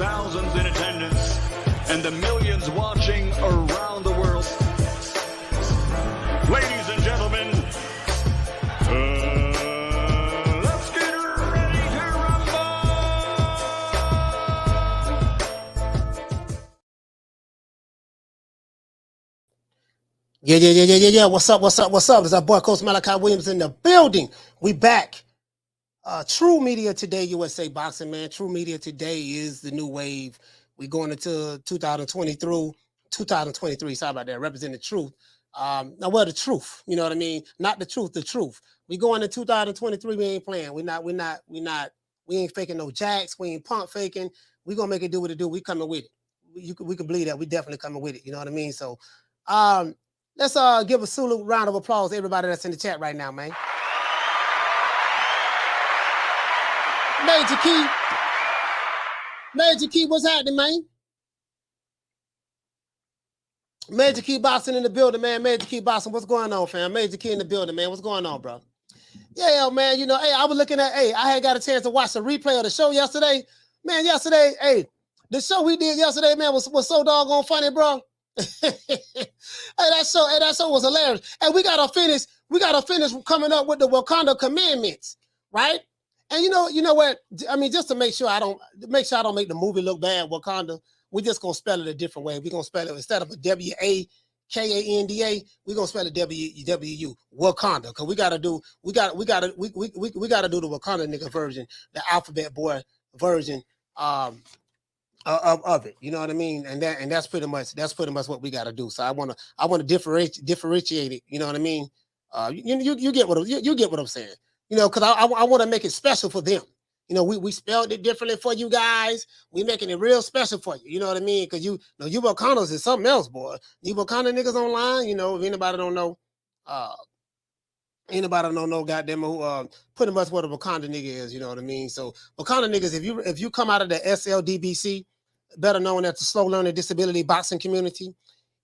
thousands in attendance and the millions watching around the world. Ladies and gentlemen, let's get ready to rumble! Yeah. What's up? It's our boy, Coach Malachi Williams in the building. We back. True Media Today, USA Boxing, man. True Media Today is the new wave. We going into 2023. Sorry about that. Represent the truth. The truth. You know what I mean? Not the truth, the truth. We going into 2023. We ain't playing. We ain't faking no jacks. We ain't pump faking. We gonna make it do what it do. We coming with it. We can believe that. We definitely coming with it. You know what I mean? So, let's give a salute round of applause to everybody that's in the chat right now, man. Major Key, what's happening, man? Major Key Boxing in the building, man. Major Key Boxing, what's going on, fam? Major Key in the building, man. What's going on, bro? Yeah, man, you know, hey, I was looking at, I had got a chance to watch the replay of the show yesterday. Man, the show we did yesterday, man, was so doggone funny, bro. That show was hilarious. And we gotta finish coming up with the Wakanda commandments, right? And you know what? I mean, just to make sure I don't make the movie look bad, Wakanda, we're just gonna spell it a different way. We're gonna spell it instead of a WAKANDA, we're gonna spell it WW Wakanda. Because we gotta do the Wakanda nigga version, the alphabet boy version of it. You know what I mean? And that's pretty much what we gotta do. So I wanna differentiate it, you know what I mean? You get what I'm saying. You know, because I want to make it special for them. You know, we spelled it differently for you guys. We making it real special for you. You know what I mean? Because you Wakandas is something else, boy. You Wakanda niggas online, you know, if anybody don't know, goddamn who pretty much what a Wakanda nigga is, you know what I mean? So Wakanda niggas, if you come out of the SLDBC, better known as the slow learning disability boxing community,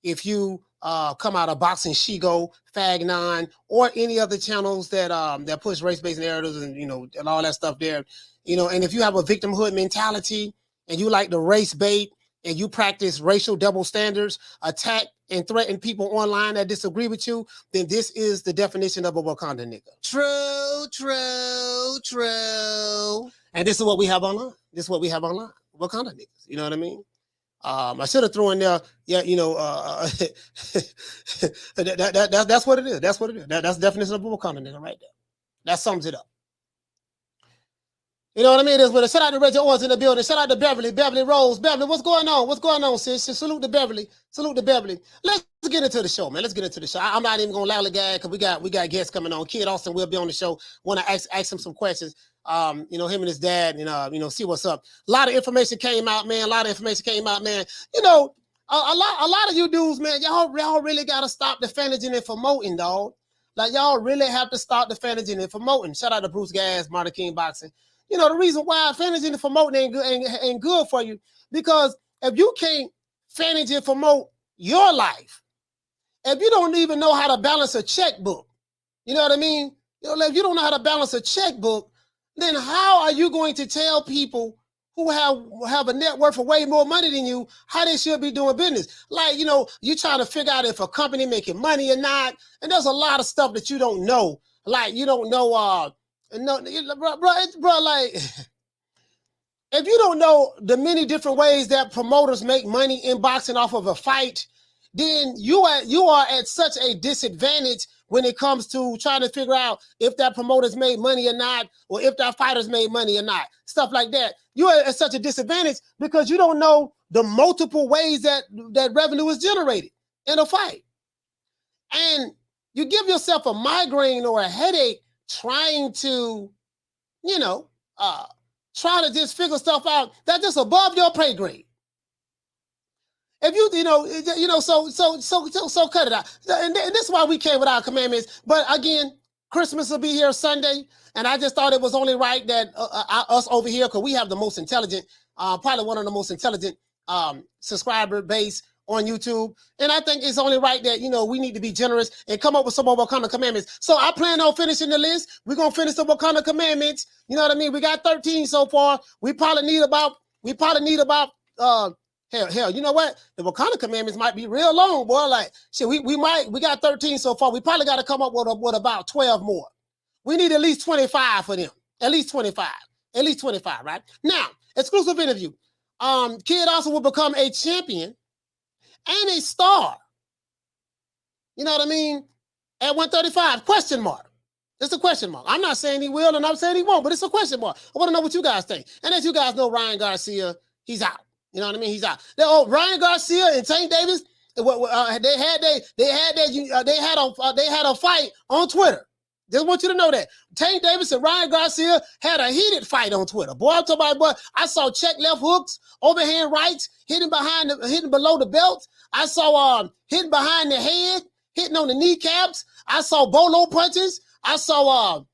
if you come out of Boxing Shigo, Fag 9, or any other channels that push race-based narratives and and all that stuff there, and if you have a victimhood mentality and you like the race bait and you practice racial double standards, attack and threaten people online that disagree with you, then this is the definition of a Wakanda nigga. True. And this is what we have online. Wakanda niggas. You know what I mean? I should have thrown in there, that's what it is. That's the definition of a Wakanda nigga right there. That sums it up. You know what I mean? Shout out to Reggie Owens in the building. Shout out to Beverly Rose. Beverly, what's going on? What's going on, sis? Salute to Beverly. Let's get into the show, man. I'm not even gonna lollygag because we got guests coming on. Kid Austin will be on the show. Want to ask him some questions. Him and his dad, and see what's up. A lot of information came out, man. You know, a lot of you dudes, man, y'all really gotta stop defending and promoting, dog. Like y'all really have to stop defending and promoting. Shout out to Bruce Gas, Martin King Boxing. You know, the reason why fantasy and promoting ain't good for you, because if you can't fantasy and promote your life, if you don't even know how to balance a checkbook, you know what I mean? If you don't know how to balance a checkbook, then how are you going to tell people who have a net worth of way more money than you how they should be doing business? Like, you trying to figure out if a company making money or not, and there's a lot of stuff that you don't know. Like, you don't know, bro, like, if you don't know the many different ways that promoters make money in boxing off of a fight, then you are at such a disadvantage when it comes to trying to figure out if that promoter's made money or not, or if that fighter's made money or not, stuff like that. You are at such a disadvantage because you don't know the multiple ways that revenue is generated in a fight. And you give yourself a migraine or a headache trying to, try to just figure stuff out that's just above your pay grade. If so cut it out. And this is why we came with our commandments. But again, Christmas will be here Sunday, and I just thought it was only right that us over here, because we have the most intelligent, probably one of the most intelligent subscriber base on YouTube, and I think it's only right that we need to be generous and come up with some more Wakanda commandments. So I plan on finishing the list. We're gonna finish the Wakanda commandments. You know what I mean? We got 13 so far. We probably need about We probably need about hell, you know what? The Wakanda commandments might be real long, boy. Like shit, we got 13 so far. We probably got to come up with about 12 more. We need at least 25 for them. At least 25. At least 25, right? Now, exclusive interview. Kid also will become a champion and a star. You know what I mean? At 135, question mark. It's a question mark. I'm not saying he will and I'm saying he won't, but it's a question mark. I want to know what you guys think. And as you guys know, Ryan Garcia, he's out. You know what I mean? He's out. Ryan Garcia and Tank Davis, they had a fight on Twitter. Just want you to know that Tank Davis and Ryan Garcia had a heated fight on Twitter. Boy, I'm talking about, boy, I saw check left hooks, overhand rights, hitting below the belt. I saw hitting behind the head, hitting on the kneecaps. I saw bolo punches. I saw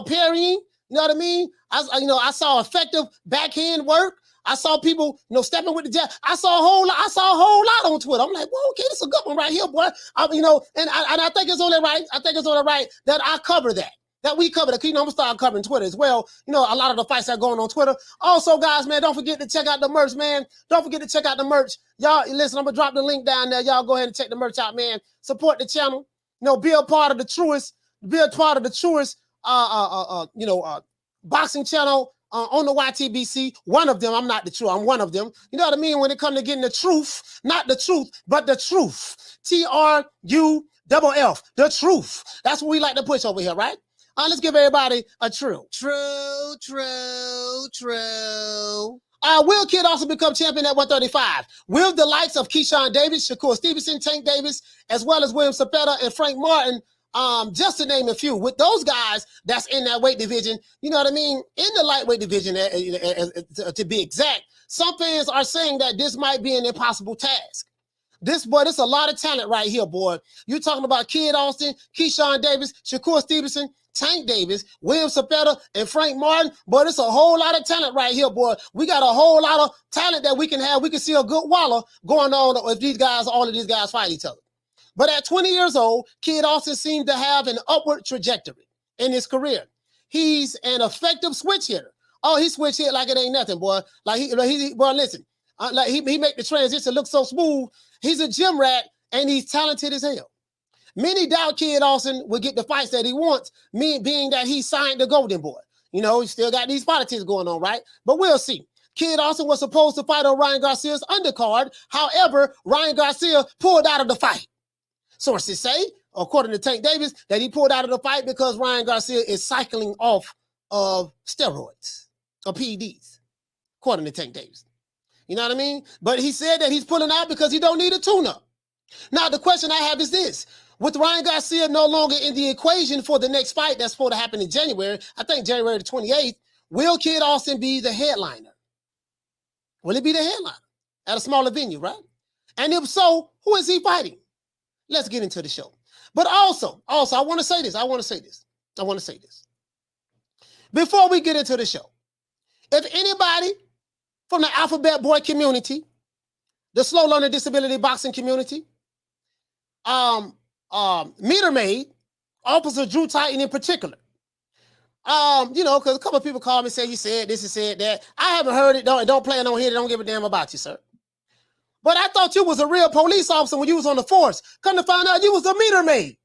parrying. You know what I mean? I saw effective backhand work. I saw people, stepping with the jab. I saw a whole lot on Twitter. I'm like, well, okay, this is a good one right here, boy. And I think it's only right. I think it's only right that I cover that. That we cover that. I'm gonna start covering Twitter as well. A lot of the fights that are going on Twitter. Also, guys, man, don't forget to check out the merch, man. Don't forget to check out the merch. Y'all, listen, I'm gonna drop the link down there. Y'all go ahead and check the merch out, man. Support the channel. Be a part of the truest. Be a part of the truest. Boxing channel. On the YTBC, one of them, I'm not the truth, I'm one of them. You know what I mean? When it comes to getting the truth, not the truth, but the truth. TRUFF, the truth. That's what we like to push over here, right? Let's give everybody a true. True. Will Kid also become champion at 135? Will the likes of Keshawn Davis, Shakur Stevenson, Tank Davis, as well as William Zepeda and Frank Martin, just to name a few, with those guys that's in that weight division, you know what I mean? In the lightweight division, to be exact, some fans are saying that this might be an impossible task. This a lot of talent right here, boy. You're talking about Kid Austin, Keshawn Davis, Shakur Stevenson, Tank Davis, William Zepeda, and Frank Martin. Boy, it's a whole lot of talent right here, boy. We got a whole lot of talent that we can have. We can see a good waller going on if all of these guys fight each other. But at 20 years old, Kid Austin seemed to have an upward trajectory in his career. He's an effective switch hitter. Oh, he switch hit like it ain't nothing, boy. Listen, he make the transition look so smooth. He's a gym rat and he's talented as hell. Many doubt Kid Austin will get the fights that he wants, being that he signed the Golden Boy. He still got these politics going on, right? But we'll see. Kid Austin was supposed to fight on Ryan Garcia's undercard. However, Ryan Garcia pulled out of the fight. Sources say, according to Tank Davis, that he pulled out of the fight because Ryan Garcia is cycling off of steroids or PEDs, according to Tank Davis. You know what I mean? But he said that he's pulling out because he don't need a tune-up. Now, the question I have is this. With Ryan Garcia no longer in the equation for the next fight that's supposed to happen in January, I think January the 28th, will Kid Austin be the headliner? Will he be the headliner at a smaller venue, right? And if so, who is he fighting? Let's get into the show. But also, I want to say this. Before we get into the show, if anybody from the Alphabet Boy community, the slow learner disability boxing community, Meter Maid, Officer Drew Titan in particular, because a couple of people called me and said, you said this and said that. I haven't heard it, don't plan on hearing it, don't give a damn about you, sir. But I thought you was a real police officer when you was on the force. Come to find out you was a meter maid.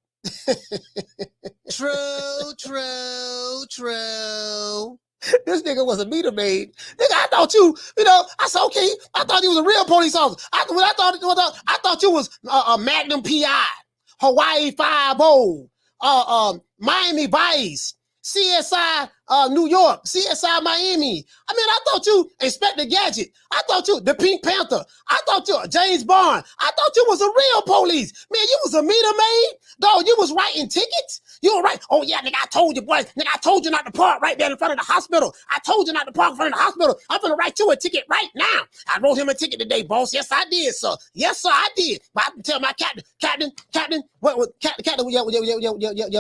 True. This nigga was a meter maid. Nigga, I thought I said, okay, I thought you was a real police officer. I thought you was a Magnum PI, Hawaii 5-0, Miami Vice, CSI New York, CSI Miami. I thought you Inspector Gadget. I thought you the Pink Panther. I thought you James Bond. I thought you was a real police. Man, you was a meter maid. Dog, you was writing tickets. You were right. Oh, yeah, nigga, I told you, boy. Nigga, I told you not to park right there in front of the hospital. I told you not to park in front of the hospital. I'm going to write you a ticket right now. I wrote him a ticket today, boss. Yes, I did, sir. Yes, sir, I did. But I can tell my captain, Captain, yeah,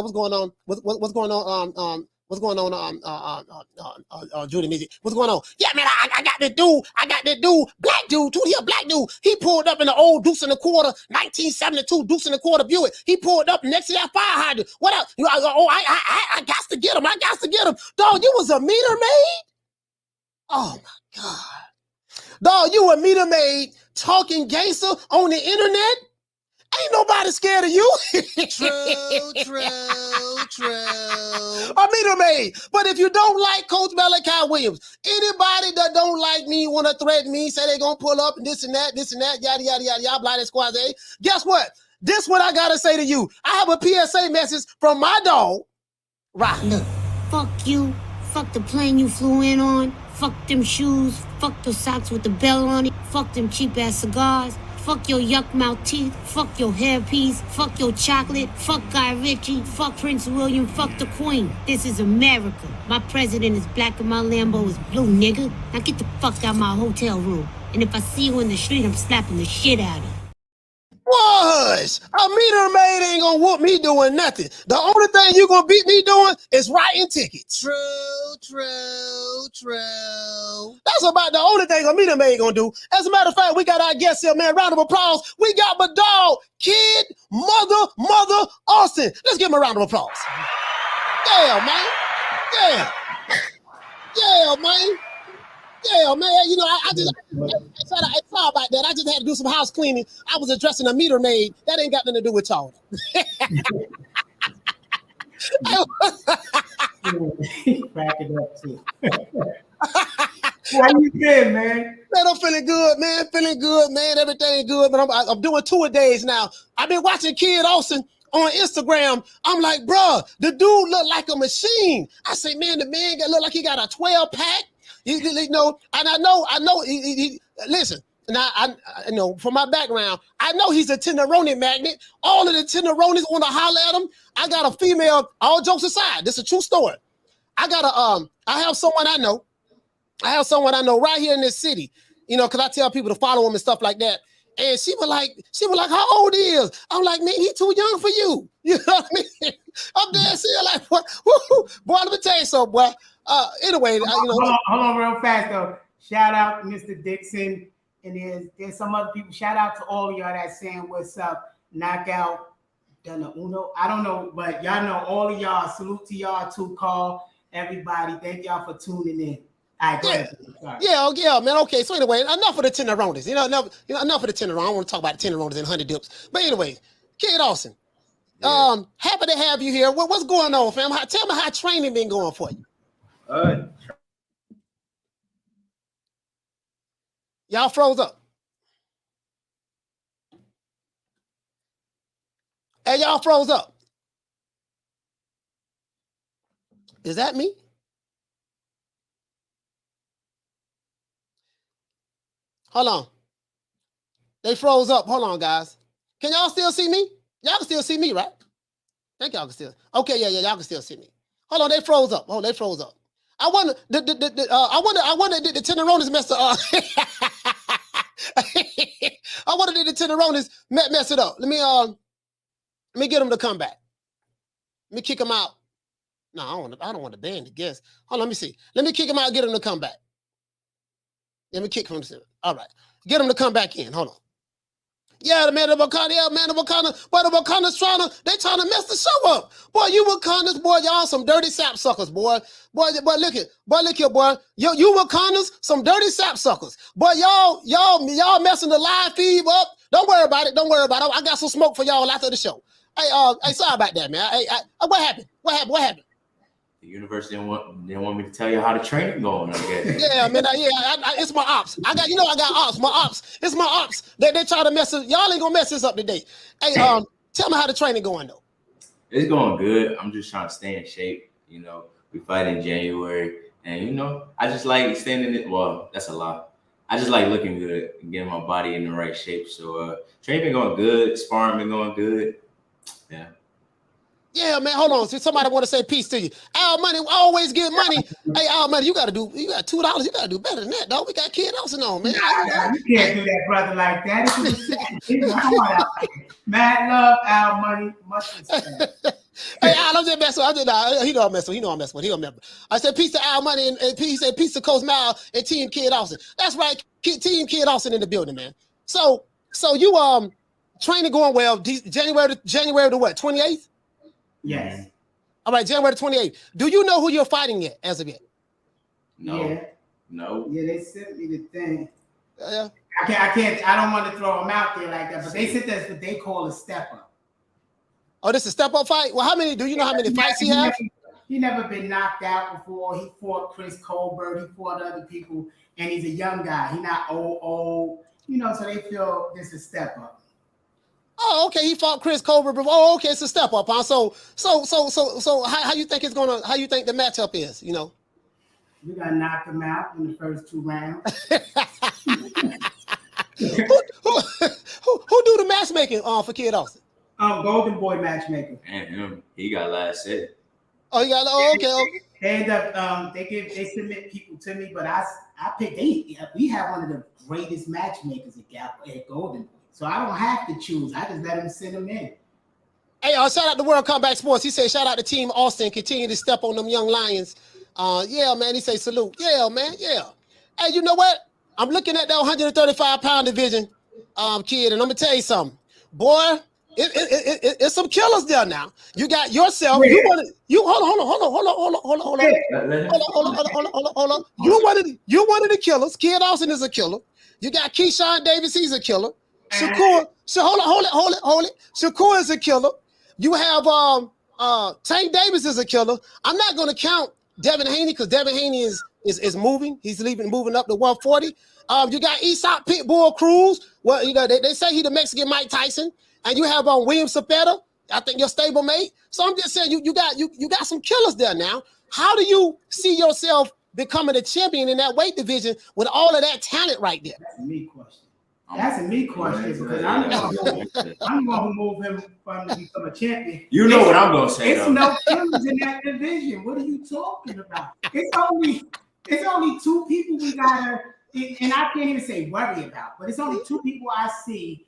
what's going on? What's going on? What's going on, Judy Music? What's going on? Yeah, man, I got that dude, black dude. He pulled up in the old Deuce and a Quarter, 1972 Deuce and a Quarter Buick. He pulled up next to that fire hydrant. What else? I got to get him. Dog, you was a meter maid? Oh my God. Dog, you a meter maid talking gangster on the internet? Ain't nobody scared of you. True. A meter maid. But if you don't like Coach Malachi Williams, anybody that don't like me, want to threaten me, say they gonna pull up and this and that, yada, yada, yada, yada, blah, squad, guess what? This what I gotta say to you. I have a PSA message from my dog, Ryan. Look, fuck you. Fuck the plane you flew in on. Fuck them shoes. Fuck the socks with the bell on it. Fuck them cheap-ass cigars. Fuck your yuck mouth teeth. Fuck your hairpiece. Fuck your chocolate. Fuck Guy Ritchie. Fuck Prince William. Fuck the Queen. This is America. My president is black and my Lambo is blue, nigga. Now get the fuck out my hotel room. And if I see you in the street, I'm slapping the shit out of you. Was a meter maid ain't gonna whoop me doing nothing. The only thing you gonna beat me doing is writing tickets. True. That's about the only thing a meter maid gonna do. As a matter of fact, we got our guest here, man. Round of applause. We got my dog, Kid Mother Austin. Let's give him a round of applause. Yeah, man. Yeah, man. Yeah, man. You know, I sorry about that. I just had to do some house cleaning. I was addressing a meter maid. That ain't got nothing to do with y'all. Cracking up too. How you been, man? Man, I'm feeling good, man. Everything good, but I'm doing 2-a-days now. I've been watching Kid Austin on Instagram. I'm like, bro, the dude look like a machine. I say, man, the man look like he got a 12-pack. You know, and I know. He listen. Now I know from my background, I know he's a tenderoni magnet. All of the tenderonis want to holler at him. I got a female. All jokes aside, this is a true story. I have someone I know. Right here in this city. You know, because I tell people to follow him and stuff like that. And she was like, how old he is? I'm like, man, he too young for you. You know what I mean? I'm dead serious. Like, what? Boy, let me tell you something, boy. Anyway, hold on real fast though. Shout out Mr. Dixon, and there's some other people. Shout out to all of y'all that's saying what's up. Knockout, Donna Uno. I don't know, but y'all know all of y'all. Salute to y'all too. Call everybody. Thank y'all for tuning in. All right, go ahead. Yeah, man. Okay, so anyway, enough of the tenderonis. Enough of the tenderonis. I don't want to talk about the tenderonis and 100 dips. But anyway, Kid Austin, happy to have you here. What's going on, fam? Tell me how training been going for you. Y'all froze up. Hey, y'all froze up. Is that me? Hold on. They froze up. Hold on, guys. Can y'all still see me? Y'all can still see me, right? I think y'all can still. Okay, yeah, y'all can still see me. Hold on, they froze up. They froze up. I wonder, did the tenderonis mess up? I wonder did the tenderonis mess it up. Let me get them to come back. Let me kick them out. No, I don't want to ban the guest. Hold on, let me see. Let me kick them out and get them to come back. Let me kick them. All right. Get them to come back in. Hold on. Yeah, the Wakanda's trying to mess the show up. Boy, you Wakandas, boy, y'all some dirty sapsuckers, boy. Boy, look here, boy. You Wakandas, some dirty sapsuckers. Boy, y'all messing the live feed up. Don't worry about it. I got some smoke for y'all after the show. Hey, sorry about that, man. What happened? The universe didn't want me to tell you how the training going, I guess. Yeah, man. It's my ops. I got ops. My ops. It's my ops. They try to mess it. Y'all ain't gonna mess this up today. Hey, tell me how the training going though. It's going good. I'm just trying to stay in shape. You know, we fight in January, and you know, I just like staying in it. Well, that's a lot. I just like looking good and getting my body in the right shape. So training been going good. Sparring been going good. Yeah. Yeah, man, hold on. Somebody want to say peace to you. Al Money, always get money. Hey, Al Money, you got $2. You got to do better than that, dog. We got Kid Austin on, man. You can't do that, brother, like that. Mad love, Al Money. Much respect. Hey, Al, I'm just messing with. He know I'm messing with. He don't remember. I said peace to Al Money, and he said peace to Coach Mal and Team Kid Austin. That's right, Team Kid Austin in the building, man. So you training going well. January to what? 28th. Yes. All right, January 28th. Do you know who you're fighting yet, as of yet? No. No. Yeah, they sent me the thing. Yeah. I don't want to throw him out there like that, but they said that's what they call a step up. Oh, this is a step up fight? Well, do you know how many fights he has? He never been knocked out before. He fought Chris Colbert, he fought other people, and he's a young guy. He's not old, so they feel this is a step up. Oh, okay. He fought Chris Colbert before. Oh, okay, it's a step up, huh? So how you think how you think the matchup is, We gotta knock him out in the first 2 rounds. who do the matchmaking for Kid Austin? Golden Boy matchmaker. And him, he got last say. Oh, you got okay. They end up they submit people to me, but I pick we have one of the greatest matchmakers at Golden Boy. So I don't have to choose. I just let them send them in. Hey, shout out to World Combat Sports. He said, shout out to Team Austin. Continue to step on them young lions. Yeah, man. He say salute. Yeah, man. Yeah. Hey, you know what? I'm looking at that 135-pound division, kid, and I'm gonna tell you something, boy. It's some killers there now. You got yourself. Yeah. Hold on. You're one of the killers. Kid Austin is a killer. You got Keshawn Davis. He's a killer. Shakur. So hold it. Shakur is a killer. You have Tank Davis is a killer. I'm not gonna count Devin Haney because Devin Haney is moving. He's moving up to 140. You got Aesop Pitbull Cruz. Well, they say he the Mexican Mike Tyson. And you have William Zepeda, I think your stablemate. So I'm just saying you got some killers there now. How do you see yourself becoming a champion in that weight division with all of that talent right there? That's a me question. That's a me question because I'm the one who move him from to become a champion. You know what I'm gonna say. It's no killers in that division. What are you talking about? It's only 2 people we gotta, and I can't even say worry about, but it's only 2 people I see.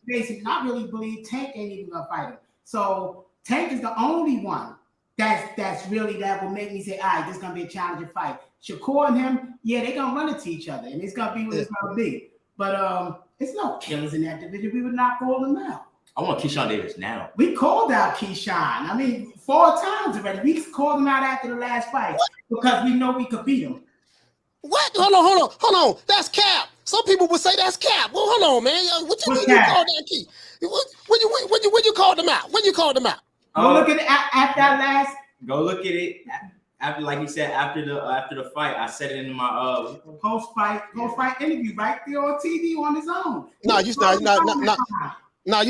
Basically, not really believe Tank ain't even gonna fight him. So Tank is the only one that's really that will make me say, all right, this is gonna be a challenging fight. Shakur and him, yeah, they're gonna run into each other, and it's gonna be what it's gonna be. But it's no killers in that division. We would not call them out. I want Keshawn Davis now. We called out Keshawn. I mean, 4 times already. We called him out after the last fight because we know we could beat him. What? Hold on. That's cap. Some people would say that's cap. Well, hold on, man. What you call that key? When you called them out? When you called them out? Go look at it after that last. Go look at it after, like he said, after the fight. I said it in my post fight interview right there on TV on his own. No, you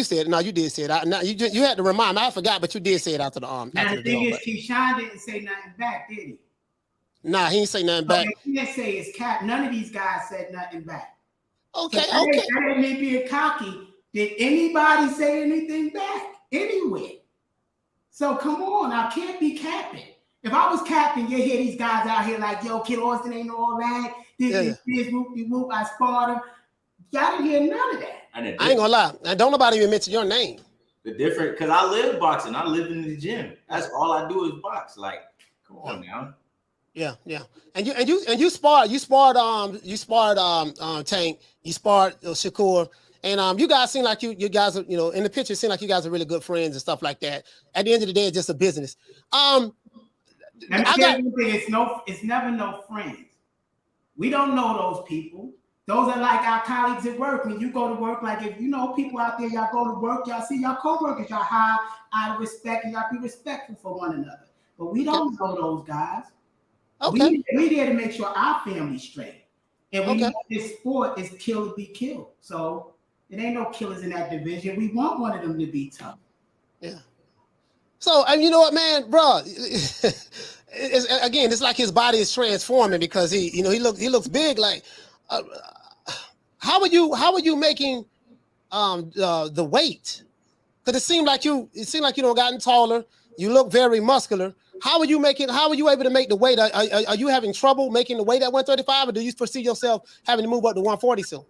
said it. No, you did say it. You had to remind me. I forgot, but you did say it after the arm. Now the thing is, Keshawn didn't say nothing back, did he? Nah, he didn't say nothing back. He didn't say it's cap. None of these guys said nothing back. Okay. That may be a cocky. Did anybody say anything back anywhere? So come on, I can't be capping. If I was capping, you hear these guys out here like, yo, Kid Austin ain't all that. This whoop, I sparred him. Y'all didn't hear none of that. I ain't gonna lie. And don't nobody even mention your name. The different, because I live boxing. I live in the gym. That's all I do is box. Like, come on now. Yeah. And you sparred Tank, you sparred Shakur, and you guys seem like you guys are, in the picture seem like you guys are really good friends and stuff like that. At the end of the day, it's just a business. It's never no friends. We don't know those people. Those are like our colleagues at work. When you go to work, like if you know people out there, y'all go to work, y'all see y'all co-workers, y'all hire out of respect, and y'all be respectful for one another. But we don't know those guys. Okay. We there to make sure our family's straight. And we know this sport is kill or be killed. So it ain't no killers in that division. We want one of them to be tough. Yeah. So, and you know what, man, bro? It's like his body is transforming because he looks big. Like, how are you making the weight? Because it seemed like you gotten taller. You look very muscular. How are you able to make the weight? Are you having trouble making the weight at 135, or do you foresee yourself having to move up to 140 soon?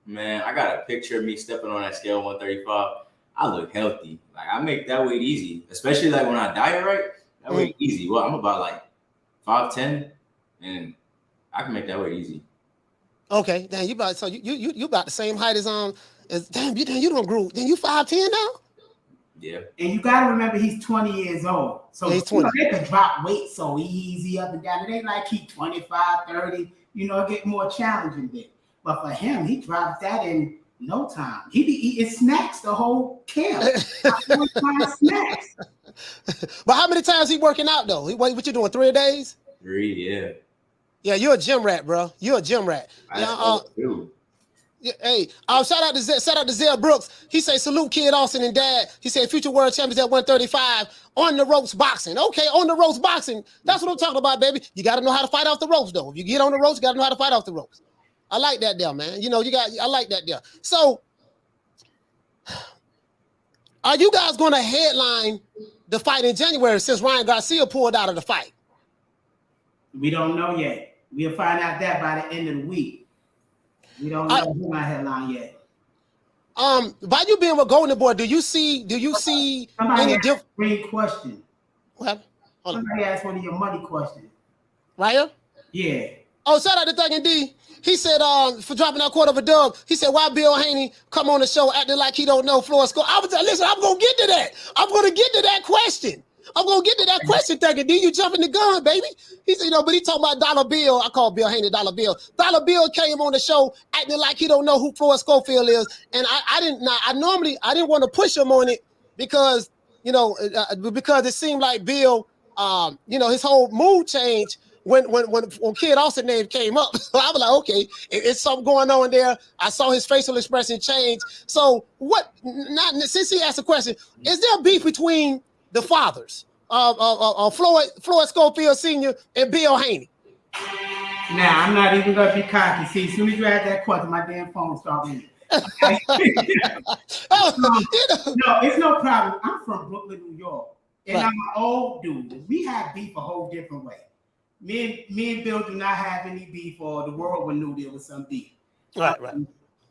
Man, I got a picture of me stepping on that scale 135. I look healthy. Like, I make that weight easy, especially like when I diet right. That weight easy. Well, I'm about like 5'10", and I can make that weight easy. Okay, then you about the same height as damn you don't grow. Then you 5'10" now? Yeah. And you got to remember he's 20 years old. So he's 20. They can drop weight so easy up and down. It ain't like he 25, 30, get more challenging there. But for him, he drops that in no time. He be eating snacks the whole camp. Snacks. But how many times he working out though? What you doing? 3 days? 3, yeah. Yeah, you're a gym rat, bro. You're a gym rat. Yeah, hey, shout out to Zell Brooks. He said, salute Kid Austin and Dad. He said, future world champions at 135 on the ropes boxing. Okay, on the ropes boxing. That's what I'm talking about, baby. You got to know how to fight off the ropes, though. If you get on the ropes, you got to know how to fight off the ropes. I like that there, man. I like that there. So, are you guys going to headline the fight in January since Ryan Garcia pulled out of the fight? We don't know yet. We'll find out that by the end of the week. We don't know who my headline yet. By you being with Golden Boy, do you see Somebody any asked a great question? What? Somebody asked one of your money questions. Right here? Yeah. Oh, shout out to Thuggin' D. He said, for dropping that quarter of a dub, he said, why Bill Haney come on the show acting like he don't know Florida score? Listen, I'm going to get to that. I'm going to get to that question. Thuggin' D. You jumping the gun, baby. He said, but he talking about Dollar Bill. I call Bill Haney Dollar Bill. Dollar Bill came on the show acting like he don't know who Floyd Schofield is. And I didn't want to push him on it because, because it seemed like Bill, his whole mood changed when Kid Austin name came up. So I was like, okay, it's something going on there. I saw his facial expression change. So since he asked the question, is there beef between the fathers of Floyd Schofield Sr. and Bill Haney? Now, I'm not even going to be cocky. See, as soon as you add that question, my damn phone started ringing. No, it's no problem. I'm from Brooklyn, New York, and I'm an old dude. We have beef a whole different way. Me and Bill do not have any beef, or the world would knew there was some beef. Right.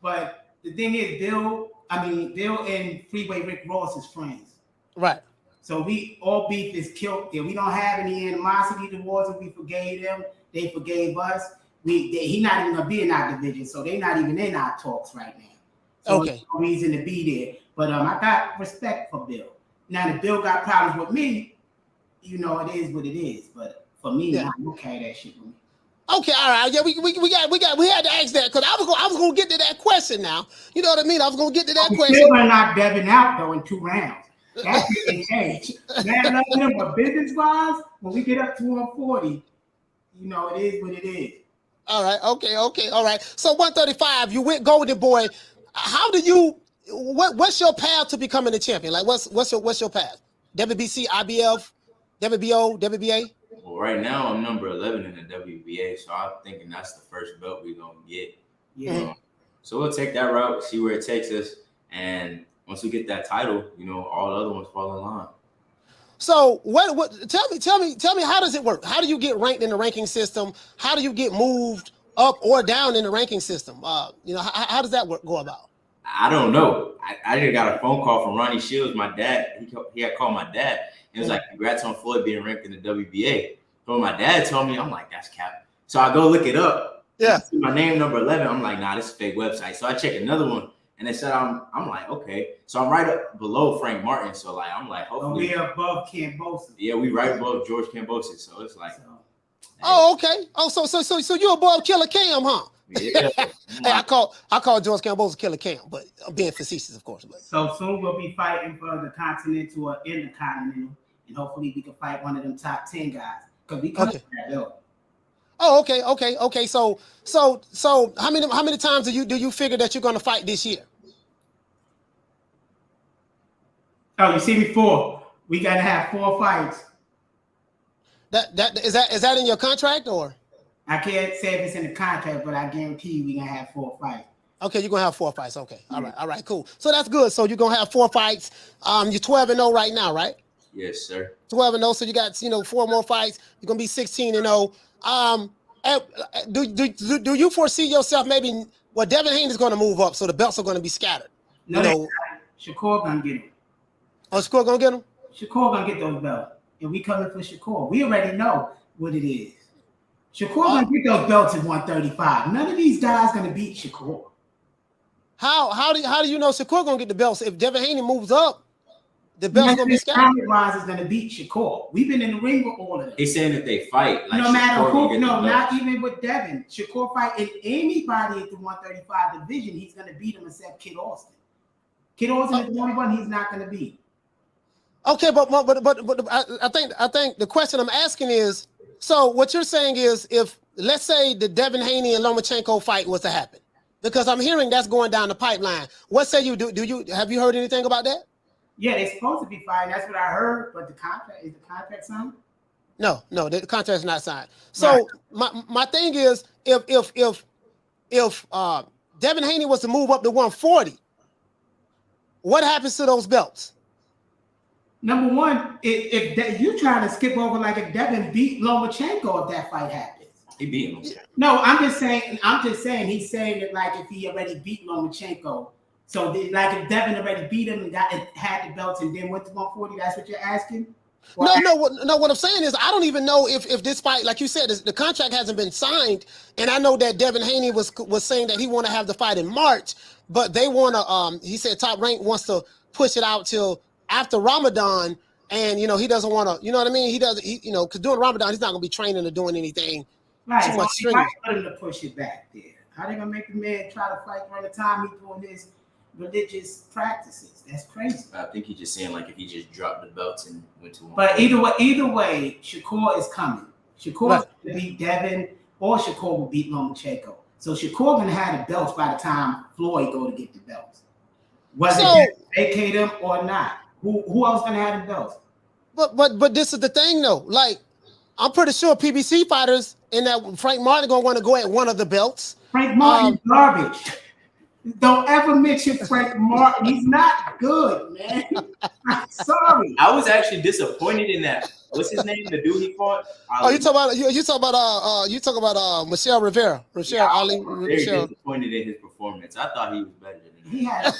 But the thing is, Bill and Freeway Rick Ross is friends. Right. So all beef is killed. Yeah, we don't have any animosity towards them. We forgave them. They forgave us. He not even gonna be in our division, so they're not even in our talks right now. So okay. There's no reason to be there. But I got respect for Bill. Now, if Bill got problems with me, it is what it is. But for me, I don't carry that shit with me. Okay, all right. Yeah, we had to ask that because I was gonna get to that question now. You know what I mean? I was gonna get to that question. Still gonna knock Devin out though in 2 rounds. That's the change. Man, but business-wise, when we get up to 140, it is what it is. All right. Okay. All right. So 135, you went Golden Boy. How do you? What's your path to becoming a champion? Like, what's your path? WBC, IBF, WBO, WBA. Well, right now I'm number 11 in the WBA, so I'm thinking that's the first belt we're gonna get. Yeah. So we'll take that route, see where it takes us, and once we get that title, all the other ones fall in line. So what tell me how does it work? How do you get ranked in the ranking system? How do you get moved up or down in the ranking system? How does that go about? I don't know. I just got a phone call from Ronnie Shields, my dad. He had called my dad. It was like, congrats on Floyd being ranked in the WBA. So when my dad told me, I'm like, that's cap. So I go look it up. Yeah. My name number 11. I'm like, nah, this is a fake website. So I check another one. And they said, I'm like, okay. So I'm right up below Frank Martin. So I'm like, hopefully. We're above Cambosis. Yeah, we right above George Cambosis. So it's like. Oh, okay. Oh, so you're above Killer Cam, huh? Yeah. Hey, I call George Cambosis Killer Cam, but I'm being facetious, of course. But. So soon we'll be fighting for the Continental or Intercontinental, and hopefully we can fight one of them top 10 guys. Because we come to that belt. Oh, okay. So how many times do you figure that you're going to fight this year? Oh, you see me 4. We got to have 4 fights. Is that in your contract or? I can't say if it's in the contract, but I guarantee you we're going to have 4 fights. Okay, you're going to have 4 fights. Okay. All right, cool. So that's good. So you're going to have 4 fights. You're 12-0 right now, right? Yes, sir. 12-0. So you got 4 more fights. You're going to be 16-0. Do you foresee yourself maybe? Well, Devin Haney is going to move up, so the belts are going to be scattered. No, Shakur going to get him. Oh, Shakur going to get him? Shakur going to get those belts. And we coming for Shakur. We already know what it is. Shakur going to get those belts at 135. None of these guys going to beat Shakur. How do you know Shakur going to get the belts? If Devin Haney moves up, the belt's gonna be scattered. Rise is gonna beat Shakur. We've been in the ring with all of them. He's saying if they fight, like no matter Shakur who, no, not even with Devin. Shakur fight in anybody at the 135 division, he's gonna beat him except Kid Austin. Kid Austin is the only one he's not gonna beat. Okay, but I think the question I'm asking is, so what you're saying is, if let's say the Devin Haney and Lomachenko fight was to happen, because I'm hearing that's going down the pipeline. What say you do? Have you heard anything about that? Yeah, they're supposed to be fighting. That's what I heard. But the contract signed? No, the contract's not signed. So right. my thing is, if Devin Haney was to move up to 140, what happens to those belts? Number one, if you trying to skip over, like if Devin beat Lomachenko, if that fight happens. He beat him. No, I'm just saying. He's saying that like if he already beat Lomachenko, so like if Devin already beat him and had the belts and then went to 140, that's what you're asking? No. What I'm saying is I don't even know if this fight, like you said, the contract hasn't been signed, and I know that Devin Haney was saying that he want to have the fight in March, but they want to. He said Top Rank wants to push it out till after Ramadan, and he doesn't want to. You know what I mean? He doesn't. Because during Ramadan he's not going to be training or doing anything. Right, too much so why him to push it back there? How they gonna make the man try to fight during the time he's doing his religious practices? That's crazy. I think he's just saying like if he just dropped the belts and went to one. But either way, Shakur is coming. Shakur will beat Devin, or Shakur will beat Lomachenko. So Shakur gonna have the belts by the time Floyd go to get the belts, whether they vacate him or not. Who else gonna have the belts? But this is the thing though. Like, I'm pretty sure PBC fighters and that Frank Martin gonna want to go at one of the belts. Frank Martin is garbage. Don't ever mention Frank Martin. He's not good, man. I'm sorry. I was actually disappointed in that. What's his name? The dude he fought? You talk about Michelle Rivera. Very disappointed in his performance. I thought he was better than him. He had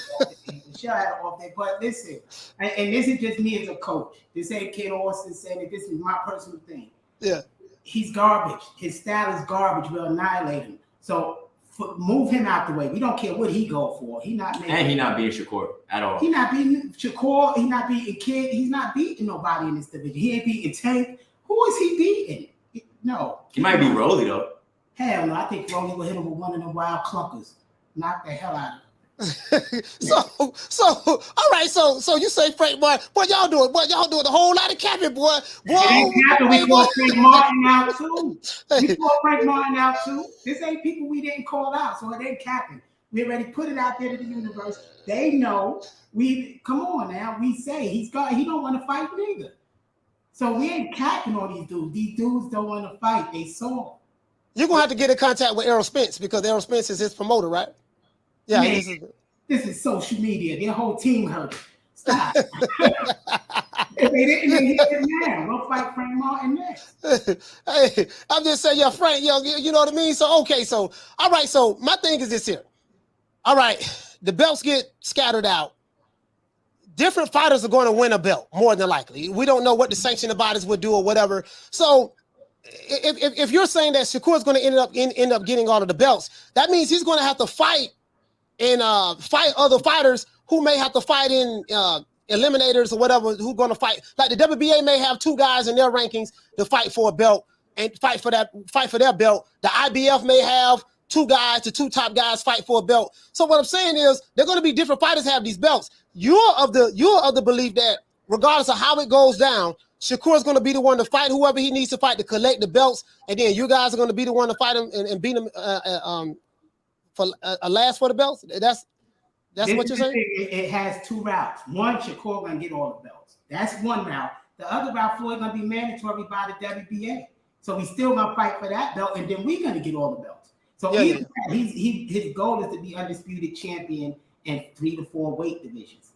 Michelle had an off day. But listen, and this is just me as a coach. This ain't Kid Austin saying that. This is my personal thing. Yeah. He's garbage. His style is garbage. We'll annihilate him. So move him out the way. We don't care what he go for. He not making. And he not beating Shakur at all. He not beating Shakur. He not beating Kid. He's not beating nobody in this division. He ain't beating Tank. Who is he beating? No. He might be Rolly though. Hell no. I think Rolly will hit him with one of them wild clunkers. Knock the hell out of him. So all right, so you say Frank Martin, but y'all doing a whole lot of capping, boy. We call Frank Martin out too. We call Frank Martin out too. This ain't people we didn't call out, so it ain't capping. We already put it out there to the universe. They know come on now. We say he don't want to fight neither. So we ain't capping on these dudes. These dudes don't want to fight. They saw. You're gonna have to get in contact with Errol Spence because Errol Spence is his promoter, right? Yeah, man, this is social media. Their whole team hurt. Stop. If they didn't hear it now, we'll fight Frank Martin next. Hey, I'm just saying, Frank, you know what I mean? So, okay, so, all right, so my thing is this here. All right, the belts get scattered out. Different fighters are going to win a belt, more than likely. We don't know what the sanctioning bodies would do or whatever. So, if you're saying that Shakur is going to end up getting all of the belts, that means he's going to have to fight and fight other fighters who may have to fight in eliminators or whatever, who going to fight. Like the WBA may have two guys in their rankings to fight for a belt and fight for their belt. The IBF may have the two top guys fight for a belt. So what I'm saying is they're going to be different fighters have these belts. You're of the belief that regardless of how it goes down, Shakur is going to be the one to fight whoever he needs to fight to collect the belts, and then you guys are going to be the one to fight him and beat him for a last for the belts. That's what you're saying. It has two routes. One, Shakur gonna get all the belts. That's one route. The other route, Floyd gonna be mandatory by the WBA. So he's still gonna fight for that belt, and then we're gonna get all the belts. So his goal is to be undisputed champion in 3 to 4 weight divisions.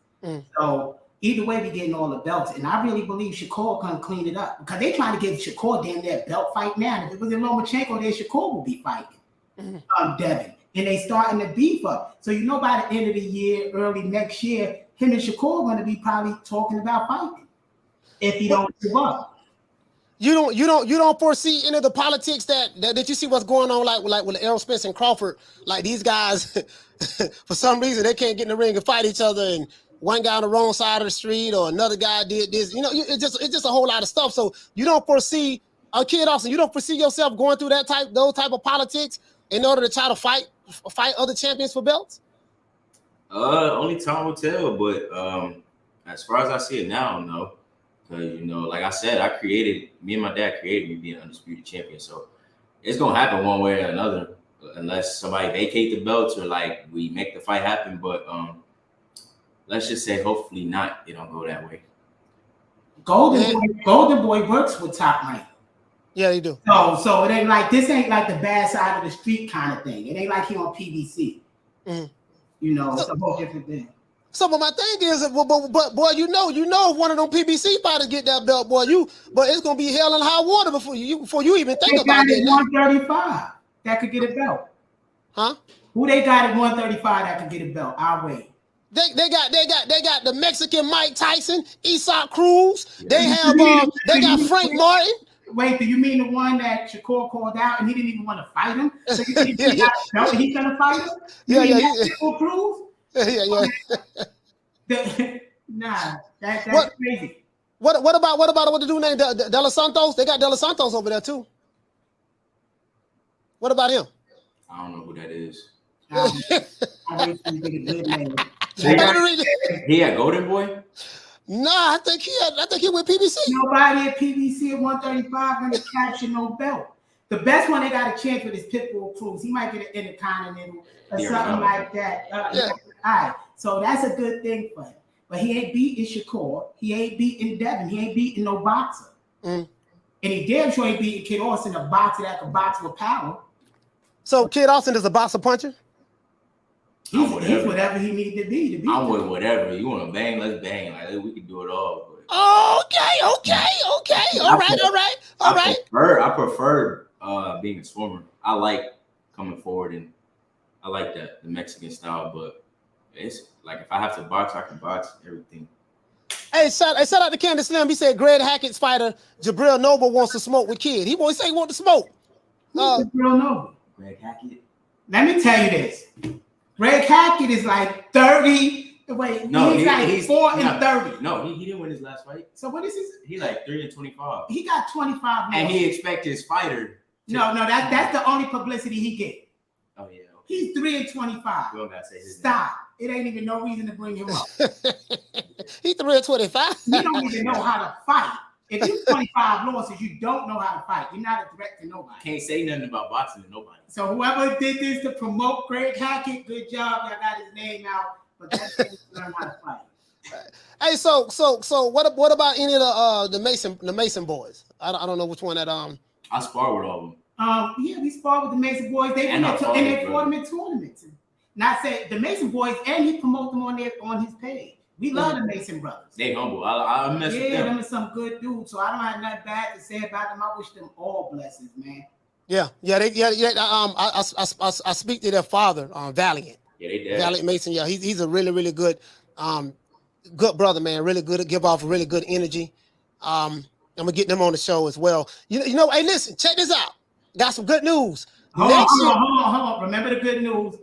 So either way, we getting all the belts, and I really believe Shakur can clean it up because they trying to give Shakur damn that belt fight now. And if it was in Lomachenko, then Shakur will be fighting Devin. And they starting to beef up. So by the end of the year, early next year, him and Shakur are going to be probably talking about fighting if he don't give up. You don't foresee any of the politics that you see what's going on like with Errol Spence and Crawford. Like these guys, for some reason, they can't get in the ring and fight each other, and one guy on the wrong side of the street or another guy did this. You know, it's just a whole lot of stuff. So you don't foresee Kid Austin. You don't foresee yourself going through those type of politics in order to try to fight other champions for belts. Only time will tell. But as far as I see it now, no. Because, you know, like I said, me and my dad created me being undisputed champion. So it's going to happen one way or another unless somebody vacate the belts or, like, we make the fight happen. But let's just say hopefully not. It don't go that way. Golden Boy works with Top Rank. Yeah, they do. So it ain't like this ain't like the bad side of the street kind of thing. It ain't like he on PBC. Mm-hmm. You know, it's a whole different thing. So, but my thing is, but boy, you know, if one of them PBC fighters get that belt, boy, but it's gonna be hell and high water before you even think about it. 135 that could get a belt. Huh? Who they got at 135 that could get a belt? I'll wait. They got the Mexican Mike Tyson, Isak Cruz. They have they got Frank Martin. Wait, do you mean the one that Shakur called out and he didn't even want to fight him? So you think he's gonna fight him? Shakur Cruz? Yeah. Nah, that's crazy. What about what the dude named De Los Santos? They got De Los Santos over there too. What about him? I don't know who that is. I wish he did a good name. He had Golden Boy? Nah, I think he went PBC. Nobody at PBC at 135 gonna capture no belt. The best one they got a chance with is Pitbull Cruz. He might get an Intercontinental or something like that. All right, so that's a good thing for him. But he ain't beating Shakur. He ain't beating Devin. He ain't beating no boxer. And he damn sure ain't beating Kid Austin, a boxer that can box with power. So Kid Austin is a boxer puncher? He's whatever he needs to be. I'm with whatever. You want to bang, let's bang. Like, we can do it all. But Okay. All right. I prefer being a swimmer. I like coming forward, and I like the Mexican style. But it's like if I have to box, I can box everything. Hey, shout out to Candace Slim. He said Greg Hackett's fighter Jabril Noble wants to smoke with Kid. He wants to smoke. Jabril Noble. Greg Hackett. Let me tell you this. Greg Hackett is like 30. Wait, no, he's 4 and 30. No, he didn't win his last fight. So what is his? He like 3 and 25. He got 25 more. And he expected his fighter. No, that's the only publicity he get. Oh yeah. He's 3 and 25. You don't gotta say his Stop. It ain't even no reason to bring him up. He 3 and 25. You don't even know how to fight. If you 25 losses, you don't know how to fight. You're not a threat to nobody. Can't say nothing about boxing to nobody. So whoever did this to promote Greg Hackett, good job. Y'all got his name out, but that's to learn how to fight. Hey, so what about any of the Mason boys? I don't know which one that I spar with all of them. Yeah, we sparred with the Mason boys. They fought them in tournaments. Not say the Mason boys, and he promote them on his page. We love the Mason brothers. They humble. I mess with them. Yeah, them are some good dudes. So I don't have nothing bad to say about them. I wish them all blessings, man. Yeah. I speak to their father, Valiant. Yeah, they did. Valiant Mason. Yeah, he's a really, really good, good brother, man. Really good. Give off really good energy. I'm gonna get them on the show as well. You know. Hey, listen, check this out. Got some good news. Hold on. Remember the good news.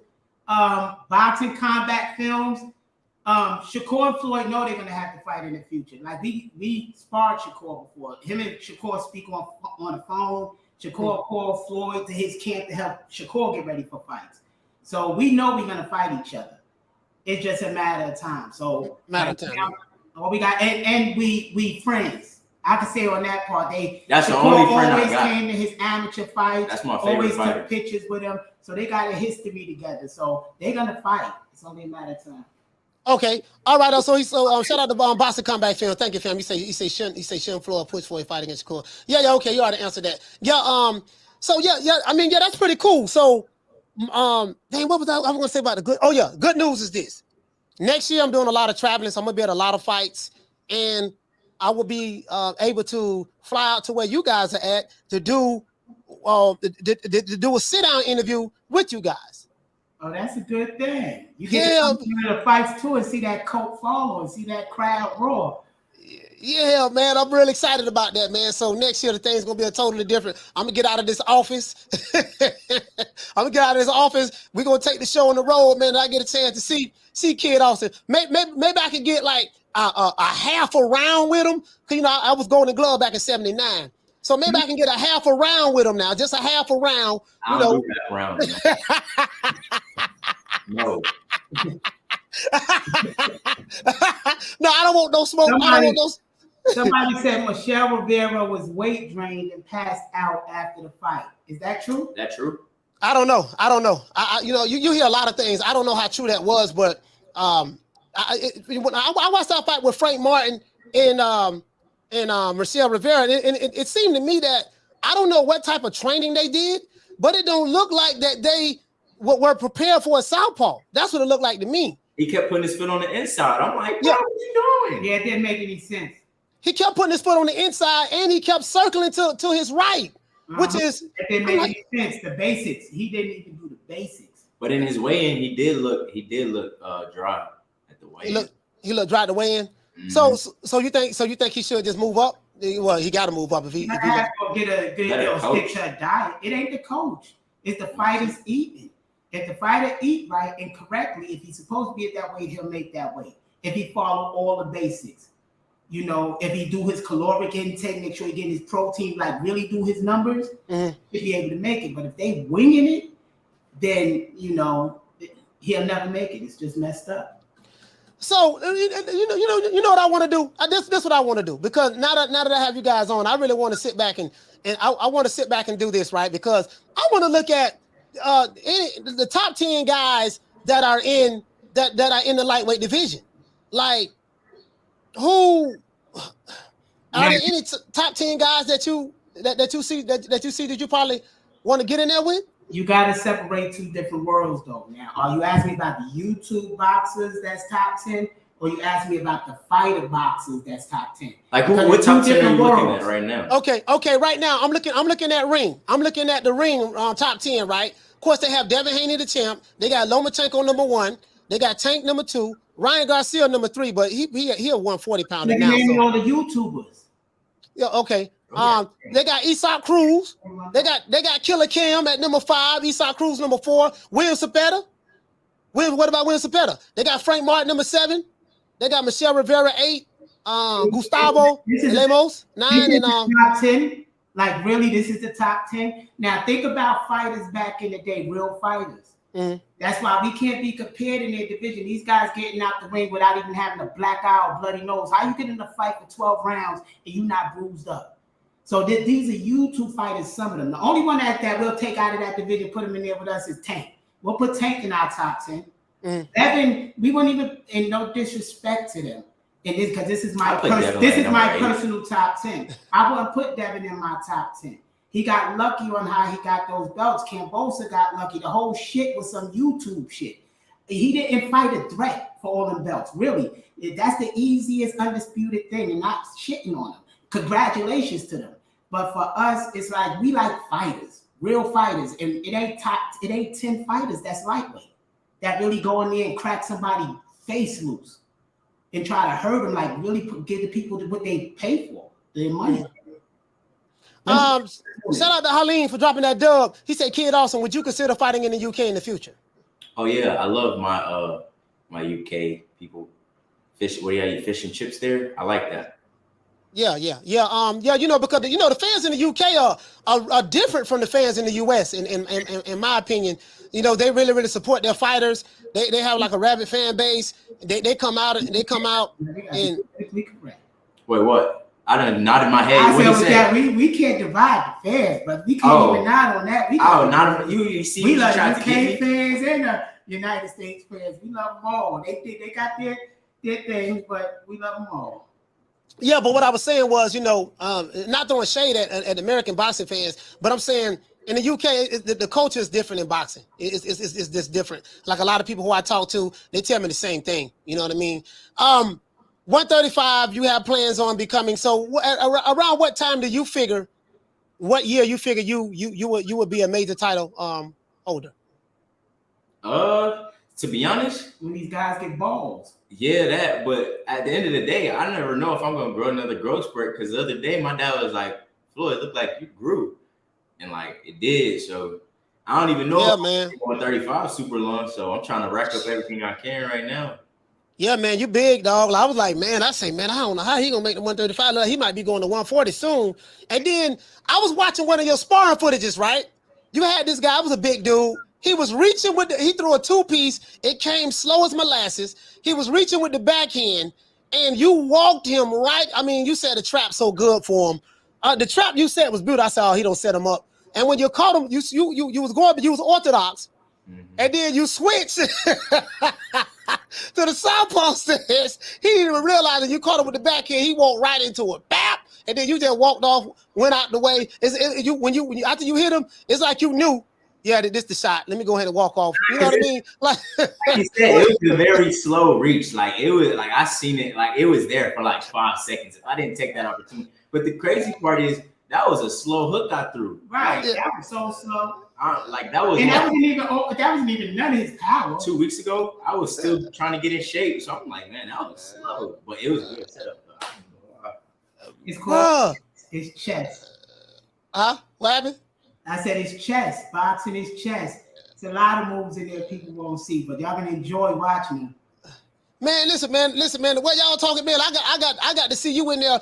Boxing Combat Films. Shakur and Floyd know they're gonna have to fight in the future. Like we sparred Shakur before. Him and Shakur speak on the phone. Shakur called Floyd to his camp to help Shakur get ready for fights. So we know we're gonna fight each other. It's just a matter of time. So we got and we friends. I can say on that part, that's the Shakur only friend always I got. Came to his amateur fights. That's my favorite always fighter. Took pictures with him. So they got a history together. So they're gonna fight. It's only a matter of time. Okay, all right. Shout out to Boxing Combat Film. Thank you, fam. You say Sean Floyd push for a fight against Shakur. Yeah. Okay, you already answered that. Yeah. So yeah. I mean, yeah, that's pretty cool. So, dang, what was I was gonna say about the good? Oh yeah, good news is this. Next year, I'm doing a lot of traveling, so I'm gonna be at a lot of fights, and I will be able to fly out to where you guys are at to do a sit down interview with you guys. Oh, that's a good thing. You get to come to the fights too and see that cult follow and see that crowd roar. Yeah, man, I'm really excited about that, man. So next year the thing's gonna be totally different. I'm gonna get out of this office. We're gonna take the show on the road, man. And I get a chance to see see Kid Austin. Maybe I could get like a half a round with him. Cause you know I was going to glove back in '79, so maybe I can get a half a round with him now, just a half a round. You know, do that round. No. No, I don't want no smoke. I don't want no. Somebody said Michelle Rivera was weight drained and passed out after the fight. Is that true? That true? I don't know. You know, you hear a lot of things. I don't know how true that was, but when I watched that fight with Frank Martin and Michelle Rivera, and it seemed to me that I don't know what type of training they did, but it don't look like that they were prepared for a southpaw. That's what it looked like to me. He kept putting his foot on the inside. I'm like, what are you doing? Yeah, it didn't make any sense. He kept putting his foot on the inside, and he kept circling to his right, which is it didn't make any sense. The basics. He didn't even do the basics. But in his weigh-in, he did look dry at the weigh-in. He looked dry at the weigh-in. Mm-hmm. So you think he should just move up? Well, he got to move up if he has to get a stick to a diet. It ain't the coach. It's the fighters eating. If the fighter eat right and correctly, if he's supposed to be at that weight, he'll make that weight. If he follow all the basics. You know, if he do his caloric intake, make sure he get his protein, like really do his numbers, he'll be able to make it. But if they winging it, then, you know, he'll never make it. It's just messed up. So, you know what I want to do? This what I want to do. Because now that I have you guys on, I really want to sit back and I want to sit back and do this, right? Because I want to look at the top 10 guys that are in the lightweight division. Like, who are there any top 10 guys that you see that you probably want to get in there with? You got to separate two different worlds, though. Now, are you asking me about the YouTube boxers that's top 10, or you asking me about the fighter boxers that's top 10? Like what top 10 are you looking at right now? Okay. Right now I'm looking at ring. I'm looking at the ring top 10, right? Of course, they have Devin Haney, the champ. They got Lomachenko number 1. They got Tank number 2. Ryan Garcia number 3, but he a 140-pounder now. Name all the YouTubers. Yeah, okay. They got Isak Cruz. They got Killer Cam at number 5. Isak Cruz number 4. William Zepeda. What about William Zepeda? They got Frank Martin number 7. They got Michelle Rivera 8. Gustavo Lemos 9 and top 10. Like really, this is the top 10. Now think about fighters back in the day, real fighters. Mm-hmm. That's why we can't be compared in their division. These guys getting out the ring without even having a black eye or bloody nose. How you get in a fight for 12 rounds and you not bruised up? So these are YouTube fighters, some of them. The only one that we'll take out of that division, put him in there with us is Tank. We'll put Tank in our top 10. Mm-hmm. Devin, we won't even, in no disrespect to them. And because this is my personal top 10. I wouldn't put Devin in my top 10. He got lucky on how he got those belts. Cambosa got lucky. The whole shit was some YouTube shit. He didn't fight a threat for all them belts. Really, that's the easiest undisputed thing, and not shitting on them. Congratulations to them. But for us, it's like we like fighters, real fighters, and it ain't 10 fighters that's lightweight that really go in there and crack somebody face loose and try to hurt them. Like really give the people what they pay for, their money. Shout out to Halim for dropping that dub. He said, Kid Austin, would you consider fighting in the UK in the future? Oh yeah, I love my UK people. Fish, what do you eat? Fish and chips there? I like that. Yeah. You know, because the fans in the UK are different from the fans in the US. In my opinion, you know, they really support their fighters. They have like a rabid fan base. They come out and wait, what? I done nodded my head. I said that we can't divide the fans, but we can't even nod on that. You see, we love UK fans and the United States fans. We love them all. They got their things, but we love them all. Yeah, but what I was saying was, you know, not throwing shade at American boxing fans, but I'm saying in the UK, the culture is different in boxing. It's just different. Like a lot of people who I talk to, they tell me the same thing. You know what I mean? 135, you have plans on becoming. So around what time do you figure? What year you figure you would be a major title holder? To be honest, when these guys get balls. Yeah, that. But at the end of the day, I never know if I'm gonna grow another growth spurt. Because the other day, my dad was like, "Floyd, it looked like you grew," and like it did. So I don't even know Yeah, if man. I'm going 35 super long, so I'm trying to rack up everything I can right now. Yeah, man, you big, dog. I was like, man, I don't know how he gonna make the 135. Look, he might be going to 140 soon. And then I was watching one of your sparring footages, right? You had this guy, was a big dude. He was reaching he threw a two-piece. It came slow as molasses. He was reaching with the backhand, and you walked him right. I mean, you said the trap so good for him. The trap you said was beautiful. I said, oh, he don't set him up. And when you caught him, you was orthodox. Mm-hmm. And then you switch to the southpaw stance. He didn't even realize that you caught him with the backhand. He walked right into it. Bap! And then you just walked off, went out the way. When you after you hit him, it's like you knew, yeah, this the shot. Let me go ahead and walk off. You know what I mean? Like you said, it was a very slow reach. Like it was like I seen it, like it was there for like 5 seconds. If I didn't take that opportunity. But the crazy part is that was a slow hook I threw. Right. Yeah. That was so slow. That was, and that wasn't even none of his power. 2 weeks ago, I was still trying to get in shape. So I'm like, man, that was slow. But it was a good setup. It's called his chest. What happened? I said his chest. Boxing his chest. It's a lot of moves in there people won't see, but y'all gonna enjoy watching them. Man, listen, man. The way y'all talking, man, I got to see you in there.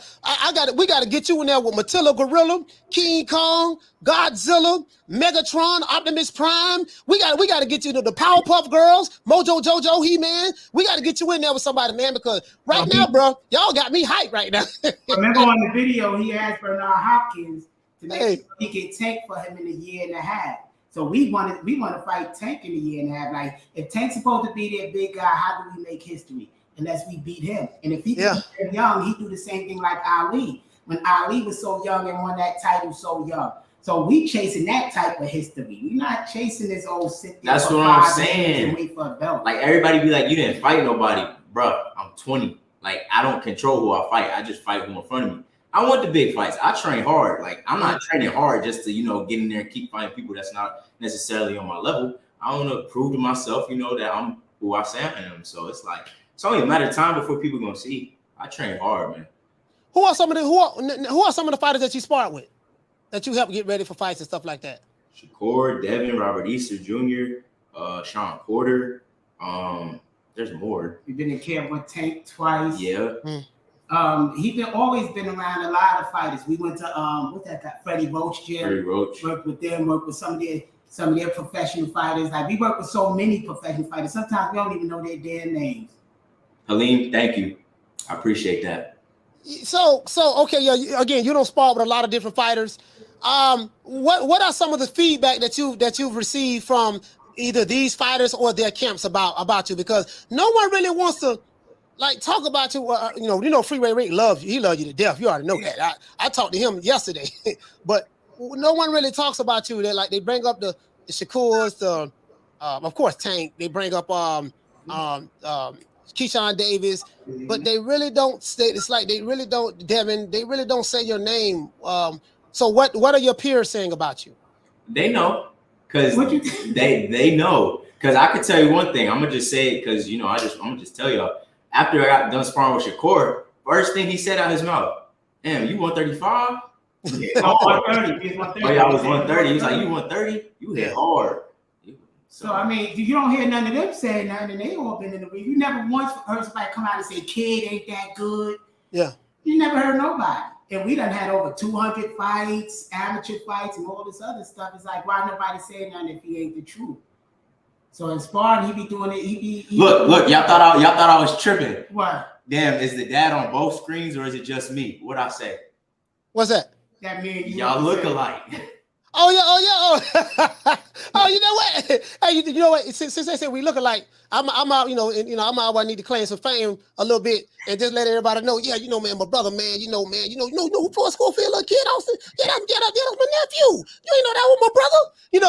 We got to get you in there with Matilda Gorilla, King Kong, Godzilla, Megatron, Optimus Prime. We got to get you to the Powerpuff Girls, Mojo Jojo, He-Man. We got to get you in there with somebody, man, because right now, bro, y'all got me hyped right now. Remember on the video, he asked Bernard Hopkins to make sure he could tank for him in a year and a half. So we want to fight Tank in a year and a half. Like if Tank's supposed to be their big guy, how do we make history unless we beat him? And if he was young, he do the same thing like Ali. When Ali was so young and won that title so young. So we chasing that type of history. We're not chasing this old sit there. That's what I'm saying. And wait for a belt. Like everybody be like, you didn't fight nobody, bro. I'm 20. Like I don't control who I fight. I just fight who in front of me. I want the big fights. I train hard. Like I'm not training hard just to, get in there and keep fighting people that's not necessarily on my level. I want to prove to myself, that I'm who I say I am. So it's like it's only a matter of time before people gonna see. I train hard, man. Who are some of the fighters that you sparred with, that you help get ready for fights and stuff like that? Shakur, Devin, Robert Easter Jr., Sean Porter. There's more. You've been in camp with Tank twice. Yeah. He's always been around a lot of fighters. We went to what's that guy? Freddie Roach gym. Freddie Roach. Worked with them. Worked with some of their professional fighters. Like we work with so many professional fighters. Sometimes we don't even know their damn names. Halim, thank you. I appreciate that. So okay, yeah. Again, you don't spar with a lot of different fighters. What are some of the feedback that you've received from either these fighters or their camps about you? Because no one really wants to talk about you. Freeway Rick loves you. He loves you to death. You already know that. I talked to him yesterday, but no one really talks about you. They bring up the Shakurs, of course Tank. They bring up Keshawn Davis, but they really don't say. It's like they really don't, Devin. They really don't say your name. So what are your peers saying about you? They know, cause they know. Cause I could tell you one thing. I'm gonna just say it because I'm gonna just tell y'all. After I got done sparring with Shakur, first thing he said out his mouth, "Damn, you 135?" Yeah, 130. 130. Oh yeah, I was 130. He was like, "You 130? You hit hard." So I mean, you don't hear none of them saying nothing, and they all been in the ring. You never once heard somebody come out and say, "Kid ain't that good." Yeah. You never heard nobody. And we done had over 200 fights, amateur fights, and all this other stuff. It's like, why nobody saying nothing if he ain't the truth? So in sparring, he be doing it. Look, y'all thought I was tripping. What? Damn, is the dad on both screens or is it just me? What'd I say? What's that? That means y'all look alike. Oh yeah. Oh, you know what? Hey, you know what? Since they said we look alike, I'm out. I'm out. I need to claim some fame a little bit and just let everybody know. Yeah, man, my brother, man. You know who Paul Schofield, little kid, Austin. Yeah, that's my nephew. You ain't know that was my brother. Yeah,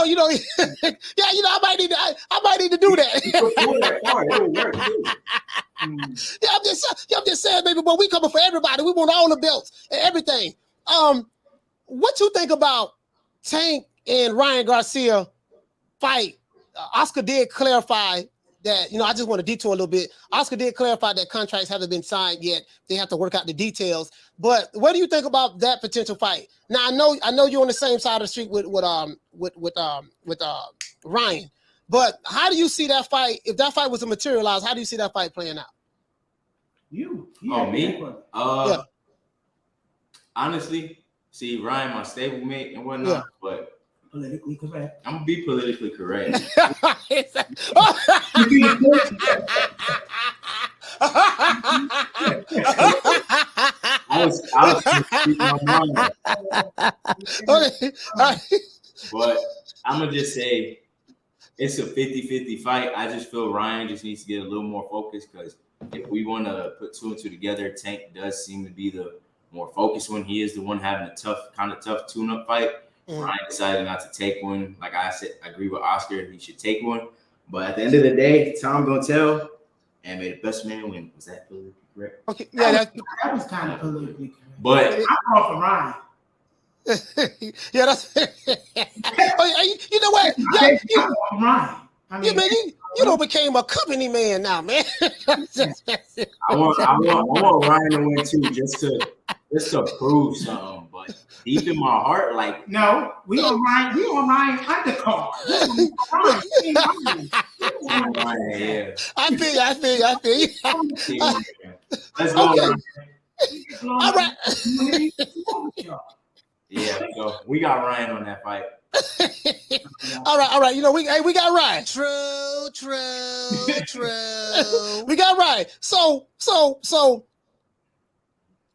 I might need to do that. Yeah, I'm just saying, baby. But we coming for everybody. We want all the belts and everything. What you think about Tank and Ryan Garcia fight? Oscar did clarify that, you know, I just want to detour a little bit. Oscar did clarify that contracts haven't been signed yet. They have to work out the details. But what do you think about that potential fight? Now, I know you're on the same side of the street with Ryan. But how do you see that fight? If that fight was to materialize, how do you see that fight playing out? Me? Yeah. Honestly, see Ryan, my stablemate and whatnot, but Politically correct. I'm gonna be politically correct. I was speaking my mind. But I'm gonna just say it's a 50-50 fight. I just feel Ryan just needs to get a little more focused, because if we want to put 2 and 2 together, Tank does seem to be the more focused one. He is the one having a tough tune-up fight. Ryan decided not to take one. Like I said, I agree with Oscar. He should take one. But at the end of the day, time gonna tell. And may the best man win. Was that politically correct? Okay, yeah, that was kind of politically correct. But I'm off for Ryan. Yeah, that's. You know what? Ryan. I mean, Man, you know, became a company man now, man. I want Ryan to win too, just to prove something. But deep in my heart, like, no, we on Ryan undercard. yeah. I feel you. Let's go. Okay. Ryan. All right. Yeah, so we got Ryan on that fight. All right. You know, we got Ryan. True. We got Ryan. So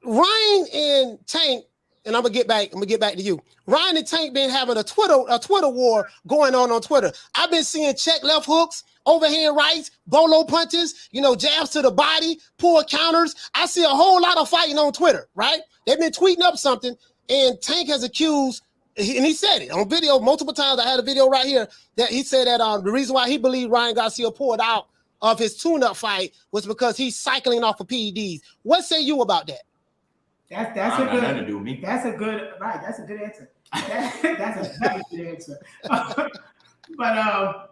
Ryan and Tank, and I'm gonna get back to you. Ryan and Tank been having a Twitter war going on Twitter. I've been seeing check left hooks, overhand rights, bolo punches, you know, jabs to the body, pull counters. I see a whole lot of fighting on Twitter, right? They've been tweeting up something, and Tank has accused, and he said it on video multiple times. I had a video right here that he said that the reason why he believed Ryan Garcia pulled out of his tune-up fight was because he's cycling off of PEDs. What say you about that? That's a good answer. That's a very good answer. But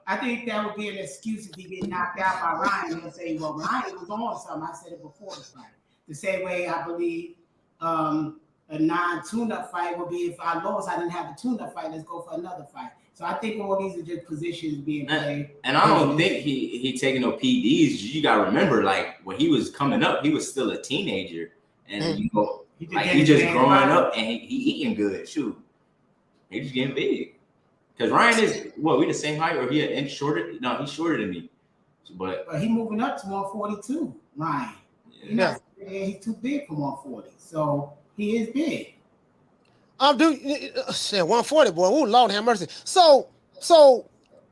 I think that would be an excuse if he get knocked out by Ryan. He'll say, well, Ryan was on something. I said it before the fight. The same way I believe a non-tune-up fight would be if I lost, I didn't have a tune-up fight. Let's go for another fight. So I think all these are just positions being played. And I don't think he taking no PDs. You got to remember, like, when he was coming up, he was still a teenager. And, you know, he just growing up and he eating good. Shoot. He just getting big. Because Ryan is, we the same height, or he an inch shorter? No, he's shorter than me. But he moving up to 142, Ryan. Yeah. He's too big for 140. So he is big. Dude, 140, boy. Oh, Lord have mercy. So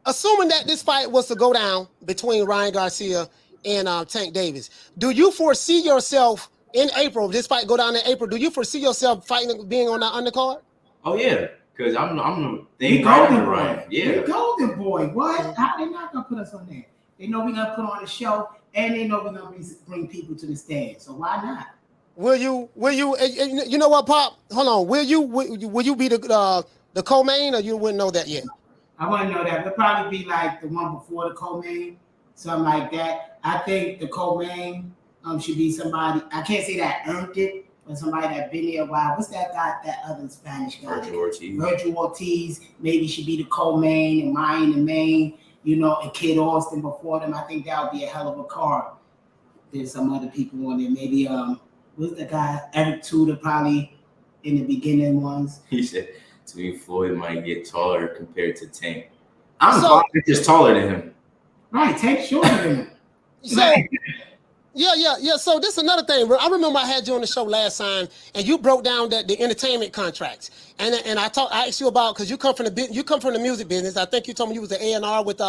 assuming that this fight was to go down between Ryan Garcia and Tank Davis, do you foresee yourself in April, if this fight go down in April, do you foresee yourself fighting, being on that undercard? Oh, yeah. Because I'm the thing golden boy. Ryan. Yeah. The golden boy. What? How they not going to put us on there? They know we're going to put on a show, and they know we're going to bring people to the stand. So why not? Will you, you know what, Pop? Hold on. Will you be the co-main, or you wouldn't know that yet? I wouldn't know that. It'll probably be like the one before the co-main, something like that. I think the co-main should be somebody, I can't say that earned it, but somebody that been there a while. What's that guy, that other Spanish guy? Virgil Ortiz. Maybe should be the co-main, and Ryan the main, you know, and Kid Austin before them. I think that would be a hell of a card. There's some other people on there. Maybe, what's the guy? Eric Tudor, probably in the beginning ones. He said, to me, Floyd might get taller compared to Tank. I'm just taller than him. Right, Tank's shorter than him. So, yeah. So this is another thing. I remember I had you on the show last time, and you broke down the entertainment contracts. And I asked you about, because you come from the music business. I think you told me you was the A&R with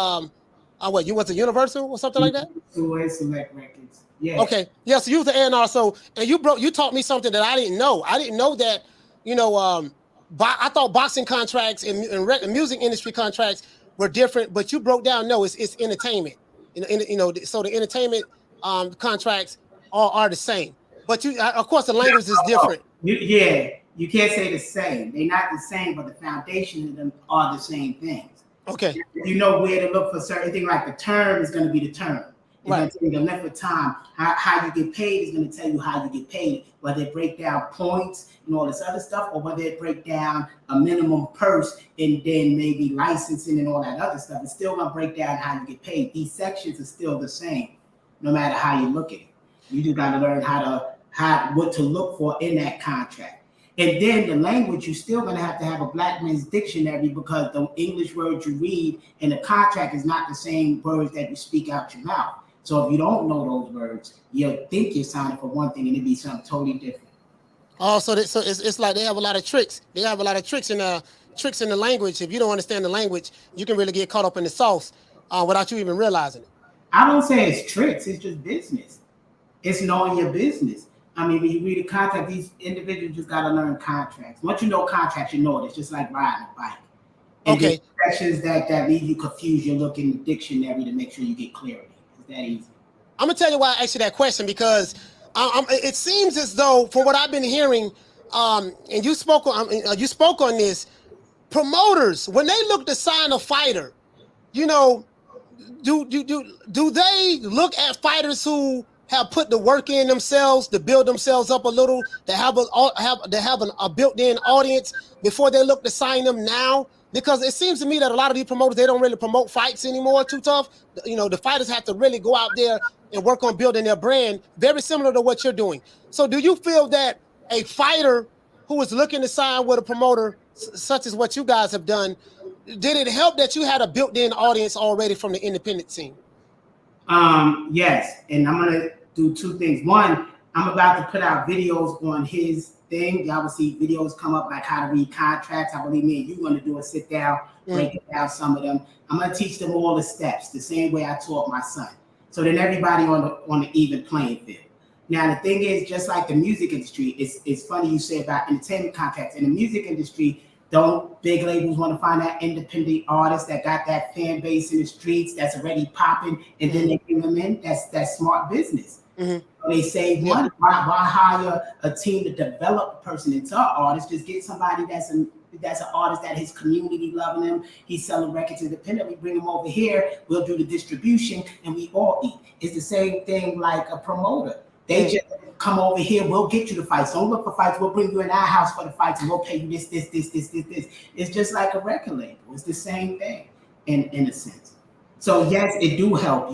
you was a Universal or something like that? Select Records. Yeah. Okay. Yeah. So you was the A&R. So, and you taught me something that I didn't know. I didn't know that. You know, I thought boxing contracts and music industry contracts were different, but you broke down. No, it's entertainment. You know, so the entertainment contracts are the same, but of course the language is different. You can't say the same. They're not the same, but the foundation of them are the same things. Okay. You know where to look for certain things, like the term is going to be the term. It's Right. going to tell you the length of time. How you get paid is going to tell you how you get paid, whether it break down points and all this other stuff, or whether it break down a minimum purse and then maybe licensing and all that other stuff. It's still going to break down how you get paid. These sections are still the same, no matter how you look at it. You just got to learn what to look for in that contract. And then the language, you're still going to have a black man's dictionary, because the English words you read in the contract is not the same words that you speak out your mouth. So if you don't know those words, you'll think you're signing for one thing and it'd be something totally different. Oh, so it's like they have a lot of tricks. They have a lot of tricks in the language. If you don't understand the language, you can really get caught up in the sauce without you even realizing it. I don't say it's tricks. It's just business. It's knowing your business. I mean, when you read a contract, these individuals just got to learn contracts. Once you know contracts, you know it. It's just like riding a bike. And okay. Sections that leave you confused, you look in the dictionary to make sure you get clarity. It's that easy. I'm gonna tell you why I asked you that question, because it seems as though, from what I've been hearing, and you spoke on this, promoters, when they look to sign a fighter, you know, do they look at fighters who have put the work in themselves to build themselves up a little, to have a built-in audience before they look to sign them now? Because it seems to me that a lot of these promoters, they don't really promote fights anymore too tough. You know, the fighters have to really go out there and work on building their brand, very similar to what you're doing. So do you feel that a fighter who is looking to sign with a promoter such as what you guys have done, did it help that you had a built-in audience already from the independent scene? Yes, and I'm gonna do two things. One, I'm about to put out videos on his thing. Y'all will see videos come up like how to read contracts. I believe me and you going to do a sit down, break it down some of them. I'm gonna teach them all the steps the same way I taught my son. So then everybody on the even playing field. Now the thing is, just like the music industry, it's funny you say about entertainment contracts. In the music industry, don't big labels want to find that independent artist that got that fan base in the streets that's already popping, and then they bring them in? That's smart business. Mm-hmm. They save money. Why hire a team to develop a person into an artist? Just get somebody that's an artist that his community loving him. He's selling records independently. Bring him over here. We'll do the distribution, and we all eat. It's the same thing like a promoter. They just come over here. We'll get you the fights. Don't look for fights. We'll bring you in our house for the fights, and we'll pay you this. It's just like a record label. It's the same thing in a sense. So yes, it do help.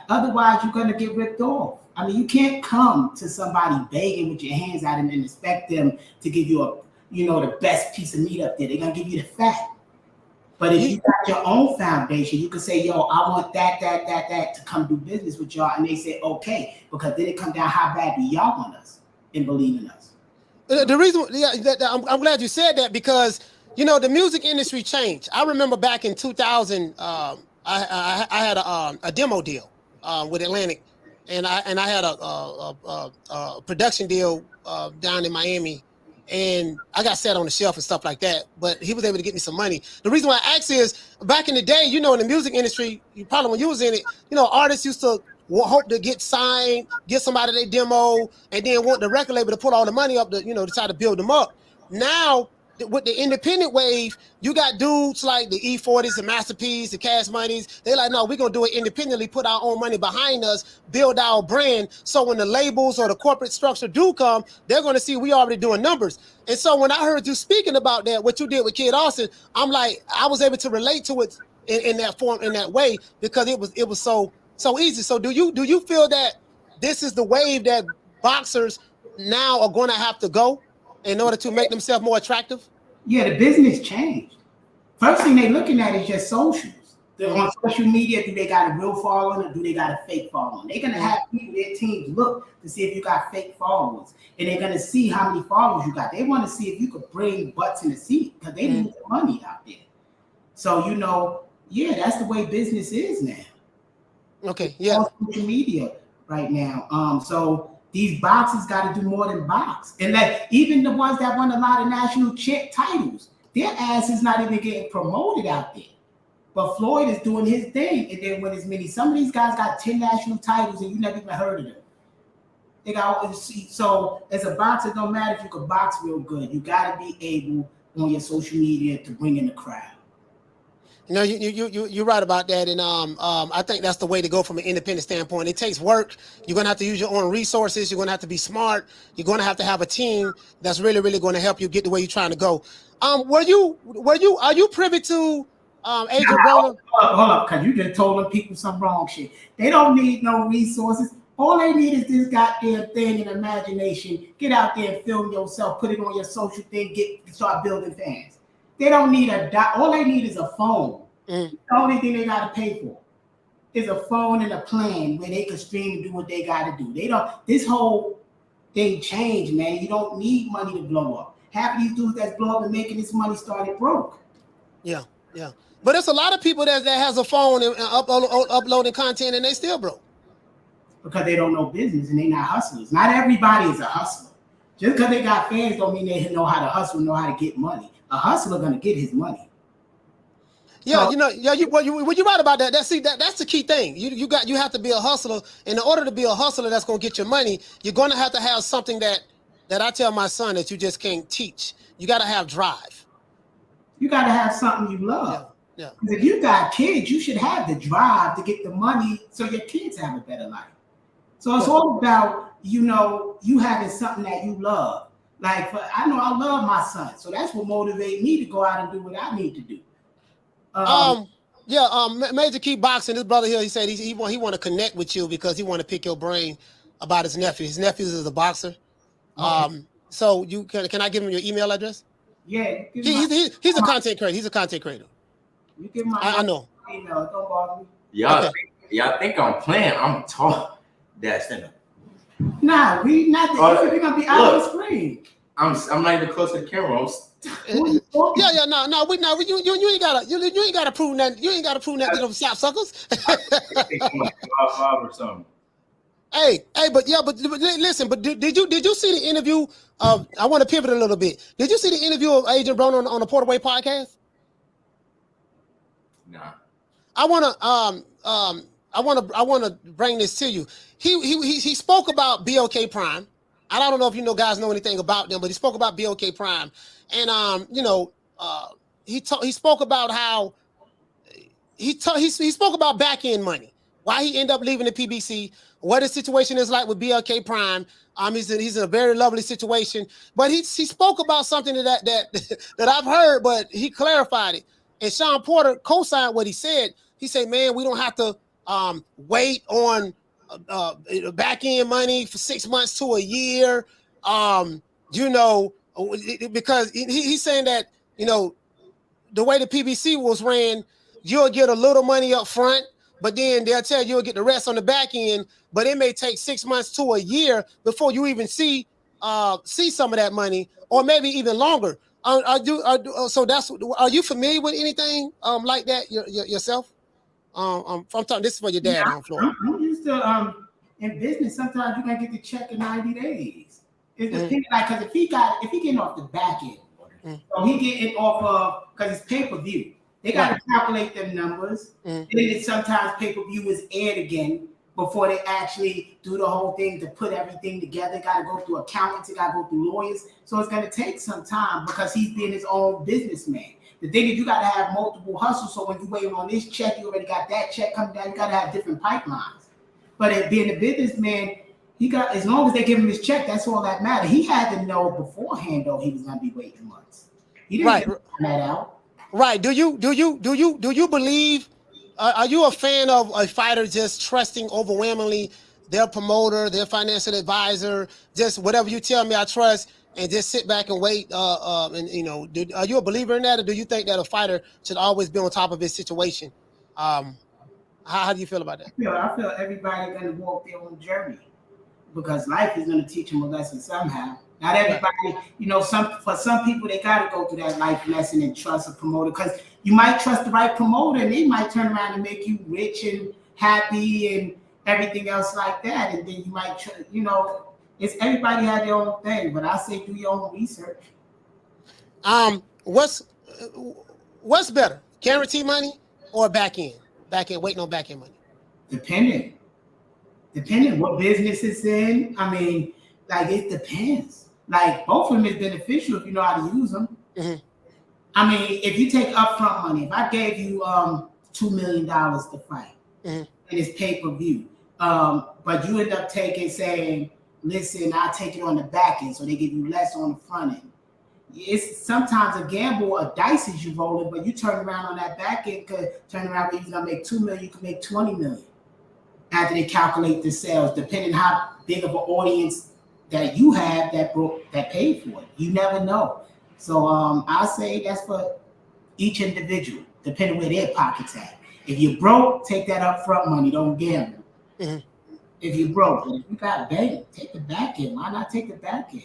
Otherwise you're gonna get ripped off. I mean, you can't come to somebody begging with your hands out and expect them to give you the best piece of meat up there. They're gonna give you the fat. But if you got your own foundation, you can say, yo, I want that to come do business with y'all. And they say, okay, because then it comes down, how bad do y'all want us and believe in us? The reason, I'm glad you said that, because, the music industry changed. I remember back in 2000, I had a demo deal with Atlantic, and I had a production deal down in Miami. And I got set on the shelf and stuff like that, but he was able to get me some money. The reason why I asked is, back in the day, in the music industry, probably when you was in it, artists used to hope to get signed, get somebody their demo, and then want the record label to put all the money up to try to build them up. Now, with the independent wave, you got dudes like the E40s, the Master P's, the Cash Moneys. They're like, no, we're going to do it independently, put our own money behind us, build our brand. So when the labels or the corporate structure do come, they're going to see we already doing numbers. And so when I heard you speaking about that, what you did with Kid Austin, I'm like, I was able to relate to it in that form, in that way, because it was so easy. So do you feel that this is the wave that boxers now are going to have to go in order to make themselves more attractive? Yeah, the business changed. First thing they looking at is just socials. They're on social media. Do they got a real following or do they got a fake following? They're going to have people, their teams look to see if you got fake followers. And they're going to see how many followers you got. They want to see if you could bring butts in the seat, because they need the money out there. So, that's the way business is now. Okay, yeah. On social media right now. So these boxers got to do more than box. And like even the ones that won a lot of national titles, their ass is not even getting promoted out there. But Floyd is doing his thing. And then when some of these guys got 10 national titles and you never even heard of them. So as a boxer, it don't matter if you can box real good. You got to be able on your social media to bring in the crowd. You know, you're right about that, and I think that's the way to go from an independent standpoint. It takes work. You're gonna have to use your own resources. You're gonna have to be smart. You're gonna have to have a team that's really, really going to help you get the way you're trying to go. Are you privy to Agent Broner? Hold up, because you just told them people some wrong shit. They don't need no resources. All they need is this goddamn thing and imagination. Get out there and film yourself, put it on your social thing, start building fans. They don't need all they need is a phone. The only thing they gotta pay for is a phone and a plan where they can stream and do what they gotta do. This whole thing changed, man. You don't need money to blow up. Half of these dudes that's blow up and making this money started broke. Yeah. But there's a lot of people that has a phone and uploading content and they still broke. Because they don't know business and they not hustlers. Not everybody is a hustler. Just because they got fans don't mean they know how to hustle, know how to get money. A hustler gonna get his money. Yeah, so, you're right about that. That's the key thing. You have to be a hustler. In order to be a hustler that's gonna get your money, you're gonna have to have something that I tell my son that you just can't teach. You gotta have drive. You gotta have something you love. Yeah. Because if you got kids, you should have the drive to get the money so your kids have a better life. So it's all about, you having something that you love. Like, I know I love my son, so that's what motivates me to go out and do what I need to do. Major Key Boxing, this brother here, he said he want to connect with you because he want to pick your brain about his nephew. His nephew is a boxer. Okay. So you can I give him your email address? Yeah. He's a content creator. He's a content creator. You give my I know. Email. Don't bother me. Y'all think I'm playing? I'm tall. That's stand up. Nah, we not. We're gonna be out of the screen. I'm not even close to the camera. No. You ain't gotta prove nothing. You ain't gotta prove nothing to them sap suckers. or something. Hey, but listen. But did you see the interview? I want to pivot a little bit. Did you see the interview of Agent Broner on the Portaway podcast? Nah. I want to bring this to you. He spoke about BOK Prime. I don't know if guys know anything about them, but he spoke about BOK Prime, and he spoke about how he spoke about back end money, why he ended up leaving the PBC, what his situation is like with BOK Prime. He's in a very lovely situation, but he spoke about something that I've heard, but he clarified it. And Sean Porter co-signed what he said. He said, "Man, we don't have to wait on back end money for 6 months to a year, because he's saying that the way the PBC was ran, you'll get a little money up front, but then they'll tell you'll get the rest on the back end. But it may take 6 months to a year before you even see some of that money, or maybe even longer." Are you familiar with anything like that yourself? I'm talking. This is for your dad on Florida. I'm used to in business. Sometimes you can get the check in 90 days. It depends, like, because if he getting off the back end, so he getting off of, because it's pay per view. They got to calculate them numbers. And then sometimes pay per view is aired again before they actually do the whole thing to put everything together. Got to go through accountants, got to go through lawyers. So it's going to take some time because he's being his own businessman. The thing is, you got to have multiple hustles. So when you waiting on this check, you already got that check coming down. You got to have different pipelines. But if being a businessman, as long as they give him his check, that's all that matters. He had to know beforehand, though, he was going to be waiting months. He didn't find that out. Right. Do you believe? Are you a fan of a fighter just trusting overwhelmingly their promoter, their financial advisor, just whatever you tell me, I trust, and just sit back and wait? Are you a believer in that, or do you think that a fighter should always be on top of his situation? How do you feel about that? I feel everybody going to walk their own journey because life is going to teach them a lesson somehow. Not everybody, for some people, they got to go through that life lesson and trust a promoter, because you might trust the right promoter and they might turn around and make you rich and happy and everything else like that. And then you might, it's everybody has their own thing, but I say do your own research. What's better, guarantee money or back end waiting on back end money? Depending what business it's in. I mean, like, it depends. Like, both of them is beneficial if you know how to use them. I mean, if you take upfront money, if I gave you $2 million to fight, and it's pay-per-view, but you end up saying, listen, I'll take it on the back end, so they give you less on the front end. It's sometimes a gamble, a dice is you rolling, but you turn around on that back end, turn around where you're gonna make $2 million, you can make $20 million after they calculate the sales, depending how big of an audience that you have that paid for it. You never know. So I say that's for each individual, depending where their pocket's at. If you're broke, take that upfront money. Don't gamble. If you're broke, but if you got bank, take the back end. Why not take the back end?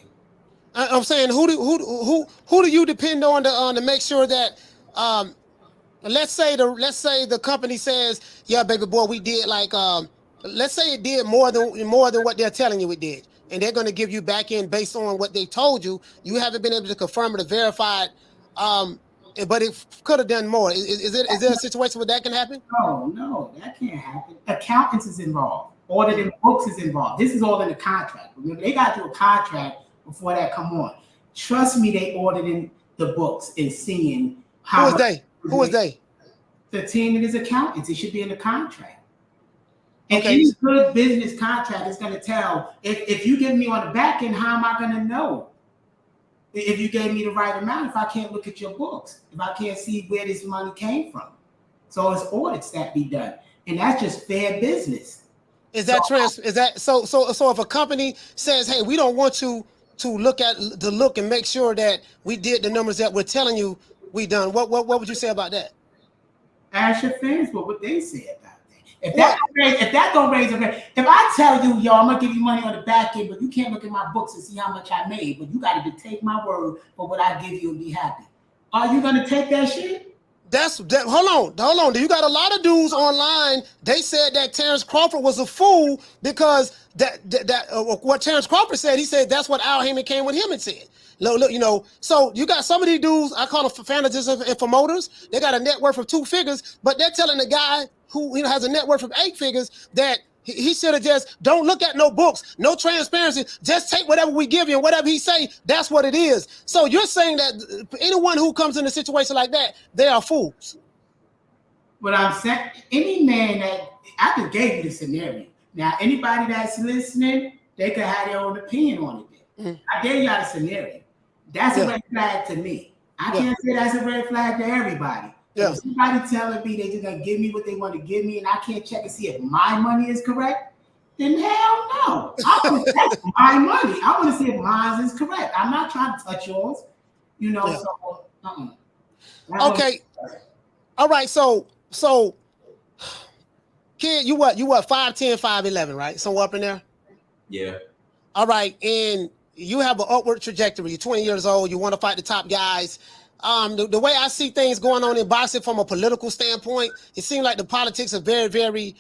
I'm saying, who do you depend on to make sure that let's say the company says, yeah, baby boy, we did like let's say it did more than what they're telling you it did, and they're going to give you back end based on what they told you. You haven't been able to confirm it or verify it, but it could have done more. Is there a situation where that can happen? No, that can't happen. Accountants is involved. Auditing books is involved. This is all in the contract. Remember, they got to do a contract before that come on. Trust me, they auditing the books and seeing how. Who is they? The team that is accountants. It should be in the contract. And Okay. any good business contract is going to tell if you give me on the back end, how am I going to know if you gave me the right amount if I can't look at your books, if I can't see where this money came from? So it's audits that be done, and that's just fair business. So if a company says, hey, we don't want you to look and make sure that we did the numbers that we're telling you we done, what would you say about that? Ask your fans what they say about that. If that don't raise if I tell you, yo, I'm gonna give you money on the back end, but you can't look at my books and see how much I made, but you got to take my word for what I give you and be happy. Are you gonna take that shit? Hold on. You got a lot of dudes online. They said that Terrence Crawford was a fool because what Terrence Crawford said. He said that's what Al Heyman came with him and said. Look, so you got some of these dudes, I call them fanatics and promoters. They got a net worth of 2 figures, but they're telling the guy who has a net worth of 8 figures that he should have just don't look at no books, no transparency. Just take whatever we give you and whatever he say, that's what it is. So you're saying that anyone who comes in a situation like that, they are fools. But I'm saying, any man that I just gave you the scenario. Now, anybody that's listening, they could have their own opinion on it. I gave y'all the scenario. That's a red flag to me. I can't say that's a red flag to everybody. If somebody telling me they just gonna give me what they want to give me, and I can't check and see if my money is correct, then hell no. I want to check my money. I want to see if mine is correct. I'm not trying to touch yours. So Okay. All right. So kid, you what 5'10", 5'11", right? Somewhere up in there? Yeah. All right. And you have an upward trajectory. You're 20 years old. You want to fight the top guys. The way I see things going on in boxing from a political standpoint, it seems like the politics are very, very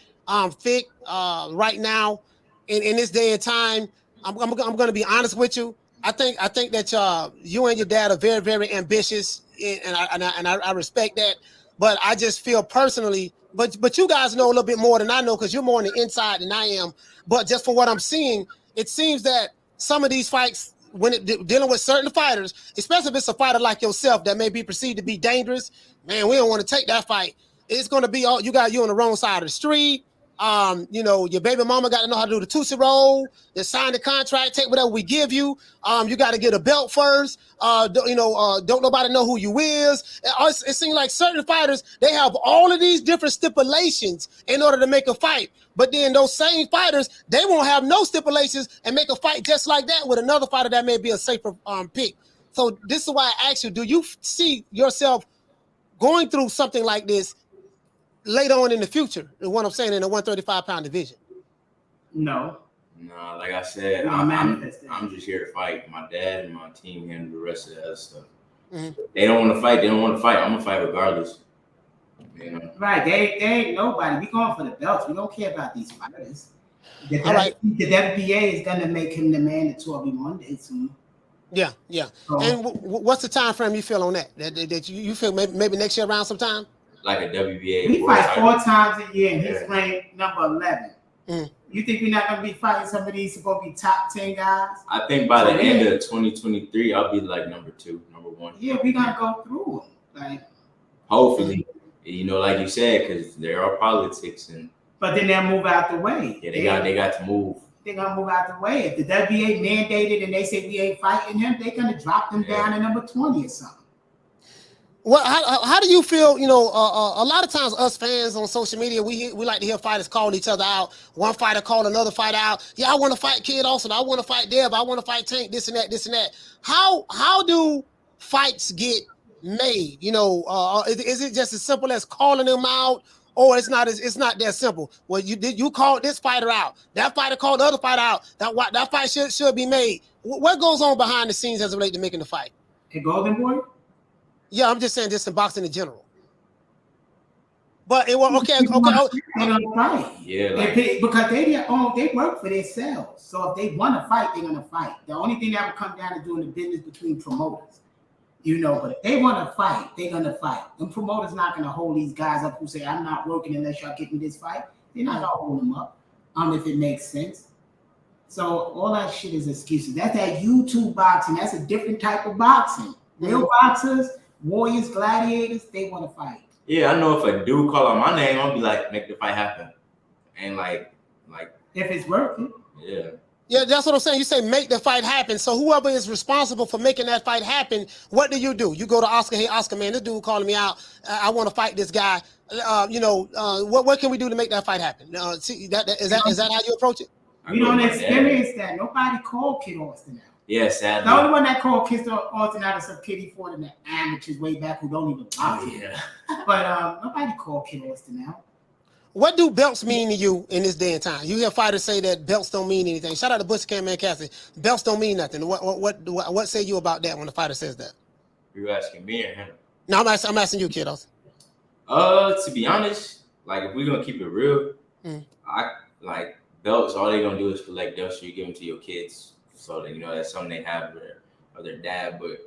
thick right now in this day and time. I'm going to be honest with you. I think that you and your dad are very, very ambitious, and I respect that. But I just feel personally, but you guys know a little bit more than I know because you're more on the inside than I am. But just from what I'm seeing, it seems that some of these fights, when dealing with certain fighters, especially if it's a fighter like yourself that may be perceived to be dangerous, man, we don't want to take that fight. It's going to be all you on the wrong side of the street. Your baby mama got to know how to do the Tootsie Roll, to sign the contract, take whatever we give you. You got to get a belt first. Don't nobody know who you is. It seems like certain fighters, they have all of these different stipulations in order to make a fight. But then those same fighters, they won't have no stipulations and make a fight just like that with another fighter that may be a safer pick. So this is why I asked you, do you see yourself going through something like this later on in the future, is what I'm saying, in the 135-pound division? No, like I said, I'm just here to fight. My dad and my team handle the rest of the other stuff. Mm-hmm. They don't want to fight. I'm gonna fight regardless. Right? They ain't nobody. We going for the belts. We don't care about these fighters. The WBA is gonna make him the mandatory Monday soon. Yeah. So, and what's the time frame you feel on that? That you feel maybe next year around sometime? Like a WBA. We fight 4 times a year, and he's ranked number 11. You think we're not going to be fighting some of these supposed to be top 10 guys? I think by the end of 2023, I'll be like number 2, number 1. Yeah, we're going to go through them. Like, Hopefully, you know, like you said, because there are politics and. But then they'll move out the way. Yeah, they got to move. They're gonna move out the way. If the WBA mandated and they say we ain't fighting him, they're gonna drop them down to number 20 or something. Well, how do you feel? You know, a lot of times us fans on social media, we like to hear fighters calling each other out. One fighter call another fighter out. Yeah, I want to fight Kid Austin. I want to fight Deb. I want to fight Tank. This and that. This and that. How do fights get made? You know, is it just as simple as calling them out? Or it's not that simple. Well, you called this fighter out. That fighter called the other fighter out. That fight should be made. What goes on behind the scenes as it relates to making the fight? Hey, Golden Boy? Yeah, I'm just saying this in boxing in general. But okay. They're gonna fight. Yeah, because they work for themselves. So if they want to fight, they're gonna fight. The only thing that will come down to doing the business between promoters. You know, but if they want to fight, they're gonna fight. The promoters not gonna hold these guys up who say, I'm not working unless y'all get me this fight. They're not gonna hold them up. If it makes sense. So all that shit is excuses. That's that YouTube boxing. That's a different type of boxing. Real boxers, warriors, gladiators, they want to fight. Yeah, I know if a dude call out my name, I'll be like, make the fight happen. And like if it's working. Yeah. Yeah, that's what I'm saying. You say make the fight happen. So whoever is responsible for making that fight happen, what do? You go to Oscar. Hey, Oscar, man, this dude calling me out. I want to fight this guy. What can we do to make that fight happen? See, is that how you approach it? We don't experience that. Nobody called Kid Austin out. Yeah, sadly. The only one that called Kid Austin out is some kid he fought in the amateurs way back who don't even box. Yeah. But nobody called Kid Austin out. What do belts mean to you in this day and time? You hear fighters say that belts don't mean anything. Shout out to Bush Cam Man Cassidy. Belts don't mean nothing. What say you about that when the fighter says that? You asking me or him? No, I'm asking you, Kid Austin. To be honest, like if we're gonna keep it real, I like belts. All they're gonna do is collect belts, so you give them to your kids, so that that's something they have or their dad. But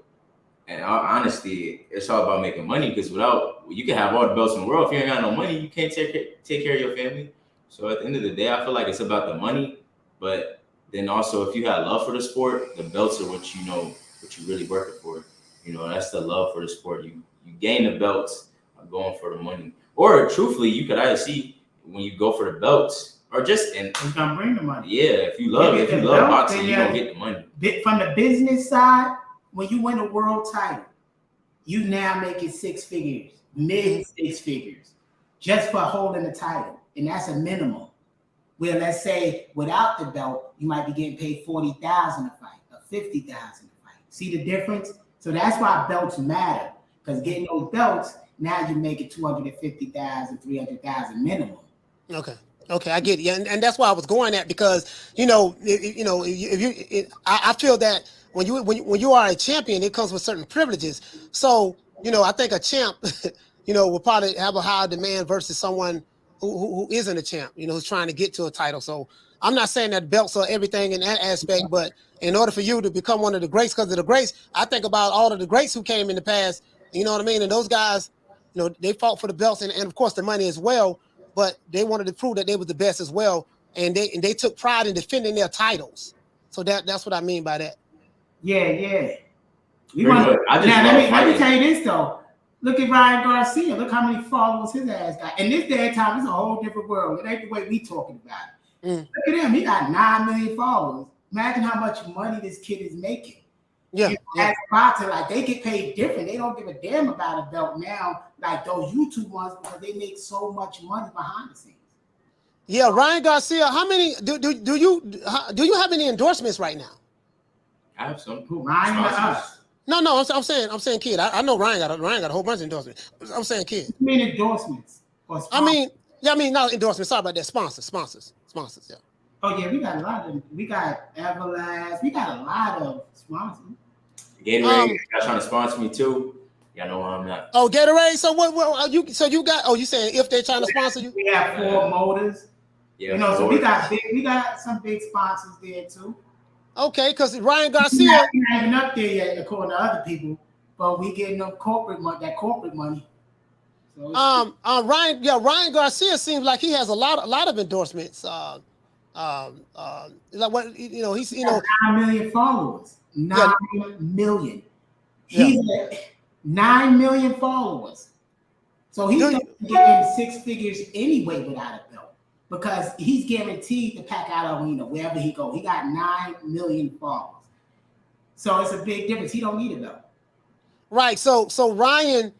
and honestly, it's all about making money because you can have all the belts in the world. If you ain't got no money, you can't take care of your family. So at the end of the day, I feel like it's about the money. But then also, if you have love for the sport, the belts are what you really working for. That's the love for the sport. You gain the belts by going for the money. Or truthfully, you could either see when you go for the belts or just it's gonna bring the money. Yeah, if you love boxing, you're gonna get the money. From the business side. When you win a world title, you now make it 6 figures, mid 6 figures, just for holding the title. And that's a minimum. Well, let's say without the belt, you might be getting paid $40,000 a fight or $50,000 a fight. See the difference? So that's why belts matter. Because getting those belts, now you make it $250,000, $300,000 minimum. Okay, I get it. Yeah, and that's why I was going at because I feel that when you are a champion, it comes with certain privileges. So I think a champ, will probably have a higher demand versus someone who isn't a champ, who's trying to get to a title. So I'm not saying that belts are everything in that aspect, but in order for you to become one of the greats, because of the greats, I think about all of the greats who came in the past. You know what I mean? And those guys, they fought for the belts and of course the money as well. But they wanted to prove that they were the best as well, and they took pride in defending their titles. So that's what I mean by that. Yeah. Let me tell you this though. Look at Ryan Garcia. Look how many followers his ass got. In this day and time, it's a whole different world. It ain't the way we talking about it. Look at him. He got 9 million followers. Imagine how much money this kid is making. Yeah. As boxing, like they get paid different. They don't give a damn about a belt now, like those YouTube ones, because they make so much money behind the scenes. Yeah, Ryan Garcia. How many do you have any endorsements right now? I have some. Ryan or us? No. I'm saying Kid. I know Ryan got a whole bunch of endorsements. I'm saying Kid. You mean endorsements? Not endorsements. Sorry about that. Sponsors. Yeah. Oh yeah, we got a lot of them. We got Everlast. We got a lot of sponsors. Gatorade, y'all trying to sponsor me too. Y'all know where I'm at. Oh, Gatorade. So what you got? Oh, you saying if they're trying to sponsor you? We have Ford Motors. Yeah, so we got some big sponsors there too. Okay, because Ryan Garcia we not even up there yet, according to other people, but we getting them corporate money. So Ryan Garcia seems like he has a lot of endorsements. Like what he's 9 million followers. 9 million. He's 9 million followers. So he's going to get in 6 figures anyway without a belt because he's guaranteed to pack out arena wherever he goes. He got 9 million followers. So it's a big difference. He don't need a belt. Right. So Ryan,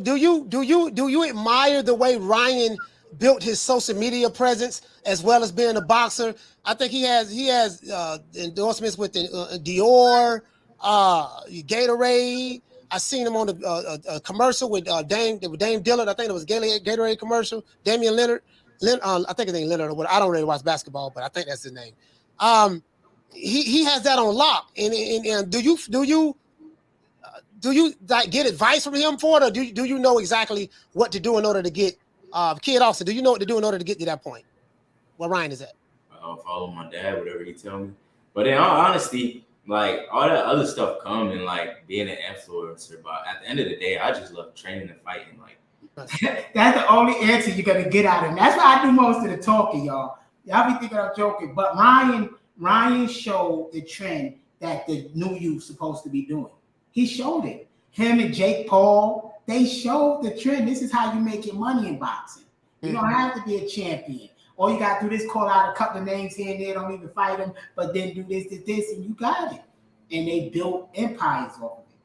do you admire the way Ryan built his social media presence as well as being a boxer? I think he has endorsements with Dior, Gatorade. I seen him on a commercial with Dame Dillard. I think it was Gatorade commercial. Damian Lillard. I think his name Lillard or what. I don't really watch basketball, but I think that's his name. He has that on lock. And do you like get advice from him for it, or do you know exactly what to do in order to get Kid Austin? Do you know what to do in order to get to that point? Where Ryan is at? I'll follow my dad, whatever he tell me. But in all honesty, like all that other stuff come and like being an influencer. But at the end of the day, I just love training and fighting. Like that's the only answer you're gonna get out of him. That's why I do most of the talking, y'all. Y'all be thinking I'm joking, but Ryan showed the trend that the new youth supposed to be doing. He showed it. Him and Jake Paul, they showed the trend. This is how you make your money in boxing. You don't have to be a champion. All you got to do is call out a couple of names here and there, don't even fight them, but then do this, and you got it. And they built empires off of it.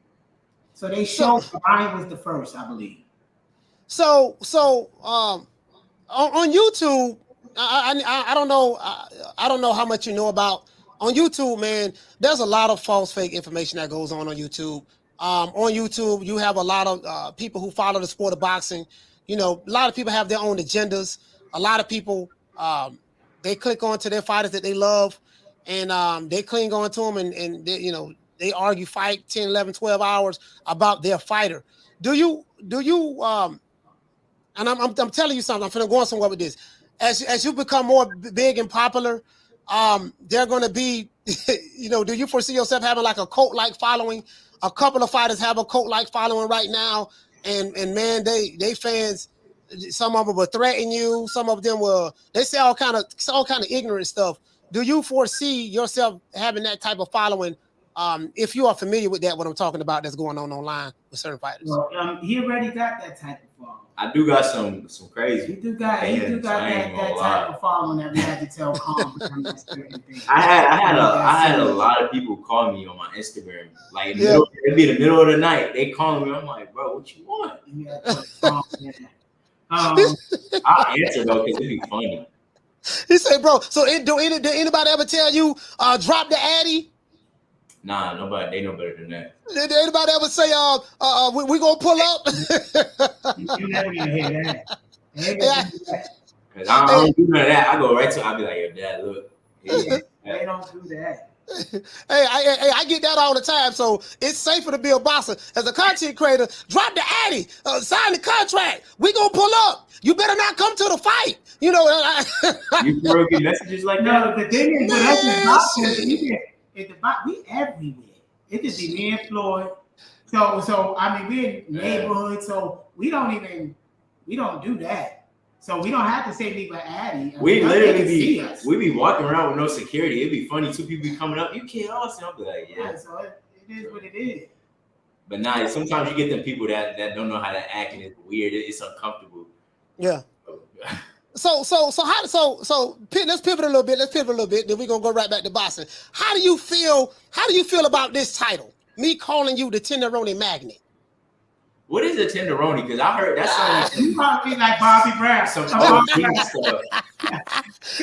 So they showed Ryan was the first, I believe. So on YouTube, I don't know. I don't know how much you know about on YouTube, man. There's a lot of false, fake information that goes on YouTube. On YouTube, you have a lot of people who follow the sport of boxing. You know, a lot of people have their own agendas. A lot of people, they click on to their fighters that they love, and they cling on to them, and they, you know, they argue, fight 10, 11, 12 hours about their fighter. Do you? And I'm telling you something. I'm finna go on somewhere with this. As you become more big and popular, they're going to be, you know, do you foresee yourself having like a cult-like following? A couple of fighters have a cult-like following right now, and man, they fans, some of them will threaten you. Some of them will, they say all kind of ignorant stuff. Do you foresee yourself having that type of following? If you are familiar with that, what I'm talking about, that's going on online with certain fighters. Well, he already got that type of following. I do got some crazy. He do got that type of following that we had to tell Calm. I had a lot of people call me on my Instagram. Like it'd be the middle of the night. They call me. I'm like, bro, what you want? I'll answer though because it'd be funny. He said, bro. So did anybody ever tell you drop the Addy? Nah, nobody. They know better than that. Did anybody ever say, we gonna pull up? You never even hear that. Because I don't do none of that. I go right to. I'll be like, yo, dad, look. They don't do that. Hey, I get that all the time. So it's safer to be a boxer. As a content creator, drop the Addy, sign the contract. We gonna pull up. You better not come to the fight. You know. You throw good messages like that. No, the thing is, with us in boxing, we everywhere. It just be me and Floyd. So I mean, we're in neighborhood, so we don't do that. So we don't have to say leave an Addy. We literally be walking around with no security. It'd be funny, 2 people be coming up. You Kid Austin. I'll be like, yeah. So it is what it is. But nah, sometimes you get them people that don't know how to act, and it's weird. It's uncomfortable. Yeah. So let's pivot a little bit. Then we're gonna go right back to boxing. How do you feel about this title? Me calling you the Tenderoni Magnet. What is a tenderoni? Because I heard that sounds you probably like Bobby Brown. Some stuff. You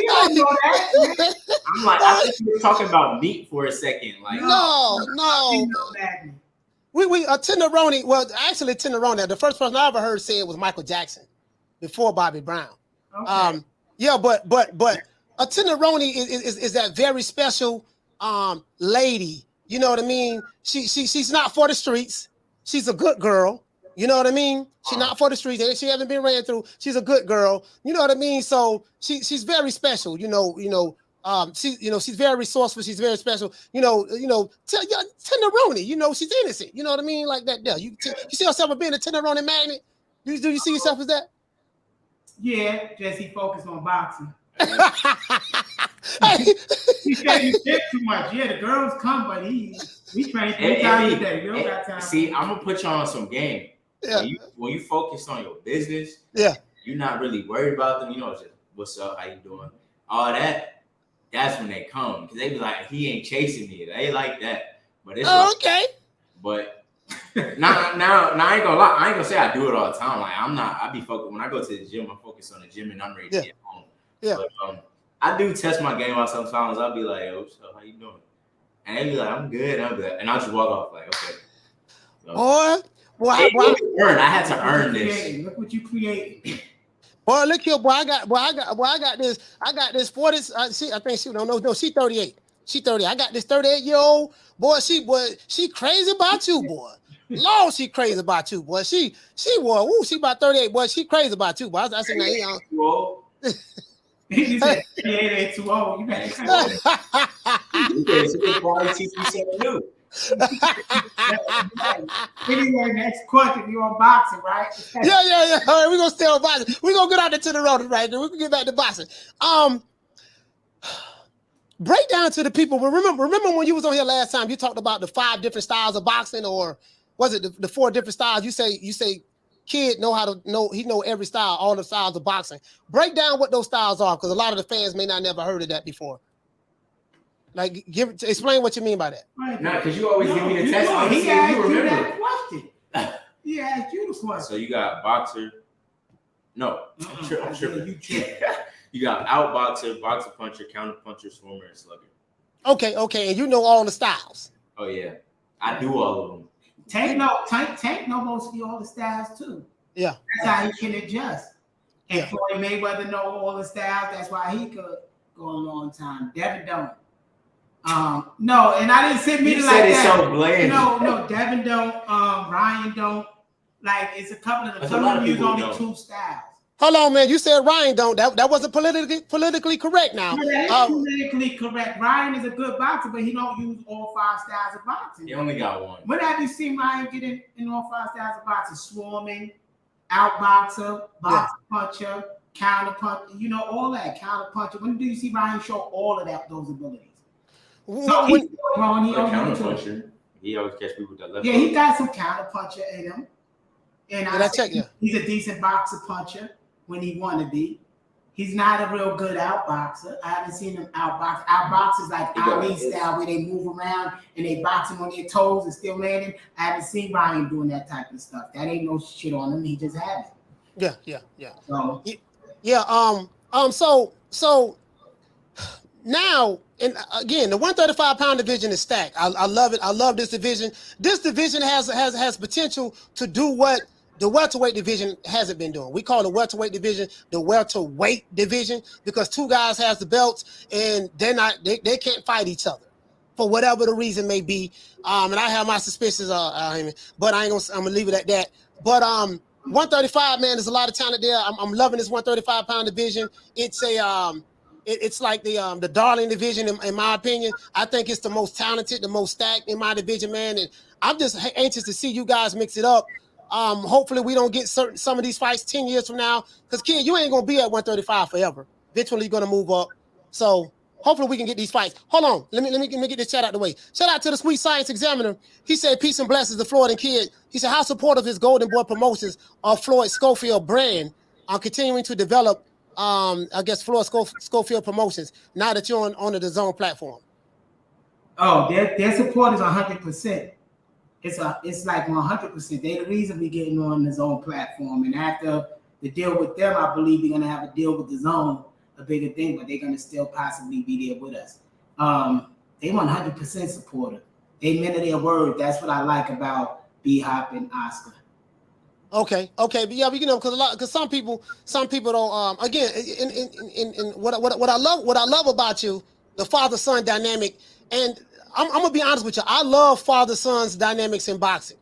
don't know that. I'm like, I think you were talking about meat for a second. Like no. We a tenderoni. Well, actually, tenderoni. The first person I ever heard say it was Michael Jackson before Bobby Brown. Okay. But a tenderoni is that very special lady. You know what I mean? She's not for the streets. She's a good girl. You know what I mean? She's not for the streets. She hasn't been ran through. She's a good girl. You know what I mean? So she's very special. She's very resourceful. She's very special. Tenderoni. You know, she's innocent. You know what I mean? Like that. Yeah. You see yourself as being a tenderoni magnet? Do you see yourself as that? Yeah, just he focused on boxing. Hey. He said you did too much. Yeah, the girls come, but he We train 3 times a day. We don't got time. See, I'm gonna put you on some game. Yeah. When you focus on your business, Yeah. you're not really worried about them. You know, just what's up, how you doing, all that. That's when they come because they be like, he ain't chasing me. They like that, but it's okay. But now I ain't gonna lie. I ain't gonna say I do it all the time. Like I be focused when I go to the gym. I'm focused on the gym and I'm ready to get home. Yeah. But I do test my game out sometimes. I'll be like, "Yo, so how you doing?" And they be like, "I'm good." And I'll just walk off like, "Okay." So, boy, I had to earn this. Look what you created. Boy, look here, boy. I got this 40. She, I think she no, she 38. She 30. I got this 38-year-old boy. She crazy about you, boy. Lord, she crazy about you, boy. She about 38, boy. She crazy about you, boy. I said, now, Too old. He said 38 ain't too old. You better probably teach you something new. Anyway, next question. You on boxing, right? Yeah. All right, we're gonna stay on boxing. We're gonna get out there to the road right now. We can get back to boxing. Break down to the people. Remember when you was on here last time, you talked about the 5 different styles of boxing, or was it the 4 different styles? You say kid he know every style, all the styles of boxing. Break down what those styles are, because a lot of the fans may not never heard of that before. Like, explain what you mean by that. Nah, because you always give me the test. He asked you that question. He asked you the question. So you got boxer. No, I'm tripping. You got outboxer, boxer puncher, counter puncher, swimmer, and slugger. Okay, and you know all the styles. Oh yeah, I do all of them. Tank know mostly all the styles too. Yeah, that's how he can adjust. And Floyd Mayweather know all the styles. That's why he could go a long time. Devin don't. No, and I didn't sit me like that. You said it's so bland. No, Devin don't. Ryan don't. Like, it's a couple of them. Some of them use only 2 styles. Hold on, man. You said Ryan don't. That wasn't politically correct now. No, that is politically correct. Ryan is a good boxer, but he don't use all 5 styles of boxing. He only got one. When have you seen Ryan get in all 5 styles of boxing? Swarming, outboxer, boxer puncher, counter puncher, all that. Counter puncher. When do you see Ryan show all of those abilities? So he's wrong. He counter puncher. He always catch people with that left. Yeah, he got some counter puncher in him. And he's a decent boxer puncher when he want to be. He's not a real good outboxer. I haven't seen him outbox. Outboxers like Ali style where they move around and they boxing on their toes and still landing. I haven't seen Ryan doing that type of stuff. That ain't no shit on him. He just has it. Yeah. So now, and again, the 135-pound division is stacked. I love it. I love this division. This division has potential to do what the welterweight division hasn't been doing. We call the welterweight division the welterweight division because 2 guys has the belts and they can't fight each other for whatever the reason may be. And I have my suspicions, but I'm gonna leave it at that. But 135, man, there's a lot of talent there. I'm loving this 135-pound division. It's it's like the darling division in my opinion. I think it's the most talented, the most stacked in my division, man. And I'm just anxious to see you guys mix it up. Hopefully we don't get some of these fights 10 years from now, because kid, you ain't gonna be at 135 forever. Eventually you're gonna move up. So hopefully we can get these fights. Hold on, let me get this chat out the way. Shout out to the Sweet Science Examiner. He said peace and blessings to Floyd and Kid. He said how supportive his Golden Boy promotions of Floyd Schofield brand are continuing to develop. I guess Floyd Schofield promotions now that you're on the DAZN platform. Oh, their support is 100%. It's like 100%. They're the reason we're getting on the DAZN platform. And after the deal with them, I believe we're gonna have a deal with DAZN, a bigger thing, but they're gonna still possibly be there with us. They 100% supportive. They meant their word. That's what I like about B-Hop and Oscar. Okay, but yeah, because some people don't. Again, in what I love about you, the father-son dynamic, and I'm gonna be honest with you, I love father-son's dynamics in boxing.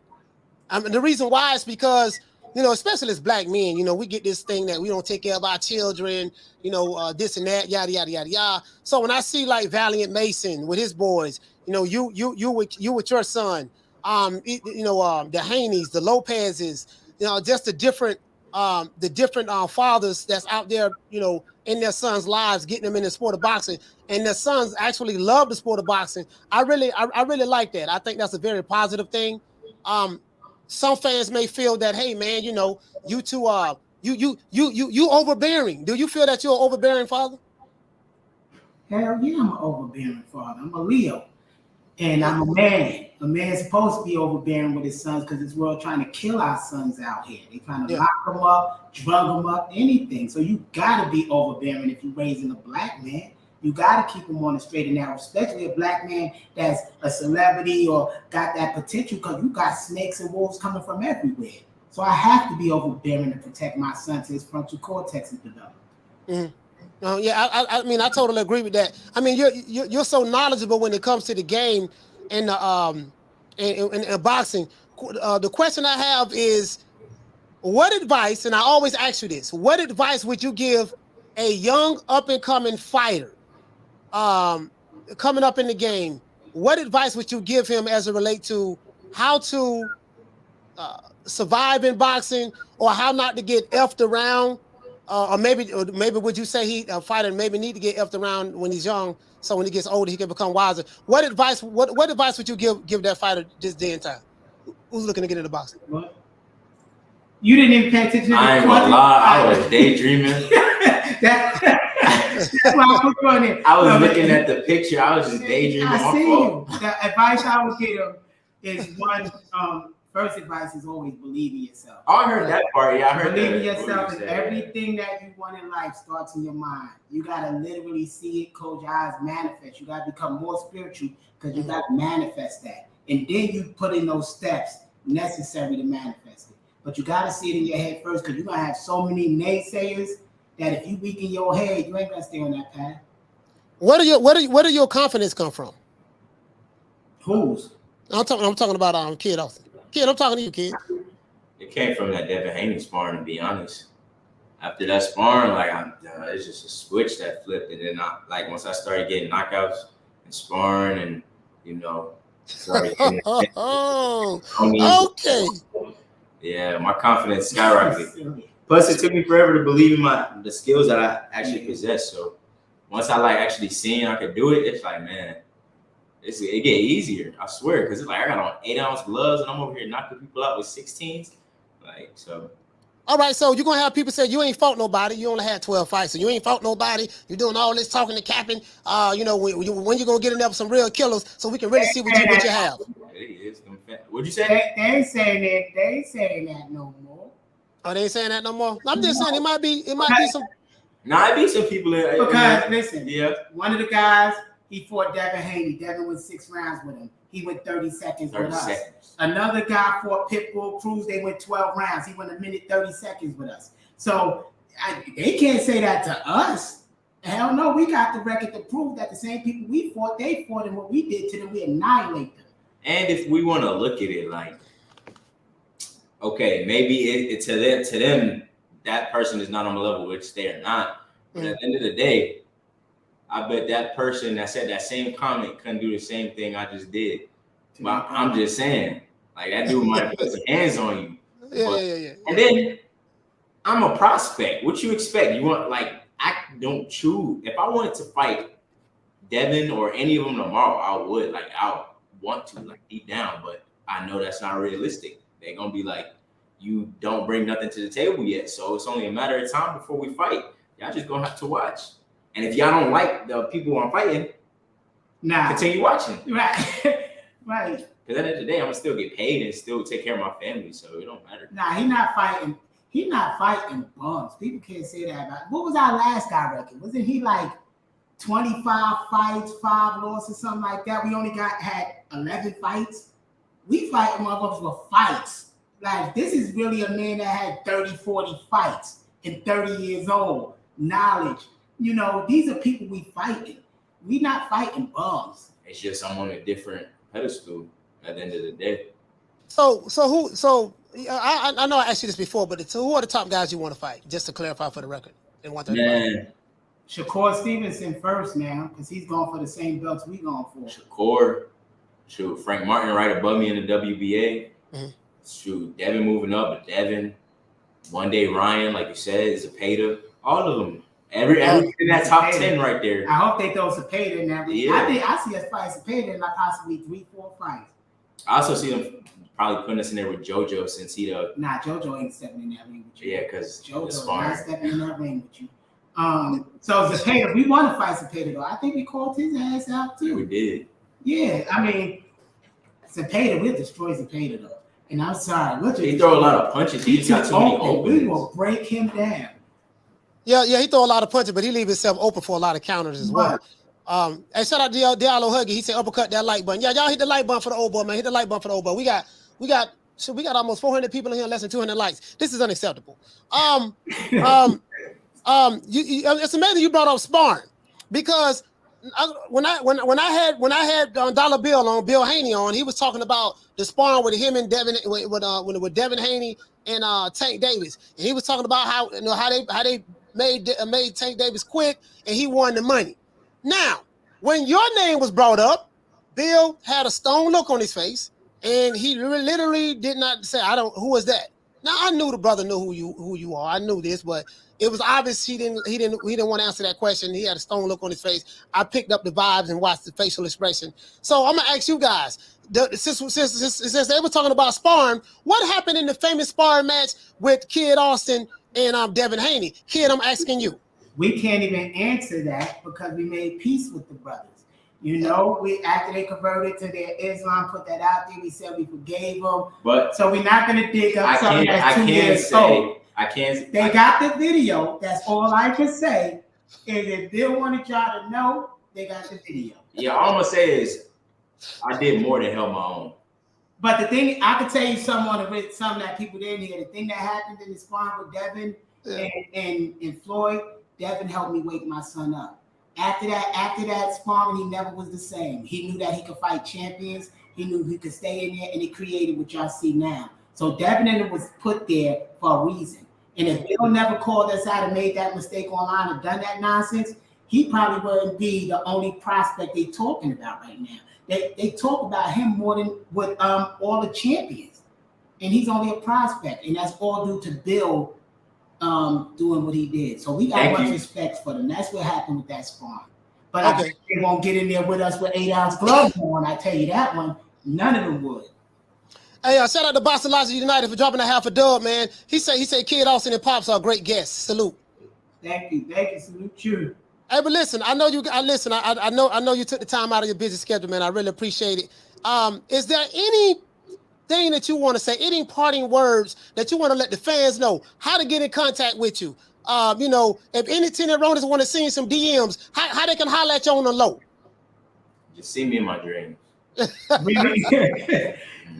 The reason why is because especially as black men, we get this thing that we don't take care of our children, this and that, yada yada yada yada. So when I see like Valiant Mason with his boys, you with your son, the Haneys, the Lopez's. Just the different the different fathers that's out there, you know, in their sons' lives, getting them in the sport of boxing, and their sons actually love the sport of boxing. I really like that. I think that's a very positive thing. Some fans may feel that, hey man, you know, you two you overbearing. Do you feel that you're an overbearing father? Hell yeah, I'm an overbearing father. I'm a Leo. And I'm a man. A man's supposed to be overbearing with his sons because this world trying to kill our sons out here. They trying to lock them up, drug them up, anything. So you got to be overbearing if you're raising a black man. You got to keep them on the straight and narrow, especially a black man that's a celebrity or got that potential, because you got snakes and wolves coming from everywhere. So I have to be overbearing to protect my son till his frontal cortex is developed. Mm-hmm. Yeah, I mean, I totally agree with that. I mean, you're so knowledgeable when it comes to the game and in boxing. The question I have is, what advice? And I always ask you this: what advice would you give a young up and coming fighter, coming up in the game? What advice would you give him as it relates to how to survive in boxing, or how not to get effed around? Or maybe would you say a fighter maybe need to get effed around when he's young, so when he gets older he can become wiser? What advice would you give that fighter this day and time who's looking to get into boxing? What? You didn't even pay attention to I ain't gonna lie, I was daydreaming. That's why I was doing it. I was looking at the picture. I was just daydreaming. I see you. The advice I would give him is one. First advice is always believe in yourself. Oh, I heard that part. Yeah, I heard believe that. in yourself, and everything that you want in life starts in your mind. You gotta literally see it, close your eyes, manifest. You gotta become more spiritual because you gotta manifest that, and then you put in those steps necessary to manifest it. But you gotta see it in your head first, because you're gonna have so many naysayers that if you weaken your head, you ain't gonna stay on that path. Where do your confidence come from? Whose? I'm talking about Kid Austin. Kid, I'm talking to you, kid. It came from that Devin Haney sparring, to be honest. After that sparring, it's just a switch that flipped. And then once I started getting knockouts and sparring, and started getting okay. Yeah, my confidence skyrocketed. Plus, it took me forever to believe in the skills that I actually possess. So once I actually seen I could do it, it's like, man, it get easier. I swear, because it's like I got on 8-ounce gloves and I'm over here knocking people out with 16s. So. All right, so you're gonna have people say you ain't fought nobody. You only had 12 fights, so you ain't fought nobody. You're doing all this talking and capping. When you gonna get in there with some real killers so we can really see what you have? What'd you say? They ain't saying that. They ain't saying that no more. Oh, they ain't saying that no more. I'm just saying it might be some. Nah, it be some people that. Because listen, one of the guys, he fought Devin Haney. Devin went 6 rounds with him. He went 30 seconds with us. Another guy fought Pitbull Cruz. They went 12 rounds. He went 1:30 seconds with us. So they can't say that to us. Hell no, we got the record to prove that the same people we fought, they fought, and what we did to them, we annihilate them. And if we want to look at it okay, maybe to them, that person is not on the level, which they are not. But at the end of the day, I bet that person that said that same comment couldn't do the same thing I just did. But I'm just saying, that dude might put his hands on you. Yeah. And then I'm a prospect. What you expect? You want I don't choose. If I wanted to fight Devin or any of them tomorrow, I would. I want to, deep down, but I know that's not realistic. They're gonna be you don't bring nothing to the table yet, so it's only a matter of time before we fight. Y'all just gonna have to watch. And if y'all don't like the people I'm fighting, continue watching. Right. Right. Because at the end of the day, I'm gonna still get paid and still take care of my family, so it don't matter. Nah, he's not fighting. He's not fighting bums. People can't say that about. What was our last guy record? Wasn't he 25 fights, 5 losses, something like that? We only had 11 fights. We fighting motherfuckers with fights. This is really a man that had 30, 40 fights and 30 years old. Knowledge. These are people we fighting. We not fighting bums. It's just I'm on a different pedestal at the end of the day. So I know I asked you this before, but who are the top guys you want to fight? Just to clarify for the record. In 135. Man. Shakur Stevenson first now, because he's going for the same belts we going for. Shakur. Shoot, Frank Martin right above me in the WBA. Mm-hmm. Shoot, Devin moving up, but Devin. One Day Ryan, like you said, Zepeda, all of them. Everything in that top 10 right there. I hope they throw Zepeda in there. Yeah. I see us fight Zepeda in like possibly 3-4 fights. I also see them probably putting us in there with JoJo since he the. Nah, JoJo ain't stepping in that ring with you. Yeah, because JoJo's not stepping in that ring with you. So Zepeda, we want to fight Zepeda though. I think we called his ass out too. Yeah, we did. Yeah, I mean, Zepeda, we'll destroy Zepeda though. And I'm sorry, he throw a lot of punches. He just got too many openings. We will break him down. Yeah, he throw a lot of punches, but he leave himself open for a lot of counters as well. Hey, shout out to Diallo Huggy. He said uppercut that like button. Yeah, y'all hit the like button for the old boy, man. Hit the like button for the old boy. We got almost 400 people in here, less than 200 likes. This is unacceptable. It's amazing you brought up sparring because when I had Dollar Bill on, Bill Haney on, he was talking about the sparring with him and Devin with Devin Haney and Tank Davis, and he was talking about how they made Tank Davis quick and he won the money. Now, when your name was brought up, Bill had a stone look on his face, and he literally did not say, who was that? Now, I knew the brother knew who you are. I knew this, but it was obvious he didn't want to answer that question. He had a stone look on his face. I picked up the vibes and watched the facial expression. So I'm gonna ask you guys, since they were talking about sparring, what happened in the famous sparring match with Kid Austin and Devin Haney? Kid, I'm asking you. We can't even answer that because we made peace with the brothers. You know, after they converted to their Islam, put that out there. We said we forgave them. But so we're not gonna dig up something that's 2 years old. They got the video. That's all I can say. And if they wanted y'all to know, they got the video. Yeah, all I'm gonna say is I did more than held my own. But the thing, I could tell you something that people didn't hear. The thing that happened in the sparring with Devin and Floyd, Devin helped me wake my son up. After that sparring, he never was the same. He knew that he could fight champions. He knew he could stay in there, and he created what y'all see now. So Devin was put there for a reason. And if Bill never called us out and made that mistake online and done that nonsense, he probably wouldn't be the only prospect they're talking about right now. They talk about him more than with all the champions. And he's only a prospect. And that's all due to Bill doing what he did. So we got much respect for them. That's what happened with that sparring. But I think they won't get in there with us with 8-ounce gloves on. I tell you that one. None of them would. Hey, shout out to Boston Logic United for dropping a half a dub, man. He said Kid Austin and Pops are great guests. Salute. Thank you. Salute you. Hey, but listen, I know you took the time out of your busy schedule, man. I really appreciate it. Is there anything that you want to say, any parting words that you want to let the fans know how to get in contact with you? If any tenant owners want to send some DMs, how they can holler at you on the low? Just see me in my dreams.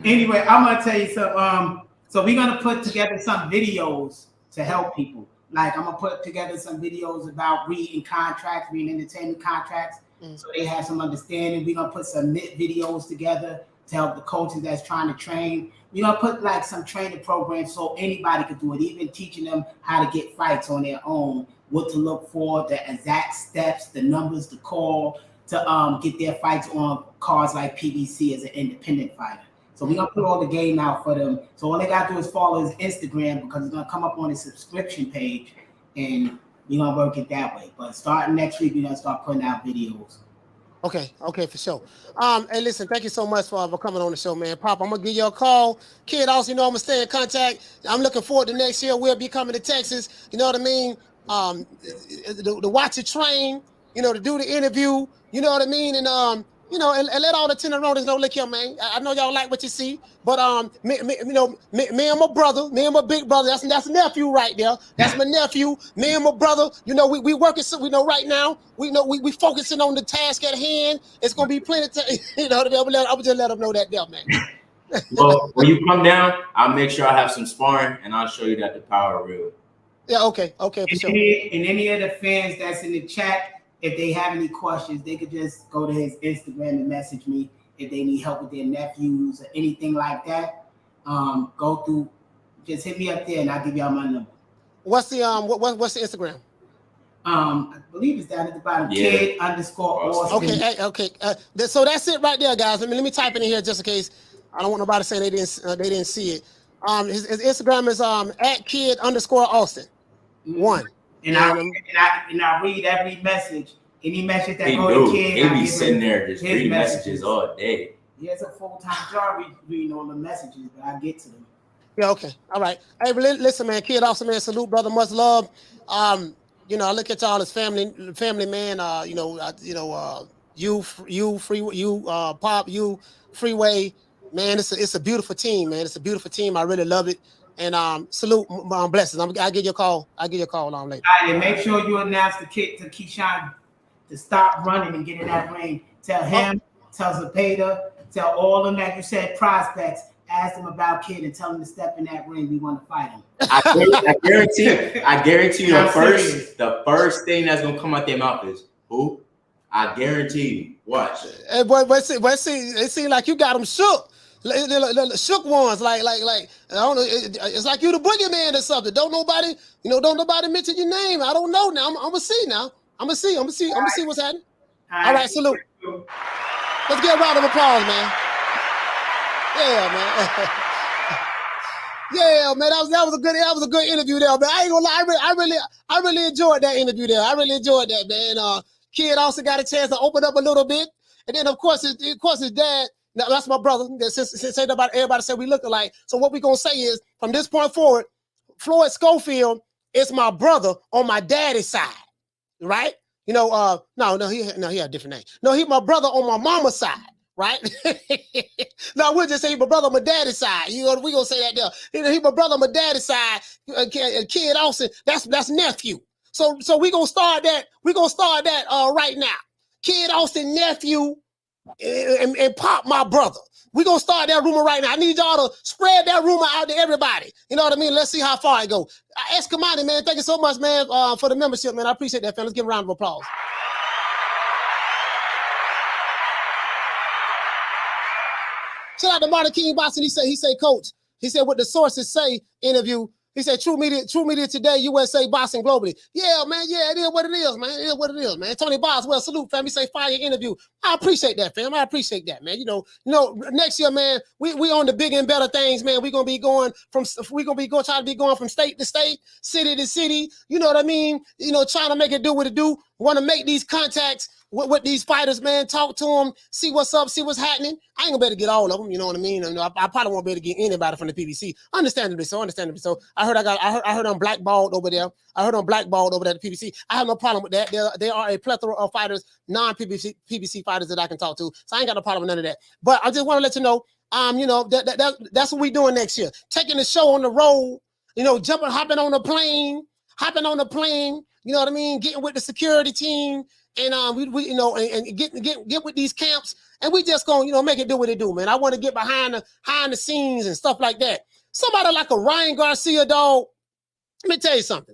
Anyway, I'm gonna tell you something. So we're gonna put together some videos to help people. Like I'm gonna put together some videos about reading entertainment contracts, so they have some understanding. We're gonna put some knit videos together to help the coaches that's trying to train. We're gonna put like some training programs so anybody could do it, even teaching them how to get fights on their own, what to look for, the exact steps, the numbers to call to get their fights on cards like PBC as an independent fighter. So we're gonna put all the game out for them. So all they gotta do is follow his Instagram because it's gonna come up on his subscription page, and we're gonna work it that way. But starting next week, we're gonna start putting out videos. Okay, for sure. Hey, listen, thank you so much for coming on the show, man. Pop, I'm gonna give you a call. Kid, also, I'm gonna stay in contact. I'm looking forward to next year. We'll be coming to Texas. You know what I mean? To watch it train. To do the interview. You know what I mean? And and let all the tenderonis know, look here, man. I know y'all like what you see, but me and my brother, me and my big brother, that's nephew right there. That's my nephew. Me and my brother, we working. So we know right now. We focusing on the task at hand. It's gonna be plenty. I would just let them know that there, man. Well, when you come down, I'll make sure I have some sparring, and I'll show you that the power real. Yeah. Okay. For sure. And any of the fans that's in the chat, if they have any questions, they could just go to his Instagram and message me if they need help with their nephews or anything like that. Just hit me up there and I'll give y'all my number. What's the what's the Instagram? I believe it's down at the bottom. Yeah. Kid_Austin. Okay. So that's it right there, guys. Let me type it in here just in case. I don't want nobody saying they didn't see it. His Instagram is @kid_Austin. One. And I read every message. Any message that go to Kid, he be sitting there just reading messages all day. He has a full-time job reading all the messages, but I get to them. Yeah, okay. All right. Hey, listen, man, Kid Austin, man, salute, brother, much love. You know, I look at y'all as family, man. Pop, you, Freeway, man. It's a beautiful team, man. It's a beautiful team. I really love it. And salute, blessings. I'll give you a call. I'll give you a call on later. All right, and make sure you announce the kid to Keshawn to stop running and get in that ring. Tell him, tell Zepeda, tell all of them that you said prospects. Ask them about Kid and tell them to step in that ring. We want to fight him. I guarantee you the first thing that's gonna come out their mouth is who? I guarantee you. Watch. Hey, but see, it seems like you got them shook. Shook ones, like I don't know. It's like you the boogeyman or something. Don't nobody mention your name. I don't know now. I'm gonna see now. I'm gonna see what's happening. All right, salute. Let's get a round of applause, man. Yeah, man. Yeah, man. That was a good interview there, man. I ain't gonna lie. I really enjoyed that interview there. I really enjoyed that, man. Kid also got a chance to open up a little bit, and then of course his dad. Now that's my brother. Since everybody said we look alike, so what we gonna say is from this point forward, Floyd Schofield is my brother on my daddy's side, right? You know, he had a different name. No, he my brother on my mama's side, right? No, we'll just say he my brother on my daddy's side. You know, we gonna say that there. He my brother on my daddy's side. Kid Austin, that's nephew. So we gonna start that. We gonna start that right now. Kid Austin nephew. And Pop, my brother. We're going to start that rumor right now. I need y'all to spread that rumor out to everybody. You know what I mean? Let's see how far it goes. Escamani, man, thank you so much, man, for the membership, man. I appreciate that, fam. Let's give a round of applause. Shout out to Martin King Boston. He said, Coach, he said, what the sources say interview. He said, True Media Today, USA, Boston, globally. Yeah, man. Yeah, it is what it is, man. It is what it is, man. Tony Boswell, salute, fam. He say, fire interview. I appreciate that, fam. I appreciate that, man. You know, next year, man, we on the bigger and better things, man. We're gonna be trying to be going from state to state, city to city. You know what I mean? You know, trying to make it do what it do. Want to make these contacts with these fighters, man. Talk to them, see what's up, see what's happening. I ain't gonna be able to get all of them, you know what I mean? You know, I probably won't be able to get anybody from the PBC. Understandably so. I heard I'm blackballed over there. I heard I'm blackballed over there at the PBC. I have no problem with that. There are a plethora of fighters, non-PBC fighters that I can talk to. So I ain't got no problem with none of that. But I just want to let you know, you know, that's what we doing next year. Taking the show on the road, you know, hopping on the plane, you know what I mean? Getting with the security team. And we you know, and get with these camps, and we just gonna, you know, make it do what it do, man. I want to get behind the scenes and stuff like that. Somebody like a Ryan Garcia, dog. Let me tell you something.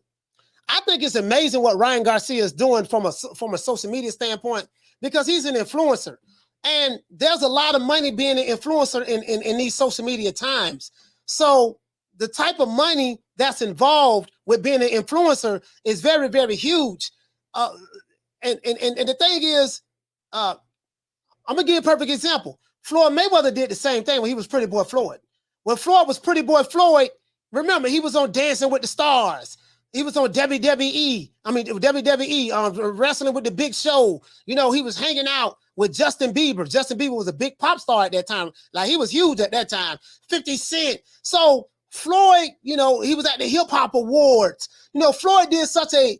I think it's amazing what Ryan Garcia is doing from a social media standpoint, because he's an influencer, and there's a lot of money being an influencer in these social media times. So the type of money that's involved with being an influencer is very, very huge. And the thing is, I'm gonna give a perfect example. Floyd Mayweather did the same thing when he was Pretty Boy Floyd. When Floyd was Pretty Boy Floyd, remember, he was on Dancing with the Stars. He was on WWE, Wrestling with the Big Show. You know, he was hanging out with Justin Bieber. Justin Bieber was a big pop star at that time. Like, he was huge at that time. 50 Cent. So Floyd, you know, he was at the Hip Hop Awards. You know, Floyd did such a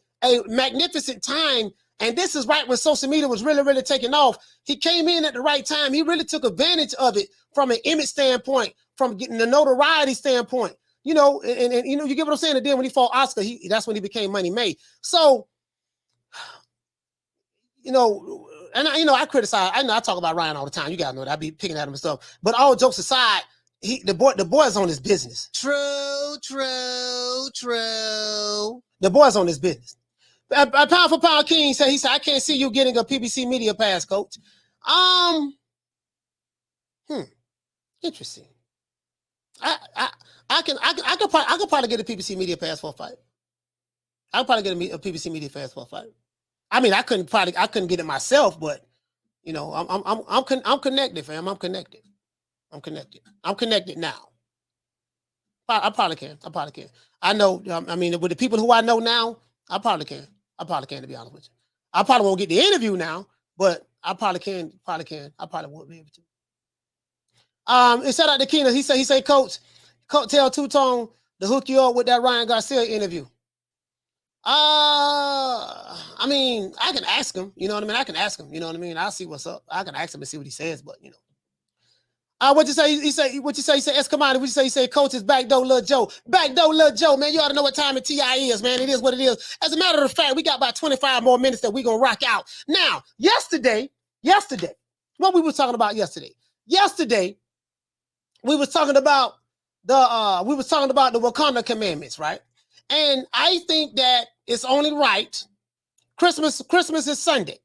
magnificent time. And this is right when social media was really, really taking off. He came in at the right time. He really took advantage of it from an image standpoint, from getting the notoriety standpoint. You know, and you know, you get what I'm saying? And then when he fought Oscar, that's when he became money made. So, you know, and I criticize. I know I talk about Ryan all the time. You gotta know that I be picking at him and stuff. But all jokes aside, the boy's on his business. True. The boy's on his business. A pound for pound king said, I can't see you getting a PBC media pass, coach. Interesting. I could probably get a PBC media pass for a fight. I'll probably get a PBC media pass for a fight. I mean, I couldn't get it myself, but you know, I'm connected, fam. I'm connected now. I probably can. I probably can. I know. I mean, with the people who I know now, I probably can. I probably can, to be honest with you. I probably won't get the interview now, but I probably can. Probably can. I probably won't be able to. And shout out to Keenan. He said, Coach, tell Two-Tone to hook you up with that Ryan Garcia interview. I mean, I can ask him. You know what I mean? I can ask him. You know what I mean? I'll see what's up. I can ask him and see what he says, but you know. What you say? He said, Escamani. What you say? He said, Coach is backdoor Lil Joe. Backdoor Lil Joe, man. You ought to know what time of TI is, man. It is what it is. As a matter of fact, we got about 25 more minutes that we're going to rock out. Now, yesterday, what we were talking about yesterday? Yesterday, we was talking about the Wakanda commandments, right? And I think that it's only right. Christmas is Sunday.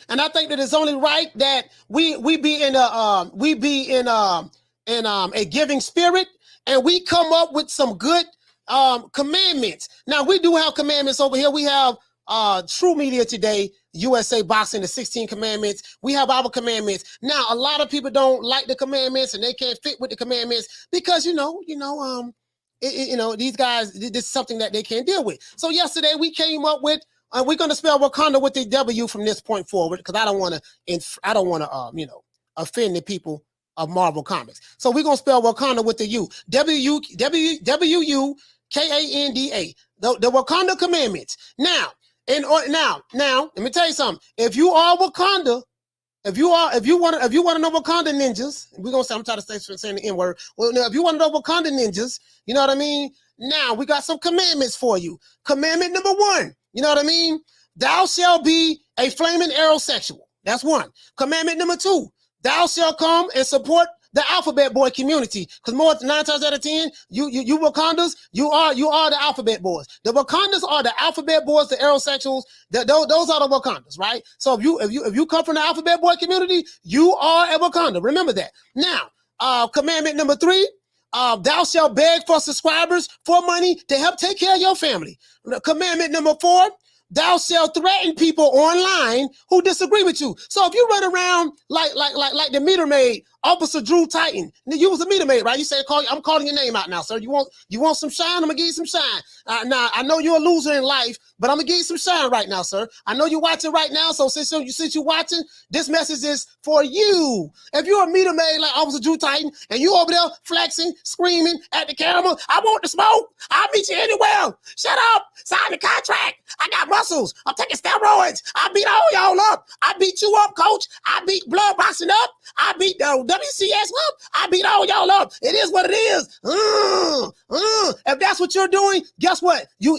And I think that it's only right that we be in a giving spirit, and we come up with some good commandments. Now we do have commandments over here. We have True Media Today, USA Boxing, the 16 commandments. We have our commandments. Now a lot of people don't like the commandments and they can't fit with the commandments because these guys, this is something that they can't deal with. So yesterday we came up with. We're gonna spell Wakanda with the W from this point forward because I don't want to offend the people of Marvel Comics. So we're gonna spell Wakanda with the U. W-U-K-A-N-D-A. The Wakanda commandments. Now, let me tell you something. If you are Wakanda, if you want to know Wakanda ninjas, we're gonna say I'm trying to say saying the N-word. Well, now, if you want to know Wakanda ninjas, you know what I mean? Now we got some commandments for you. Commandment number 1. You know what I mean? Thou shalt be a flaming aerosexual. That's 1. Commandment number 2. Thou shalt come and support the Alphabet Boy community. Because more than 9 times out of 10, you Wakandas, you are the Alphabet Boys. The Wakandas are the Alphabet Boys, the aerosexuals. Those are the Wakandas, right? So if you come from the Alphabet Boy community, you are a Wakanda. Remember that. Now, commandment number 3. Thou shalt beg for subscribers for money to help take care of your family. Commandment number 4, thou shalt threaten people online who disagree with you. So if you run around like the meter maid, Officer Drew Titan, you was a meter maid, right? You say, I'm calling your name out now, sir. You want some shine? I'm gonna give you some shine. Now I know you're a loser in life, but I'm gonna give you some shine right now, sir. I know you're watching right now, so since you're watching, this message is for you. If you're a meter maid like Officer Drew Titan and you over there flexing, screaming at the camera, I want the smoke. I'll meet you anywhere. Shut up. Sign the contract. I got muscles. I'm taking steroids. I beat all y'all up. I beat you up, coach. I beat blood boxing up. I beat WCS up. I beat all y'all up. It is what it is. If that's what you're doing, guess what? You,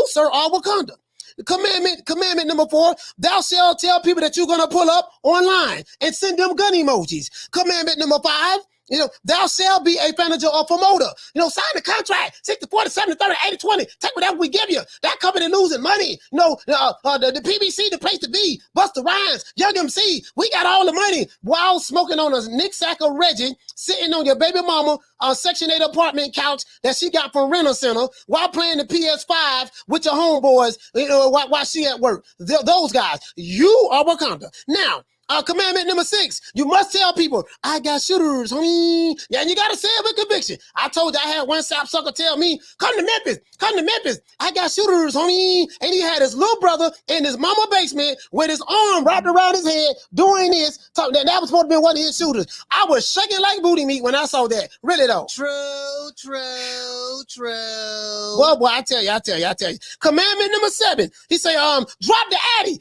sir, are Wakanda. Commandment number 4, thou shalt tell people that you're going to pull up online and send them gun emojis. Commandment number 5, thou shalt be a manager or promoter. Sign the contract, 60-40, 70-30, 80-20. Take whatever we give you. That company losing money. The PBC, the place to be. Busta Rhymes, Young MC. We got all the money while smoking on a Nick Sack of Reggie, sitting on your baby mama Section 8 apartment couch that she got from Rental Center while playing the PS5 with your homeboys, while she at work. Those guys, you are Wakanda. Now, commandment number 6, you must tell people, I got shooters, homie. Yeah, and you got to say it with conviction. I told you I had one sapsucker tell me, come to Memphis. I got shooters, homie. And he had his little brother in his mama basement with his arm wrapped around his head doing this. That was supposed to be one of his shooters. I was shaking like booty meat when I saw that. Really, though. True. Boy, I tell you. Commandment number 7, he say, drop the addy.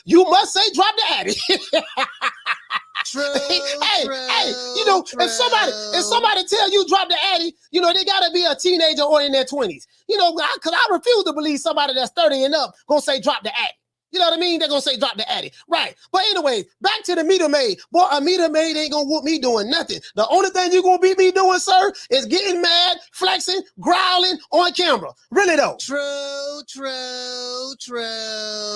You must say drop the addy. True. If somebody tell you drop the addy, they gotta be a teenager or in their 20s. Because I refuse to believe somebody that's 30 and up gonna say drop the addy. You know what I mean? They're going to say drop the addy. Right. But anyways, back to the meter maid. Boy, a meter maid ain't going to whoop me doing nothing. The only thing you're going to be me doing, sir, is getting mad, flexing, growling on camera. Really, though. True.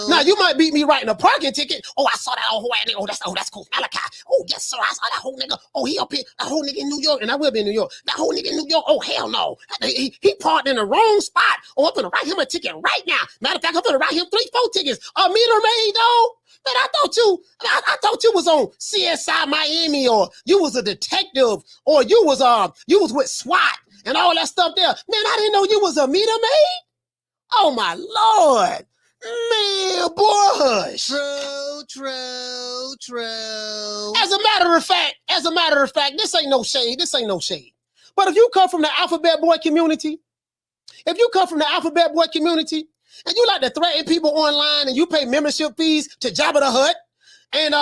Now, you might beat me writing a parking ticket. Oh, I saw that old nigga. That's cool. Malachi. Oh, yes, sir. I saw that whole nigga. Oh, he up here. That whole nigga in New York. And I will be in New York. That whole nigga in New York. Oh, hell no. He parked in the wrong spot. Oh, I'm going to write him a ticket right now. Matter of fact, I'm going to write him 3-4 tickets. A meter maid, though. Man, I thought you was on CSI Miami, or you was a detective, or you was with SWAT, and all that stuff there. Man, I didn't know you was a meter maid. Oh my Lord. Man, boy. True. As a matter of fact, this ain't no shade. But if you come from the alphabet boy community, and you like to threaten people online and you pay membership fees to Jabba the Hutt, and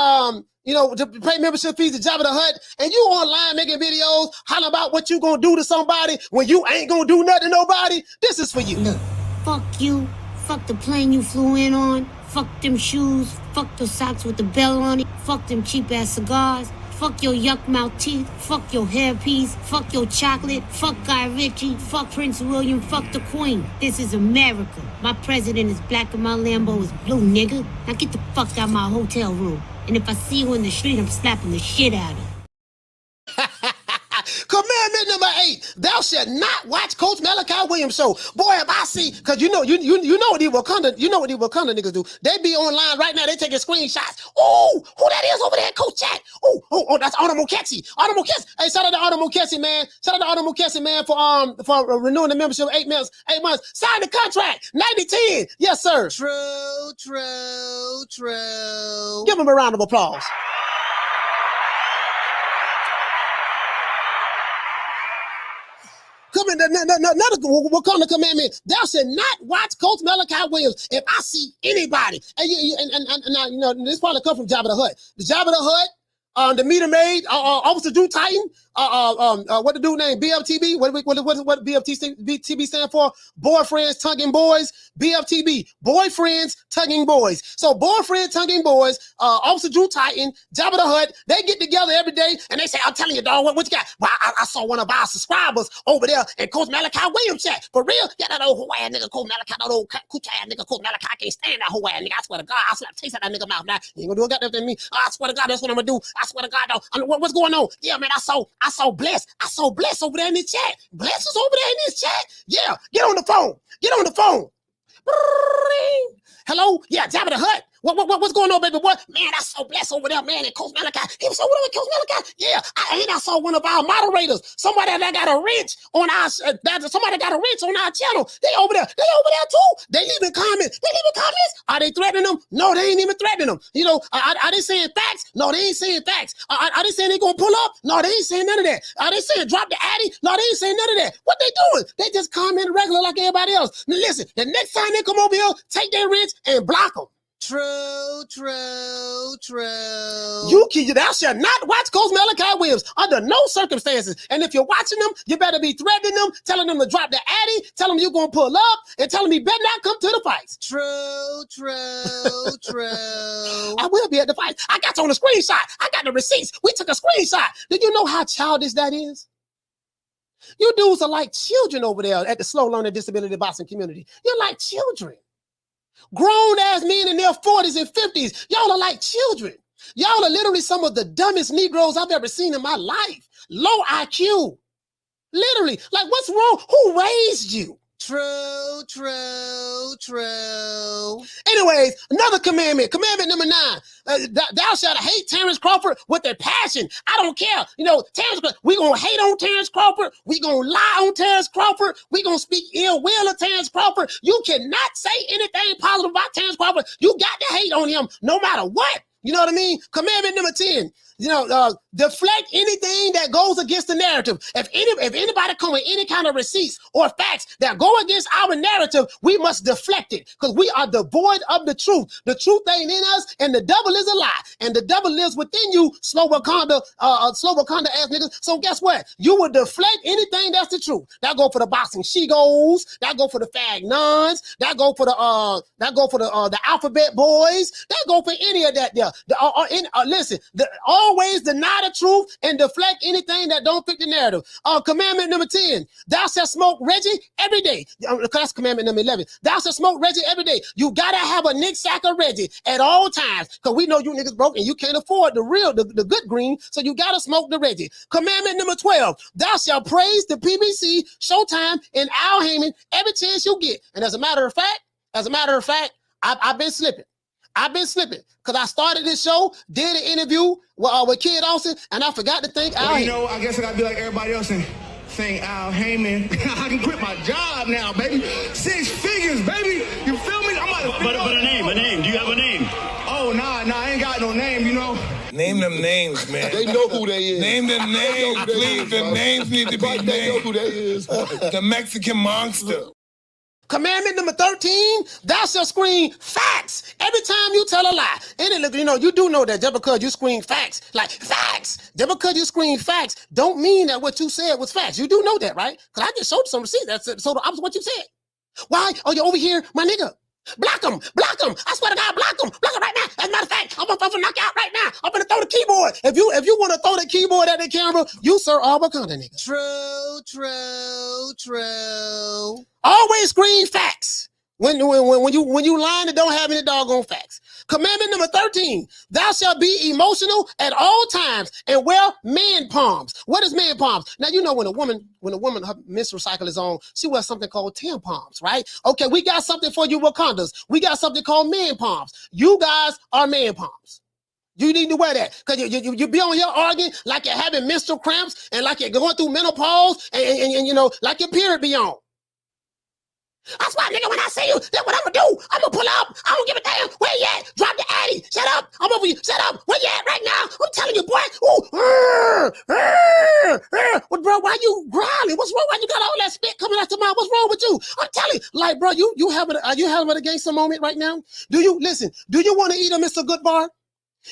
to pay membership fees to Jabba the Hutt, and you online making videos hollering about what you gonna do to somebody when you ain't gonna do nothing to nobody, this is for you. Look, fuck you. Fuck the plane you flew in on. Fuck them shoes. Fuck the socks with the bell on it. Fuck them cheap-ass cigars. Fuck your yuck mouth teeth. Fuck your hairpiece. Fuck your chocolate. Fuck Guy Ritchie. Fuck Prince William. Fuck the Queen. This is America. My president is black and my Lambo is blue, nigga. Now get the fuck out my hotel room. And if I see you in the street, I'm slapping the shit out of you. Commandment number 8, thou shalt not watch Coach Malachi Williams show. Boy, if I see, because you know what these Wakanda niggas do. They be online right now, they taking screenshots. Oh, who that is over there, Coach Chat? Oh, that's Arnold Mukesi. Hey, shout out to Arnold Mukesi, man. For renewing the membership 8 months. Sign the contract, 90-10. Yes, sir. True. Give him a round of applause. Another Wakanda commandment: thou shalt not watch Coach Malachi Williams. If I see anybody, and this probably come from Jabba the Hutt. The Jabba the Hutt, the meter maid, Officer Drew Titan, what the dude named BFTB? What BFTB stand for? Boyfriends Tugging Boys. BFTB, Boyfriends Tugging Boys. So Boyfriend Tugging Boys, Officer Drew Titan, Jabba the Hutt, they get together every day and they say, I'm telling you, dog, what you got? Well, I saw one of our subscribers over there in Coach Malachi Williams chat. For real? Yeah, that old Hawaiian nigga, Coach Malachi, that old coochie ass nigga, Coach Malachi. I can't stand that Hawaiian nigga. I swear to God, I'll slap taste out that nigga mouth now. You ain't gonna do a goddamn thing to me. I swear to God, that's what I'm gonna do. I swear to God, though. What's going on? Yeah, man, I saw Bless. I saw Bless over there in this chat. Bless is over there in this chat. Yeah, get on the phone. Hello? Yeah, Jabba the Hutt. What's going on, baby? What? Man, I saw Bless over there, man, and Coach Malachi. He was over there with Coach Malachi. Yeah, I saw one of our moderators. Somebody that got a wrench on our channel. They over there too. They leaving comments. Are they threatening them? No, they ain't even threatening them. You know, are they saying facts? No, they ain't saying facts. Are they saying they gonna pull up? No, they ain't saying none of that. Are they saying drop the Addy? No, they ain't saying none of that. What they doing? They just comment regular like everybody else. Now listen, the next time they come over here, take their wrench and block them. True. Thou shalt not watch Coach Malachi Williams under no circumstances. And if you're watching them, you better be threatening them, telling them to drop the Addy, tell them you're gonna pull up, and tell them he better not come to the fights. True. I will be at the fight. I got you on the screenshot. I got the receipts. We took a screenshot. Did you know how childish that is? You dudes are like children over there at the slow learning disability boxing community. You're like children. Grown ass men in their 40s and 50s. Y'all are like children. Y'all are literally some of the dumbest Negroes I've ever seen in my life. Low IQ. Literally. Like, what's wrong? Who raised you? True. Anyways, another commandment. Commandment number 9. Thou shalt hate Terrence Crawford with a passion. I don't care. You know, we gonna hate on Terrence Crawford. We gonna lie on Terrence Crawford. We gonna speak ill will of Terrence Crawford. You cannot say anything positive about Terrence Crawford. You got to hate on him no matter what. You know what I mean? Commandment number 10. Deflect anything that goes against the narrative. If anybody come with any kind of receipts or facts that go against our narrative, we must deflect it because we are devoid of the truth. The truth ain't in us, and the devil is a lie. And the devil lives within you, slow Wakanda ass niggas. So guess what? You will deflect anything that's the truth. That go for the boxing she-goes. That go for the fag nuns. That go for the alphabet boys. That go for any of that there. Listen, always deny the truth and deflect anything that don't fit the narrative. Commandment number 10, thou shalt smoke Reggie every day. That's commandment number 11. Thou shalt smoke Reggie every day. You gotta have a Nick sack of Reggie at all times because we know you niggas broke and you can't afford the good green, so you gotta smoke the Reggie. Commandment number 12, thou shalt praise the PBC, Showtime, and Al Heyman every chance you get. And as a matter of fact, I've been slipping because I started this show, did an interview with Kid Austin, and I forgot to thank Al. Well, you know, I guess I gotta be like everybody else and St. Al Heyman. I can quit my job now, baby. 6 figures, baby. You feel me? I'm about to But a name. Do you have a name? Oh, nah, I ain't got no name, you know. Name them names, man. They know who they is. Name them names, please. The names need to be named. They know who they is. The Mexican monster. Commandment number 13, thou shalt scream facts every time you tell a lie. And it, you know, you do know that just because you scream facts, like facts, just because you scream facts, don't mean that what you said was facts. You do know that, right? Because I just showed you some receipts. That's so the opposite of what you said. Why are you over here, my nigga? Block him. I swear to God, block him right now. As a matter of fact, I'm gonna knock you out right now. I'm gonna throw the keyboard. If you want to throw the keyboard at the camera, you sir are Wakanda, nigga. True. Always scream facts. When you lying and don't have any doggone facts. Commandment number 13, thou shalt be emotional at all times and wear man palms. What is man palms? Now, you know when a woman, her menstrual cycle is on, she wears something called tampons, right? Okay, we got something for you Wakandas. We got something called man palms. You guys are man palms. You need to wear that because you be on here arguing like you're having menstrual cramps and like you're going through menopause and you know, like your period be on. That's why, nigga, when I see you, that's what I'm gonna do. I'm gonna pull up. I don't give a damn. Where you at? Drop the Addy. Shut up. I'm over you. Shut up. Where you at right now? I'm telling you, boy. Well, bro, why you growling? What's wrong? Why you got all that spit coming out your mouth? What's wrong with you? I'm telling you, like, bro, are you having a gangster moment right now? Do you want to eat a Mr. Goodbar?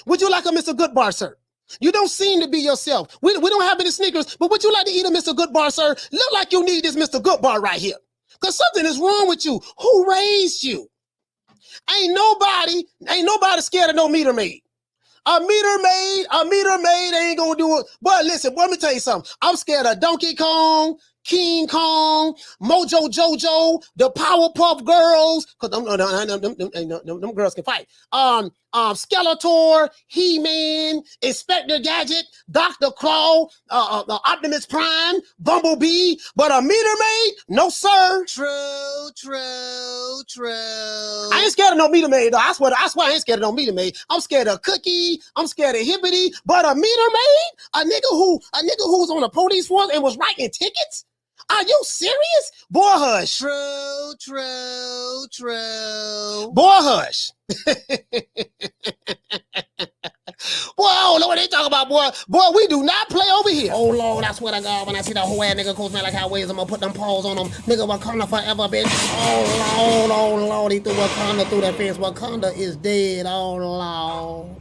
Would you like a Mr. Goodbar, sir? You don't seem to be yourself. We don't have any sneakers, but would you like to eat a Mr. Goodbar, sir? Look like you need this Mr. Goodbar right here. Because something is wrong with you. Who raised you? Ain't nobody scared of no meter maid. A meter maid ain't gonna do it. But listen, let me tell you something. I'm scared of Donkey Kong, King Kong, Mojo Jojo, the Powerpuff Girls, because them girls can fight. Skeletor, He-Man, Inspector Gadget, Dr. Claw, Optimus Prime, Bumblebee, but a meter maid? No, sir. True. I ain't scared of no meter maid, though. I swear I ain't scared of no meter maid. I'm scared of Cookie. I'm scared of Hibbity. But a meter maid? A nigga who's on the police force and was writing tickets? Are you serious? Boy, hush. True. Boy, hush. Boy, I don't know what they talk about, boy. Boy, we do not play over here. Oh, Lord, I swear to God, when I see that whole ass nigga coach man like highways, I'm gonna put them paws on them. Nigga, Wakanda forever, bitch. Oh, Lord, he threw Wakanda through that fence. Wakanda is dead. Oh, Lord.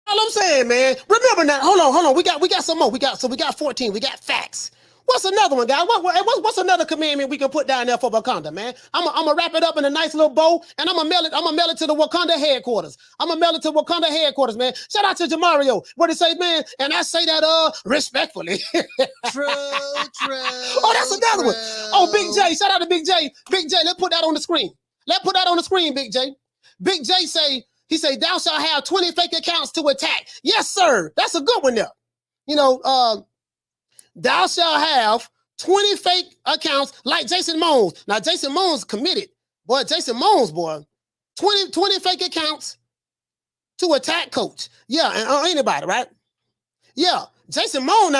All I'm saying, man, remember now, hold on. We got some more. We got 14. We got facts. What's another one, guys? What's another commandment we can put down there for Wakanda, man? I'm gonna wrap it up in a nice little bow, and I'm gonna mail it to the Wakanda headquarters. Man. Shout out to Jamario. What it say, man? And I say that respectfully. True. Oh, that's another one. Oh, Big J. Shout out to Big J. Big J, let's put that on the screen. Big J. Big J say, thou shalt have 20 fake accounts to attack. Yes, sir. That's a good one there. You know, thou shalt have 20 fake accounts like Jason Mones. Now, Jason Mones committed. Boy, 20 fake accounts to attack coach. Yeah, and anybody, right? Yeah, Jason Mones,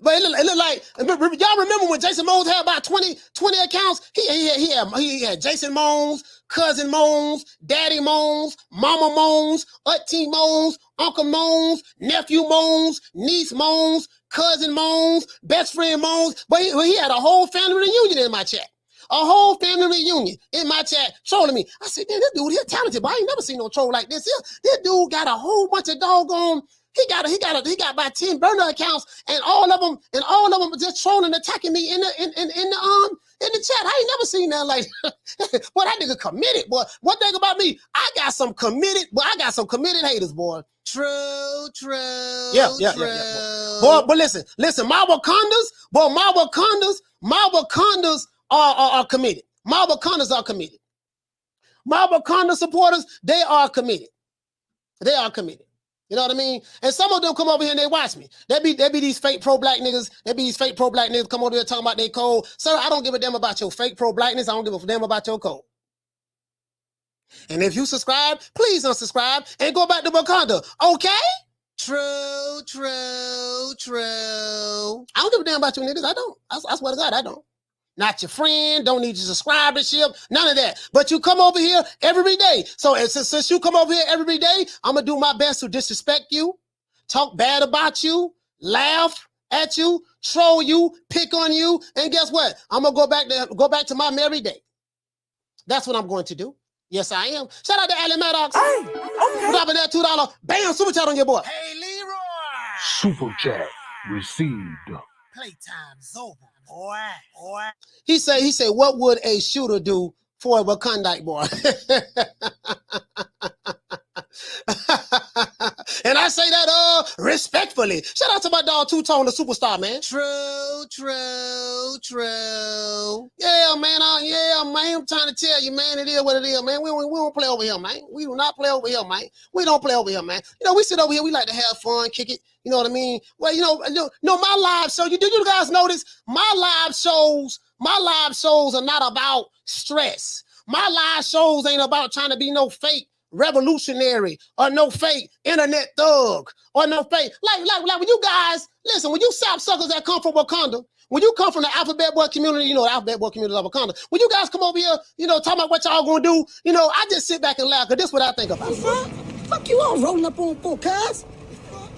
but it look like, y'all remember when Jason Mones had about 20 accounts? He had Jason Mones, Cousin Mones, Daddy Mones, Mama Mones, Auntie Mones, Uncle Mones, Nephew Mones, Niece Mones, Cousin Mones, Best Friend Mones, but he had a whole family reunion in my chat. Trolling me. I said, man, this dude here talented, but I ain't never seen no troll like this. This dude got a whole bunch of doggone. He got about 10 burner accounts, and all of them just trolling, attacking me in the chat. I ain't never seen that like. Boy, that nigga committed, boy. One thing about me, I got some committed haters, boy. True. Yeah. Boy, but listen, my Wakandas are committed. My Wakandas are committed. My Wakanda supporters, they are committed. You know what I mean? And some of them come over here and they watch me. They be these fake pro-black niggas. Come over here talking about they code. Sir, I don't give a damn about your fake pro-blackness. I don't give a damn about your code. And if you subscribe, please unsubscribe and go back to Wakanda. Okay? True, true, true. I don't give a damn about you niggas. I don't. I swear to God, I don't. Not your friend, don't need your subscribership, none of that. But you come over here every day. So since you come over here every day, I'm going to do my best to disrespect you, talk bad about you, laugh at you, troll you, pick on you, and guess what? I'm going to go back to my merry day. That's what I'm going to do. Yes, I am. Shout out to Allie Maddox. Hey, okay. Dropping that $2. Bam, super chat on your boy. Hey, Leroy. Super chat received. Playtime's over, boy. He said, what would a shooter do for a Wakandite boy? And I say that respectfully. Shout out to my dog Two-Tone, the superstar, man. True, true, true. Yeah, man. I'm trying to tell you, man, it is what it is, man. We don't play over here, man. We do not play over here, man. We don't play over here, man. You know, we sit over here, we like to have fun, kick it. You know what I mean? Well, my live show, do you guys notice? My live shows are not about stress. My live shows ain't about trying to be no fake revolutionary or no fake internet thug or no fake like when you guys listen, when you sapsuckers that come from Wakanda, when you come from the Alphabet Boy community, the Alphabet Boy community of Wakanda, when you guys come over here, talking about what y'all gonna do, I just sit back and laugh because this is what I think about. Fuck you all rolling up on for, cuz.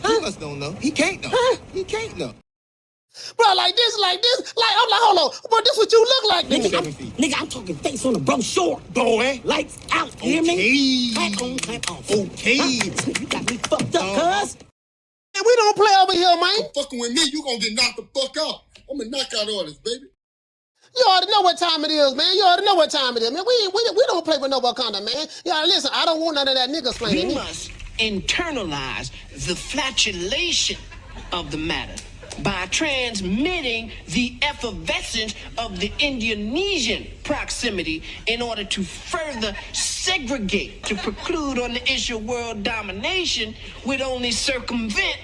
He must don't know. He can't know. He can't know. Bro, like this, I'm like, hold on, but this what you look like, Nigga, I'm talking face on the brochure. Boy. Lights out, hear me? Clap on, clap off. Okay. You got me fucked up, cuz. And we don't play over here, man. You fucking with me, you gonna get knocked the fuck out. I'm gonna knock out orders, baby. You already know what time it is, man. You already know what time it is, man. We don't play with no Wakanda, man. Yeah, listen, I don't want none of that nigga explaining. You must internalize the flatulation of the matter by transmitting the effervescence of the Indonesian proximity in order to further segregate, to preclude on the issue of world domination would only circumvent,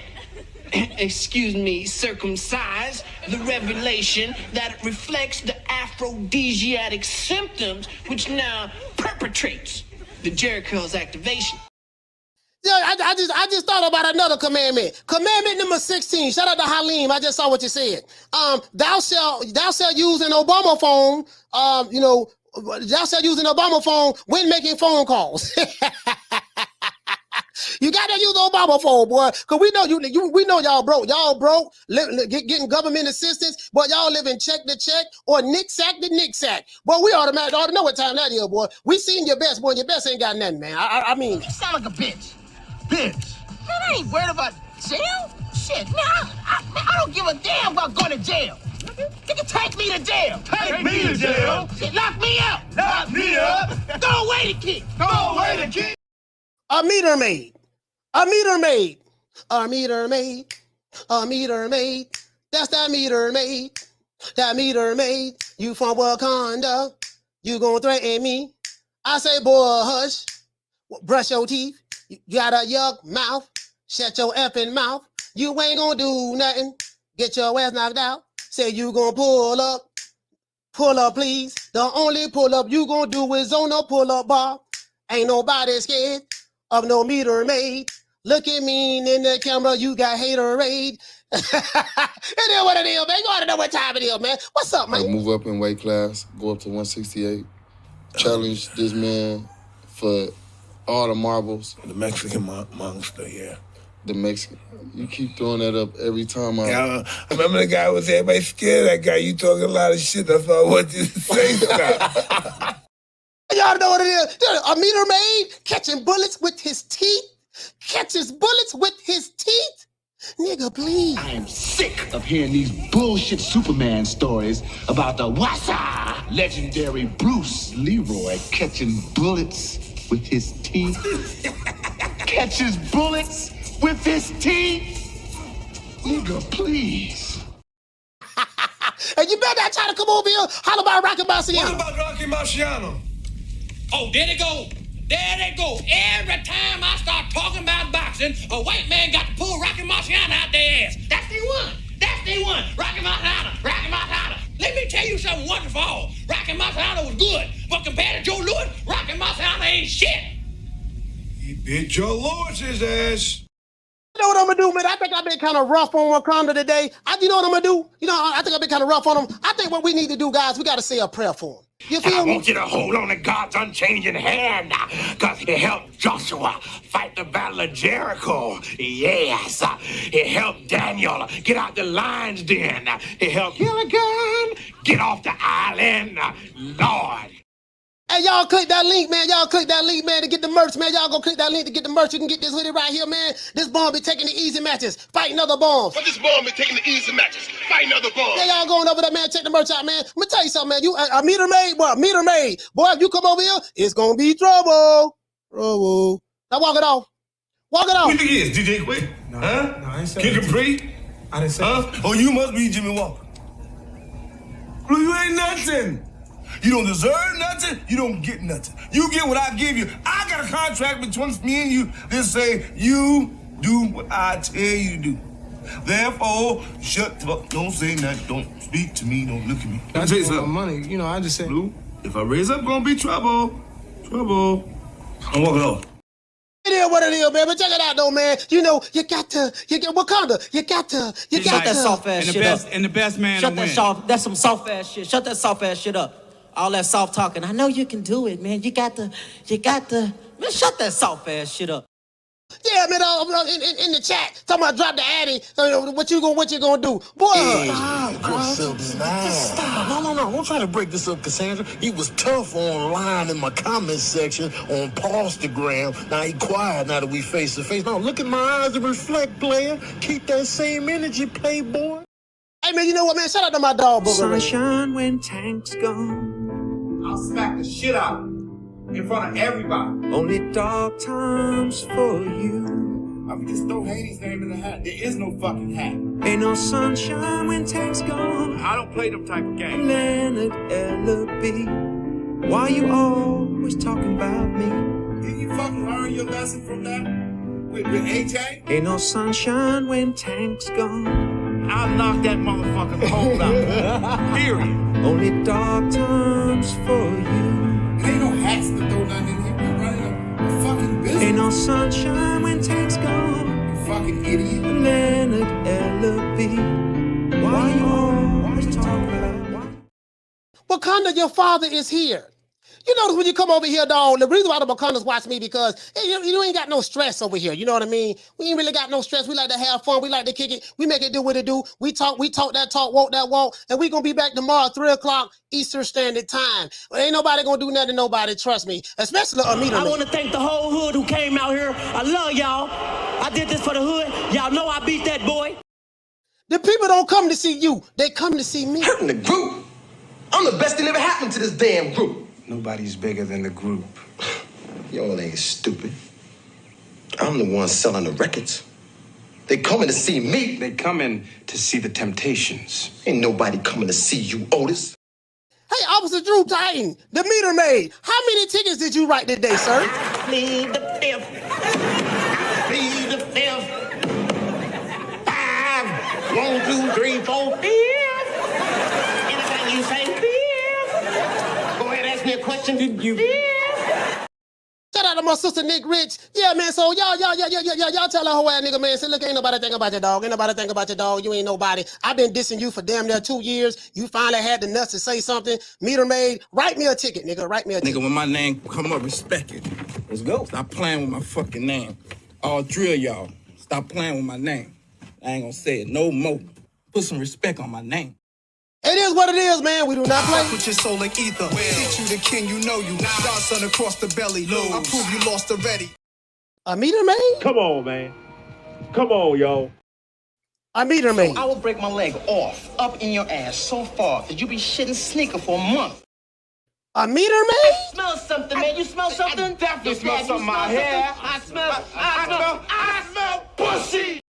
circumcise the revelation that reflects the aphrodisiac symptoms which now perpetrates the Jericho's activation. Yeah, I just thought about another commandment. Commandment number 16. Shout out to Halim. I just saw what you said. Thou shalt use an Obama phone. Thou shalt use an Obama phone when making phone calls. You gotta use the Obama phone, boy, because we know y'all broke. Y'all broke, getting government assistance, but y'all living check to check or nick-sack to nick-sack. Boy, we ought to know what time that is, boy. We seen your best, boy, and your best ain't got nothing, man. I mean. You sound like a bitch. Bitch. Man, I ain't worried about jail. Shit, man, I don't give a damn about going to jail. Nigga, take me to jail. Take me to jail. Shit, lock me up. Lock me up. Throw away the key. Throw away the key. A meter maid. A meter maid. A meter maid. A meter maid. That's that meter maid. That meter maid. You from Wakanda. You gonna threaten me. I say, boy, hush. Brush your teeth. You got a yuck mouth. Shut your effing mouth. You ain't gonna do nothing. Get your ass knocked out. Say you gonna pull up. Pull up, please. The only pull up you gonna do is on a pull up bar. Ain't nobody scared of no meter maid. Look at me in the camera. You got haterade. It is what it is, man. You ought to know what time it is, man. What's up, man? I move up in weight class, go up to 168. Challenge this man for all the marbles. The Mexican monster, yeah. The Mexican. You keep throwing that up every time I remember the guy was everybody scared of that guy. You talking a lot of shit. That's all I want you to say stuff. Y'all know what it is. A meter maid catching bullets with his teeth. Catches bullets with his teeth. Nigga, please. I am sick of hearing these bullshit Superman stories about the Wassa legendary Bruce Leroy catching bullets with his teeth. Catches bullets with his teeth. Nigga, please. And you better not try to come over here holler about Rocky Marciano. What about Rocky Marciano? Oh, there they go. There they go. Every time I start talking about boxing, a white man got to pull Rocky Marciano out their ass. That's the one. That's the one. Rocky Marciano. Rocky Marciano. Let me tell you something wonderful. Rocky Marciano was good, but compared to Joe Louis, Rocky Marciano ain't shit. He beat Joe Louis's ass. You know what I'm gonna do, man? I think I've been kind of rough on Wakanda today. You know what I'm gonna do? You know, I think I've been kind of rough on him. I think what we need to do, guys, we gotta say a prayer for him. You And I feel me? want you to hold on to God's unchanging hand, because He helped Joshua fight the battle of Jericho. Yes. He helped Daniel get out the lion's den. He helped Gilligan get off the island. Lord. Hey, y'all click that link, man. Y'all click that link, man, to get the merch, man. Y'all go click that link to get the merch. You can get this hoodie right here, man. This bomb be taking the easy matches, fighting other bombs. But this bomb is taking the easy matches, fighting other bombs. Yeah, y'all going over there, man. Check the merch out, man. Let me tell you something, man. You a meter maid, boy, meter maid. Boy, if you come over here, it's gonna be trouble. Trouble. Now walk it off. Walk it off. Who you think he is? DJ Quick? No, huh? no, I ain't saying Kid that. Capri? I didn't say Huh? that. Oh, you must be Jimmy Walker. Blue, you ain't nothing. You don't deserve nothing. You don't get nothing. You get what I give you. I got a contract between me and you that say you do what I tell you to do. Therefore, shut the fuck. Don't say nothing. Don't speak to me. Don't look at me. I I'll tell you just want something. money. You know, I just said. Blue, if I raise up, gonna be trouble. Trouble. I'm walking off. It is what it is, man. But check it out, though, man. You know, you get Wakanda. You got to. Shut that soft ass shit up. And the best man Shut that soft. That's some soft ass shit. Shut that soft ass shit up. All that soft talking. I know you can do it, man. You got to. Man, shut that soft ass shit up. Yeah, man. In the chat, talking about drop the addy. What you gonna do, boy? Stop. No. Don't try to break this up, Cassandra. He was tough online in my comments section on Instagram. Now he quiet now that we face to face. Now look at my eyes and reflect, player. Keep that same energy, playboy. Hey, man, you know what, man? Shout out to my dog, Booger Ray. Sunshine when tank's gone. I'll smack the shit out of him in front of everybody. Only dark times for you. I mean, just throw Haney's name in the hat. There is no fucking hat. Ain't no sunshine when tank's gone. I don't play them type of games. Leonard L.B. Why you always talking about me? Did you fucking learn your lesson from that? With AJ? Ain't no sunshine when tank's gone. I'll knock that motherfucker's hole out. Period. Only dark times for you. There ain't no hats to throw nothing in here. We're running a fucking business. Ain't no sunshine when tank's gone. You fucking idiot. Leonard L.B. Why you always talking about? Wakanda, your father is here. You notice when you come over here, dog, the reason why the Wakandas watch me because hey, you ain't got no stress over here. You know what I mean? We ain't really got no stress. We like to have fun. We like to kick it. We make it do what it do. We talk that talk, walk that walk. And we going to be back tomorrow at 3 o'clock Eastern Standard Time. Well, ain't nobody going to do nothing to nobody, trust me. Especially Amita. I want to thank the whole hood who came out here. I love y'all. I did this for the hood. Y'all know I beat that boy. The people don't come to see you. They come to see me. Hurting the group. I'm the best thing ever happened to this damn group. Nobody's bigger than the group. Y'all ain't stupid. I'm the one selling the records. They coming to see me. They coming to see the Temptations. Ain't nobody coming to see you, Otis. Hey, Officer Drew Titan, the meter maid. How many tickets did you write today, sir? Plead the fifth. Plead the fifth. 5, 1, 2, 3, 4, 5. Anything you say, 5. Go ahead, ask me a question. Did you? Shout out to my sister Nick Rich. Yeah, man. So y'all tell that whole ass nigga, man. Say, look, ain't nobody think about your dog. Ain't nobody think about your dog. You ain't nobody. I've been dissing you for damn near 2 years. You finally had the nuts to say something. Meter maid, write me a ticket, nigga. Write me a ticket. Nigga, when my name come up, respect it. Let's go. Stop playing with my fucking name. All drill y'all. Stop playing with my name. I ain't gonna say it no more. Put some respect on my name. It is what it is, man. We do not play. Put your soul in ether. Teach you the king, you know you. Godson across the belly. I prove you lost already. A meter maid? Come on, man. Come on, y'all. A meter maid. I will break my leg off, up in your ass so far that you be shitting sneaker for a month. A meter maid? I smell something, man. You smell something? I definitely smell something in my hair. I smell pussy.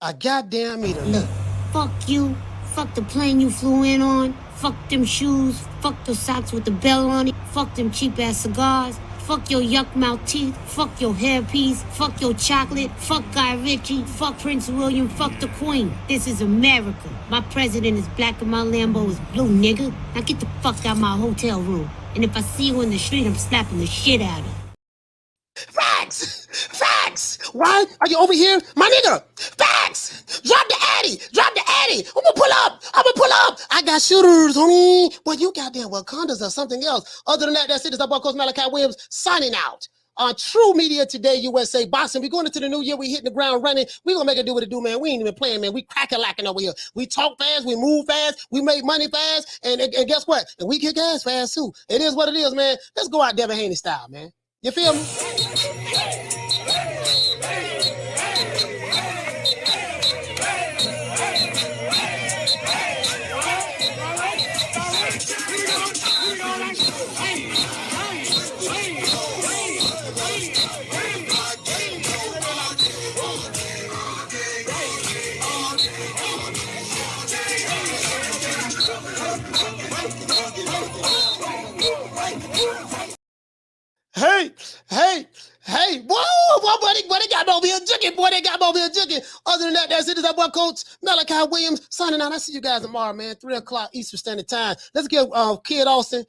A goddamn meter maid. Look, fuck you. Fuck the plane you flew in on. Fuck them shoes. Fuck the socks with the bell on it. Fuck them cheap ass cigars. Fuck your yuck mouth teeth. Fuck your hairpiece. Fuck your chocolate. Fuck Guy Ritchie. Fuck Prince William. Fuck the Queen. This is America. My president is black and my Lambo is blue, nigga. Now get the fuck out my hotel room. And if I see you in the street, I'm slapping the shit out of you. Facts! Facts! Why are you over here? My nigga, facts. Drop the addy. Drop the addy. I'm gonna pull up. I got shooters, homie. But you goddamn Wakandas or something else. Other than that, that's it. It's our boy Coach Malachi Williams signing out. On True Media Today, USA Boxing. We're going into the new year. We hitting the ground running. We gonna make it do what it do, man. We ain't even playing, man. We crack-a-lacking over here. We talk fast. We move fast. We make money fast. And guess what? And we kick ass fast, too. It is what it is, man. Let's go out Devin Haney style, man. You feel me? Hey, whoa, boy, they got me over here jigging, boy, they got me over here jigging. Other than that, that's it. It's our boy Coach Malachi Williams signing out. I'll see you guys tomorrow, man, 3 o'clock Eastern Standard Time. Let's give Kid Austin,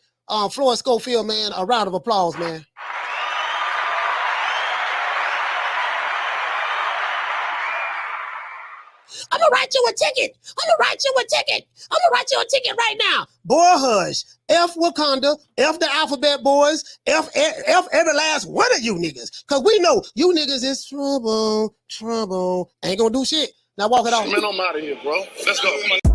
Florence Schofield, man, a round of applause, man. I'm gonna write you a ticket. I'm gonna write you a ticket right now. Boy, hush. F Wakanda, F the Alphabet Boys, F every last one of you niggas. Cause we know you niggas is trouble. Ain't gonna do shit. Now walk it off. Man, I'm out of here, bro. Let's go.